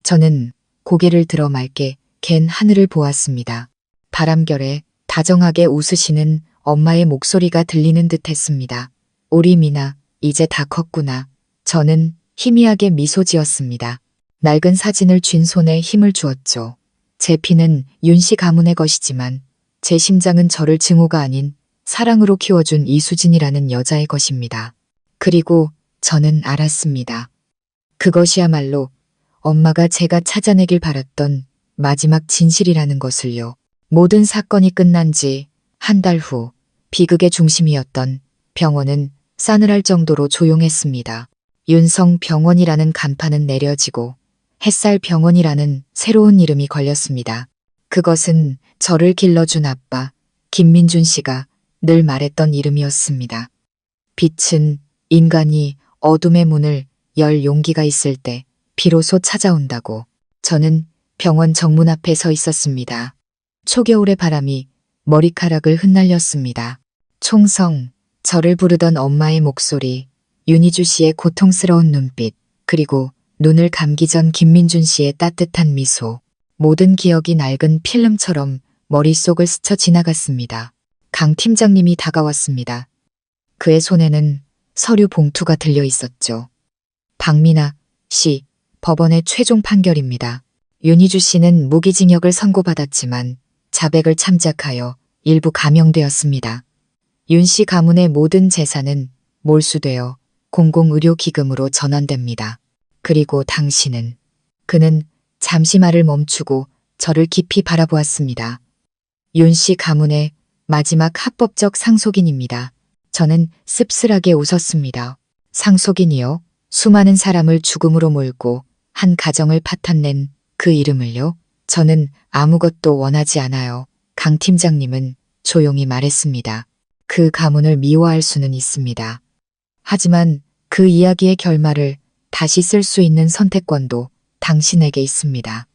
저는 고개를 들어 맑게 갠 하늘을 보았습니다. 바람결에 다정하게 웃으시는 엄마의 목소리가 들리는 듯 했습니다. 우리 미나, 이제 다 컸구나. 저는 희미하게 미소 지었습니다. 낡은 사진을 쥔 손에 힘을 주었죠. 제 피는 윤 씨 가문의 것이지만 제 심장은 저를 증오가 아닌 사랑으로 키워준 이수진이라는 여자의 것입니다. 그리고 저는 알았습니다. 그것이야말로 엄마가 제가 찾아내길 바랐던 마지막 진실이라는 것을요. 모든 사건이 끝난 지 한 달 후 비극의 중심이었던 병원은 싸늘할 정도로 조용했습니다. 윤성 병원이라는 간판은 내려지고 햇살 병원이라는 새로운 이름이 걸렸습니다. 그것은 저를 길러준 아빠 김민준 씨가 늘 말했던 이름이었습니다. 빛은 인간이 어둠의 문을 열 용기가 있을 때 비로소 찾아온다고. 저는 병원 정문 앞에 서 있었습니다. 초겨울의 바람이 머리카락을 흩날렸습니다. 총성, 저를 부르던 엄마의 목소리, 윤희주 씨의 고통스러운 눈빛, 그리고 눈을 감기 전 김민준 씨의 따뜻한 미소. 모든 기억이 낡은 필름처럼 머릿속을 스쳐 지나갔습니다. 강 팀장님이 다가왔습니다. 그의 손에는 서류 봉투가 들려 있었죠. 박미나 씨, 법원의 최종 판결입니다. 윤희주 씨는 무기징역을 선고받았지만 자백을 참작하여 일부 감형되었습니다. 윤 씨 가문의 모든 재산은 몰수되어 공공의료기금으로 전환됩니다. 그리고 당신은, 그는 잠시 말을 멈추고 저를 깊이 바라보았습니다. 윤 씨 가문의 마지막 합법적 상속인입니다. 저는 씁쓸하게 웃었습니다. 상속인이요? 수많은 사람을 죽음으로 몰고 한 가정을 파탄낸 그 이름을요? 저는 아무것도 원하지 않아요. 강 팀장님은 조용히 말했습니다. 그 가문을 미워할 수는 있습니다. 하지만 그 이야기의 결말을 다시 쓸 수 있는 선택권도 당신에게 있습니다.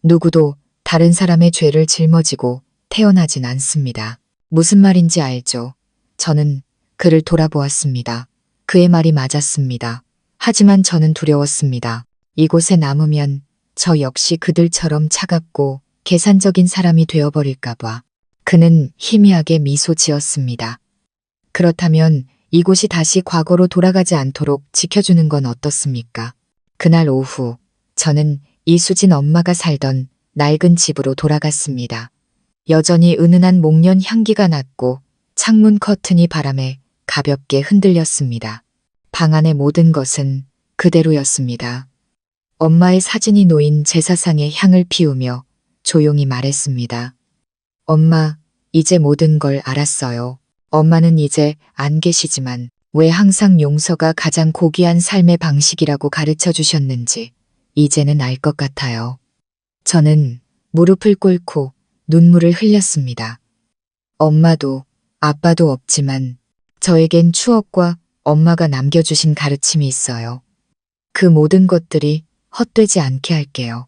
누구도 다른 사람의 죄를 짊어지고 태어나진 않습니다. 무슨 말인지 알죠? 저는 그를 돌아보았습니다. 그의 말이 맞았습니다. 하지만 저는 두려웠습니다. 이곳에 남으면 저 역시 그들처럼 차갑고 계산적인 사람이 되어버릴까봐. 그는 희미하게 미소 지었습니다. 그렇다면 이곳이 다시 과거로 돌아가지 않도록 지켜주는 건 어떻습니까? 그날 오후, 저는 이수진 엄마가 살던 낡은 집으로 돌아갔습니다. 여전히 은은한 목련 향기가 났고 창문 커튼이 바람에 가볍게 흔들렸습니다. 방 안의 모든 것은 그대로였습니다. 엄마의 사진이 놓인 제사상에 향을 피우며 조용히 말했습니다. 엄마, 이제 모든 걸 알았어요. 엄마는 이제 안 계시지만 왜 항상 용서가 가장 고귀한 삶의 방식이라고 가르쳐 주셨는지 이제는 알 것 같아요. 저는 무릎을 꿇고 눈물을 흘렸습니다. 엄마도 아빠도 없지만 저에겐 추억과 엄마가 남겨주신 가르침이 있어요. 그 모든 것들이 헛되지 않게 할게요.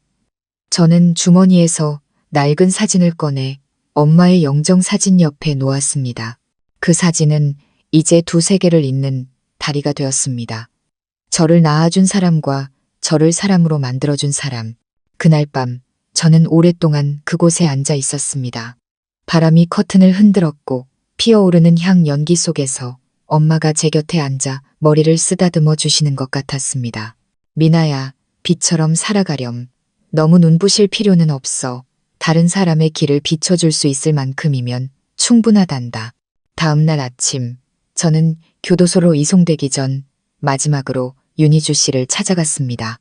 저는 주머니에서 낡은 사진을 꺼내 엄마의 영정사진 옆에 놓았습니다. 그 사진은 이제 두세 개를 잇는 다리가 되었습니다. 저를 낳아준 사람과 저를 사람으로 만들어준 사람. 그날 밤 저는 오랫동안 그곳에 앉아 있었습니다. 바람이 커튼을 흔들었고 피어오르는 향 연기 속에서 엄마가 제 곁에 앉아 머리를 쓰다듬어 주시는 것 같았습니다. 미나야, 빛처럼 살아가렴. 너무 눈부실 필요는 없어. 다른 사람의 길을 비춰줄 수 있을 만큼이면 충분하단다. 다음 날 아침, 저는 교도소로 이송되기 전 마지막으로 윤희주 씨를 찾아갔습니다.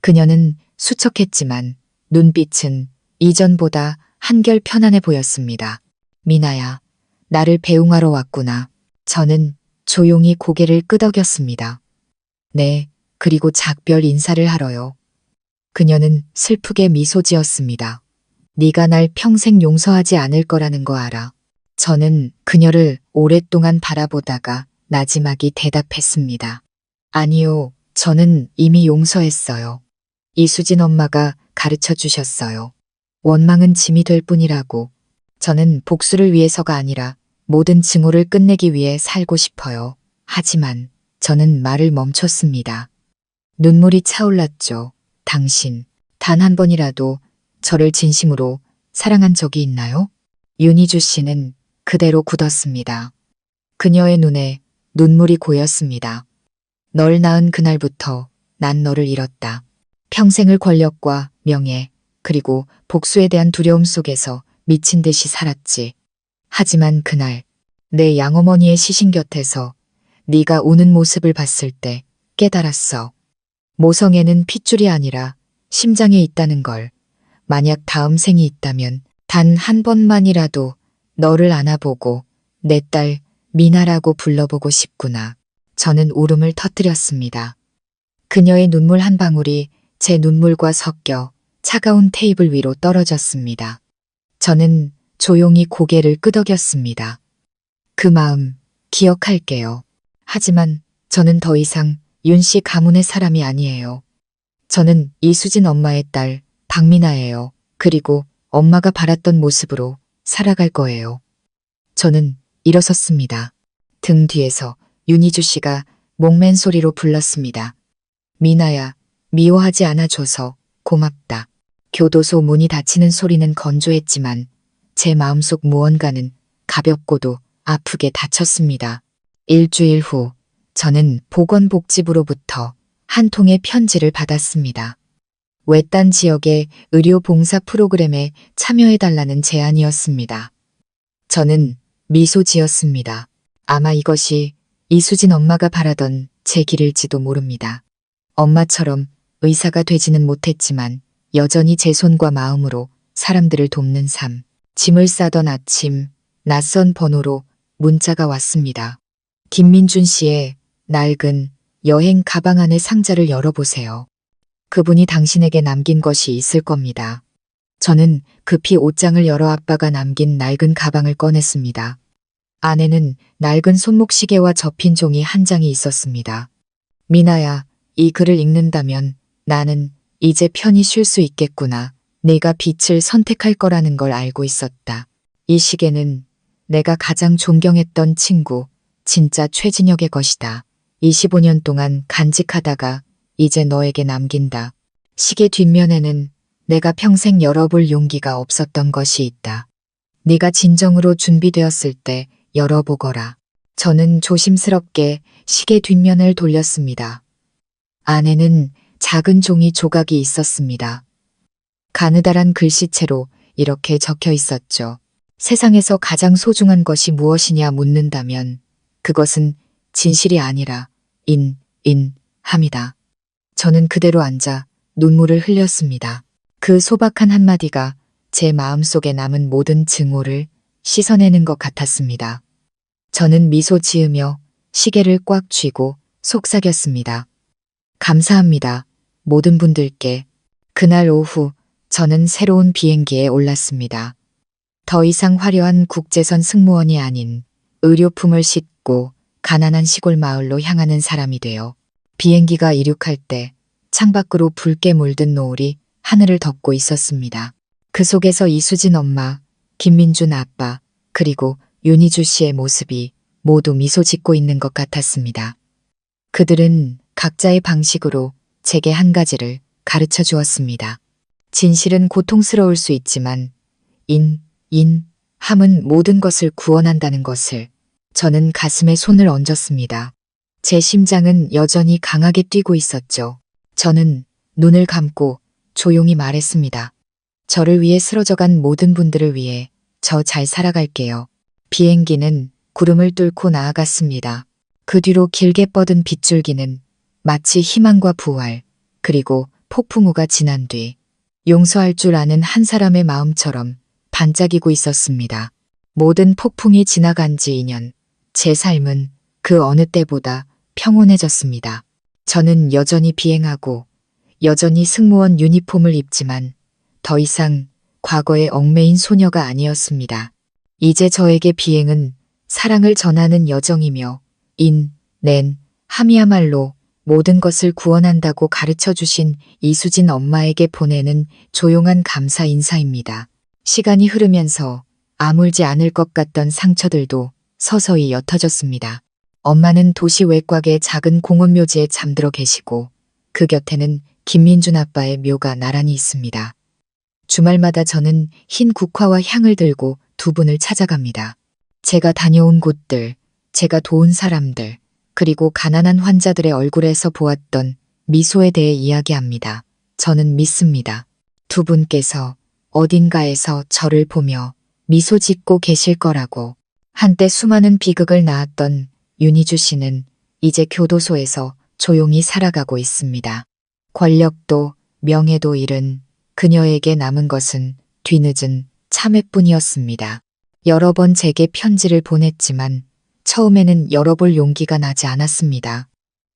그녀는 수척했지만 눈빛은 이전보다 한결 편안해 보였습니다. 미나야, 나를 배웅하러 왔구나. 저는 조용히 고개를 끄덕였습니다. 네, 그리고 작별 인사를 하러요. 그녀는 슬프게 미소 지었습니다. 네가 날 평생 용서하지 않을 거라는 거 알아. 저는 그녀를 오랫동안 바라보다가 나지막이 대답했습니다. 아니요, 저는 이미 용서했어요. 이수진 엄마가 가르쳐 주셨어요. 원망은 짐이 될 뿐이라고. 저는 복수를 위해서가 아니라 모든 증오를 끝내기 위해 살고 싶어요. 하지만 저는 말을 멈췄습니다. 눈물이 차올랐죠. 당신, 단 한 번이라도 저를 진심으로 사랑한 적이 있나요? 윤희주 씨는 그대로 굳었습니다. 그녀의 눈에 눈물이 고였습니다. 널 낳은 그날부터 난 너를 잃었다. 평생을 권력과 명예, 그리고 복수에 대한 두려움 속에서 미친 듯이 살았지. 하지만 그날 내 양어머니의 시신 곁에서 네가 우는 모습을 봤을 때 깨달았어. 모성애는 핏줄이 아니라 심장에 있다는 걸. 만약 다음 생이 있다면 단 한 번만이라도 너를 안아보고 내 딸 미나라고 불러보고 싶구나. 저는 울음을 터뜨렸습니다. 그녀의 눈물 한 방울이 제 눈물과 섞여 차가운 테이블 위로 떨어졌습니다. 저는 조용히 고개를 끄덕였습니다. 그 마음 기억할게요. 하지만 저는 더 이상 윤 씨 가문의 사람이 아니에요. 저는 이수진 엄마의 딸 박미나예요. 그리고 엄마가 바랐던 모습으로 살아갈 거예요. 저는 일어섰습니다. 등 뒤에서 윤희주 씨가 목맨 소리로 불렀습니다. 미나야, 미워하지 않아줘서 고맙다. 교도소 문이 닫히는 소리는 건조했지만 제 마음속 무언가는 가볍고도 아프게 닫혔습니다. 일주일 후 저는 보건복지부로부터 한 통의 편지를 받았습니다. 외딴 지역의 의료봉사 프로그램에 참여해달라는 제안이었습니다. 저는 미소 지었습니다. 아마 이것이 이수진 엄마가 바라던 제 길일지도 모릅니다. 엄마처럼 의사가 되지는 못했지만 여전히 제 손과 마음으로 사람들을 돕는 삶. 짐을 싸던 아침, 낯선 번호로 문자가 왔습니다. 김민준 씨의 낡은 여행 가방 안의 상자를 열어보세요. 그분이 당신에게 남긴 것이 있을 겁니다. 저는 급히 옷장을 열어 아빠가 남긴 낡은 가방을 꺼냈습니다. 안에는 낡은 손목시계와 접힌 종이 한 장이 있었습니다. 미나야, 이 글을 읽는다면 나는 이제 편히 쉴 수 있겠구나. 내가 빛을 선택할 거라는 걸 알고 있었다. 이 시계는 내가 가장 존경했던 친구, 진짜 최진혁의 것이다. 25년 동안 간직하다가 이제 너에게 남긴다. 시계 뒷면에는 내가 평생 열어볼 용기가 없었던 것이 있다. 네가 진정으로 준비되었을 때 열어보거라. 저는 조심스럽게 시계 뒷면을 돌렸습니다. 안에는 작은 종이 조각이 있었습니다. 가느다란 글씨체로 이렇게 적혀 있었죠. 세상에서 가장 소중한 것이 무엇이냐 묻는다면 그것은 진실이 아니라 함이다. 저는 그대로 앉아 눈물을 흘렸습니다. 그 소박한 한마디가 제 마음속에 남은 모든 증오를 씻어내는 것 같았습니다. 저는 미소 지으며 시계를 꽉 쥐고 속삭였습니다. 감사합니다. 모든 분들께. 그날 오후 저는 새로운 비행기에 올랐습니다. 더 이상 화려한 국제선 승무원이 아닌 의료품을 싣고 가난한 시골 마을로 향하는 사람이 되어 비행기가 이륙할 때 창밖으로 붉게 물든 노을이 하늘을 덮고 있었습니다. 그 속에서 이수진 엄마, 김민준 아빠, 그리고 윤희주 씨의 모습이 모두 미소 짓고 있는 것 같았습니다. 그들은 각자의 방식으로 제게 한 가르쳐 주었습니다. 진실은 고통스러울 수 있지만 함은 모든 것을 구원한다는 것을. 저는 가슴에 손을 얹었습니다. 제 심장은 여전히 강하게 뛰고 있었죠. 저는 눈을 감고 조용히 말했습니다. 저를 위해 쓰러져간 모든 분들을 위해 저 잘 살아갈게요. 비행기는 구름을 뚫고 나아갔습니다. 그 뒤로 길게 뻗은 빗줄기는 마치 희망과 부활, 그리고 폭풍우가 지난 뒤 용서할 줄 아는 한 사람의 마음처럼 반짝이고 있었습니다. 모든 폭풍이 지나간 지 2년, 제 삶은 그 어느 때보다 평온해졌습니다. 저는 여전히 비행하고 여전히 승무원 유니폼을 입지만 더 이상 과거의 얽매인 소녀가 아니었습니다. 이제 저에게 비행은 사랑을 전하는 여정이며 함이야말로 모든 것을 구원한다고 가르쳐 주신 이수진 엄마에게 보내는 조용한 감사 인사입니다. 시간이 흐르면서 아물지 않을 것 같던 상처들도 서서히 옅어졌습니다. 엄마는 도시 외곽의 작은 공원묘지에 잠들어 계시고 그 곁에는 김민준 아빠의 묘가 나란히 있습니다. 주말마다 저는 흰 국화와 향을 들고 두 분을 찾아갑니다. 제가 다녀온 곳들, 제가 도운 사람들, 그리고 가난한 환자들의 얼굴에서 보았던 미소에 대해 이야기합니다. 저는 믿습니다. 두 분께서 어딘가에서 저를 보며 미소 짓고 계실 거라고. 한때 수많은 비극을 낳았던 윤희주 씨는 이제 교도소에서 조용히 살아가고 있습니다. 권력도 명예도 잃은 그녀에게 남은 것은 뒤늦은 참회뿐이었습니다. 여러 번 제게 편지를 보냈지만 처음에는 열어볼 용기가 나지 않았습니다.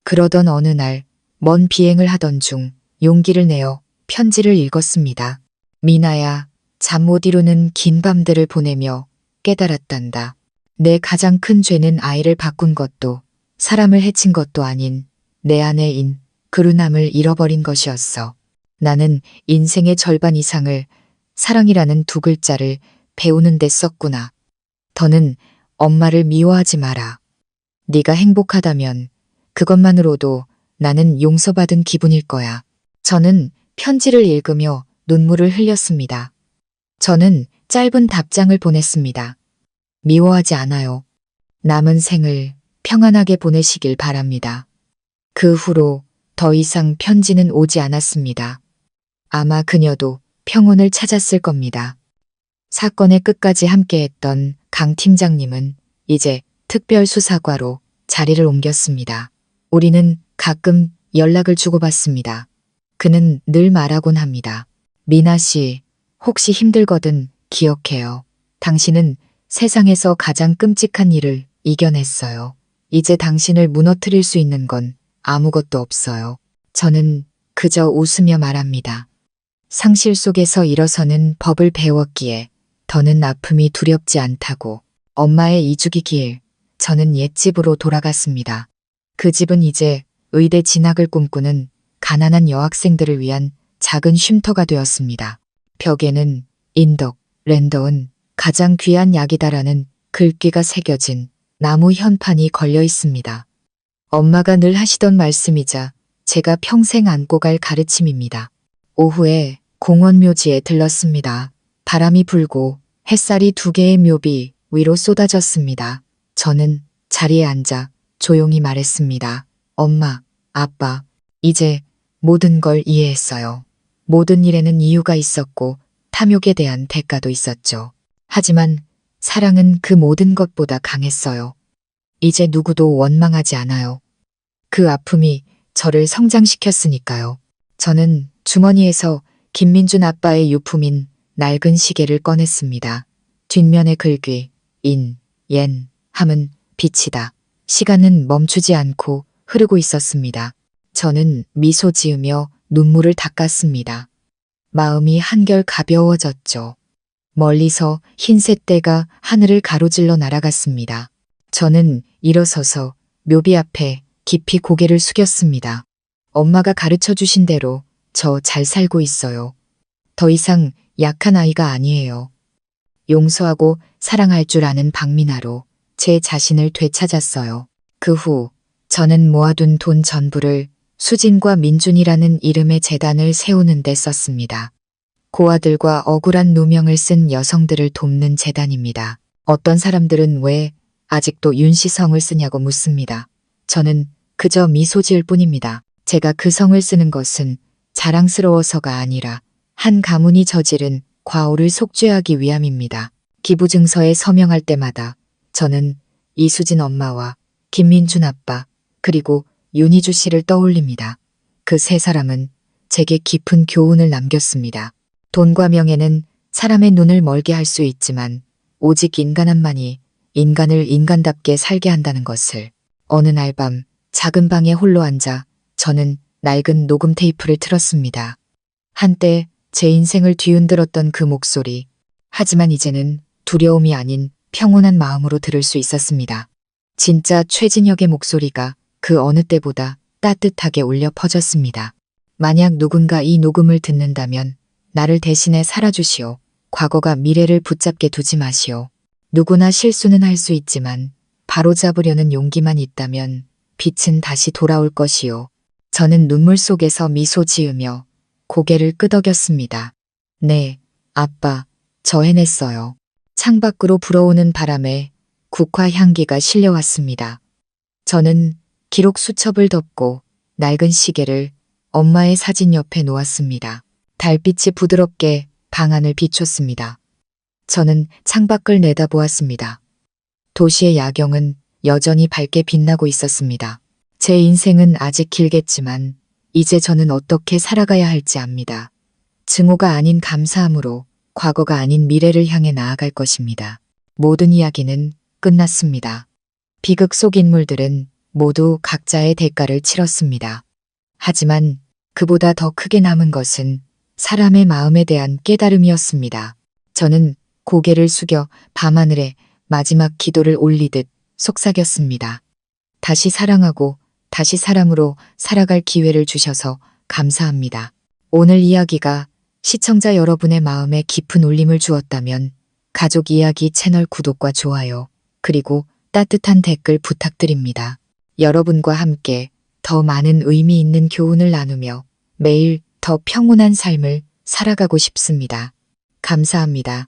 그러던 어느 날 먼 비행을 하던 중 용기를 내어 편지를 읽었습니다. 미나야, 잠 못 이루는 긴 밤들을 보내며 깨달았단다. 내 가장 큰 죄는 아이를 바꾼 것도 사람을 해친 것도 아닌 내 안의 그루남을 잃어버린 것이었어. 나는 인생의 절반 이상을 사랑이라는 두 글자를 배우는 데 썼구나. 더는 엄마를 미워하지 마라. 네가 행복하다면 그것만으로도 나는 용서받은 기분일 거야. 저는 편지를 읽으며 눈물을 흘렸습니다. 저는 짧은 답장을 보냈습니다. 미워하지 않아요. 남은 생을 평안하게 보내시길 바랍니다. 그 후로 더 이상 편지는 오지 않았습니다. 아마 그녀도 평온을 찾았을 겁니다. 사건의 끝까지 함께했던 강 팀장님은 이제 특별수사과로 자리를 옮겼습니다. 우리는 가끔 연락을 주고받습니다. 그는 늘 말하곤 합니다. 미나 씨, 혹시 힘들거든 기억해요. 당신은 세상에서 가장 끔찍한 일을 이겨냈어요. 이제 당신을 무너뜨릴 수 있는 건 아무것도 없어요. 저는 그저 웃으며 말합니다. 상실 속에서 일어서는 법을 배웠기에 더는 아픔이 두렵지 않다고. 엄마의 이주기 길, 저는 옛집으로 돌아갔습니다. 그 집은 이제 의대 진학을 꿈꾸는 가난한 여학생들을 위한 작은 쉼터가 되었습니다. 벽에는 인덕, 랜더은 가장 귀한 약이다라는 글귀가 새겨진 나무 현판이 걸려 있습니다. 엄마가 늘 하시던 말씀이자 제가 평생 안고 갈 가르침입니다. 오후에 공원 묘지에 들렀습니다. 바람이 불고 햇살이 두 개의 묘비 위로 쏟아졌습니다. 저는 자리에 앉아 조용히 말했습니다. 엄마, 아빠, 이제 모든 걸 이해했어요. 모든 일에는 이유가 있었고 탐욕에 대한 대가도 있었죠. 하지만 사랑은 그 모든 것보다 강했어요. 이제 누구도 원망하지 않아요. 그 아픔이 저를 성장시켰으니까요. 저는 주머니에서 김민준 아빠의 유품인 낡은 시계를 꺼냈습니다. 뒷면의 글귀, 옌, 함은 빛이다. 시간은 멈추지 않고 흐르고 있었습니다. 저는 미소 지으며 눈물을 닦았습니다. 마음이 한결 가벼워졌죠. 멀리서 흰 쇳대가 하늘을 가로질러 날아갔습니다. 저는 일어서서 묘비 앞에 깊이 고개를 숙였습니다. 엄마가 가르쳐 주신 대로 저 잘 살고 있어요. 더 이상 약한 아이가 아니에요. 용서하고 사랑할 줄 아는 박민아로 제 자신을 되찾았어요. 그 후 저는 모아둔 돈 전부를 수진과 민준이라는 이름의 재단을 세우는 데 썼습니다. 고아들과 억울한 누명을 쓴 여성들을 돕는 재단입니다. 어떤 사람들은 왜 아직도 윤씨성을 쓰냐고 묻습니다. 저는 그저 미소 지을 뿐입니다. 제가 그 성을 쓰는 것은 자랑스러워서가 아니라 한 가문이 저지른 과오를 속죄하기 위함입니다. 기부증서에 서명할 때마다 저는 이수진 엄마와 김민준 아빠 그리고 윤희주 씨를 떠올립니다. 그 세 사람은 제게 깊은 교훈을 남겼습니다. 돈과 명예는 사람의 눈을 멀게 할 수 있지만 오직 인간한만이 인간을 인간답게 살게 한다는 것을. 어느 날 밤 작은 방에 홀로 앉아 저는 낡은 녹음 테이프를 틀었습니다. 한때 제 인생을 뒤흔들었던 그 목소리. 하지만 이제는 두려움이 아닌 평온한 마음으로 들을 수 있었습니다. 진짜 최진혁의 목소리가 그 어느 때보다 따뜻하게 울려 퍼졌습니다. 만약 누군가 이 녹음을 듣는다면 나를 대신해 살아주시오. 과거가 미래를 붙잡게 두지 마시오. 누구나 실수는 할 수 있지만 바로잡으려는 용기만 있다면 빛은 다시 돌아올 것이오. 저는 눈물 속에서 미소 지으며 고개를 끄덕였습니다. 네, 아빠, 저 해냈어요. 창밖으로 불어오는 바람에 국화 향기가 실려왔습니다. 저는 기록 수첩을 덮고 낡은 시계를 엄마의 사진 옆에 놓았습니다. 달빛이 부드럽게 방 안을 비췄습니다. 저는 창밖을 내다보았습니다. 도시의 야경은 여전히 밝게 빛나고 있었습니다. 제 인생은 아직 길겠지만 이제 저는 어떻게 살아가야 할지 압니다. 증오가 아닌 감사함으로 과거가 아닌 미래를 향해 나아갈 것입니다. 모든 이야기는 끝났습니다. 비극 속 인물들은 모두 각자의 대가를 치렀습니다. 하지만 그보다 더 크게 남은 것은 사람의 마음에 대한 깨달음이었습니다. 저는 고개를 숙여 밤하늘에 마지막 기도를 올리듯 속삭였습니다. 다시 사랑하고 다시 사람으로 살아갈 기회를 주셔서 감사합니다. 오늘 이야기가 시청자 여러분의 마음에 깊은 울림을 주었다면 가족 이야기 채널 구독과 좋아요, 그리고 따뜻한 댓글 부탁드립니다. 여러분과 함께 더 많은 의미 있는 교훈을 나누며 매일 더 평온한 삶을 살아가고 싶습니다. 감사합니다.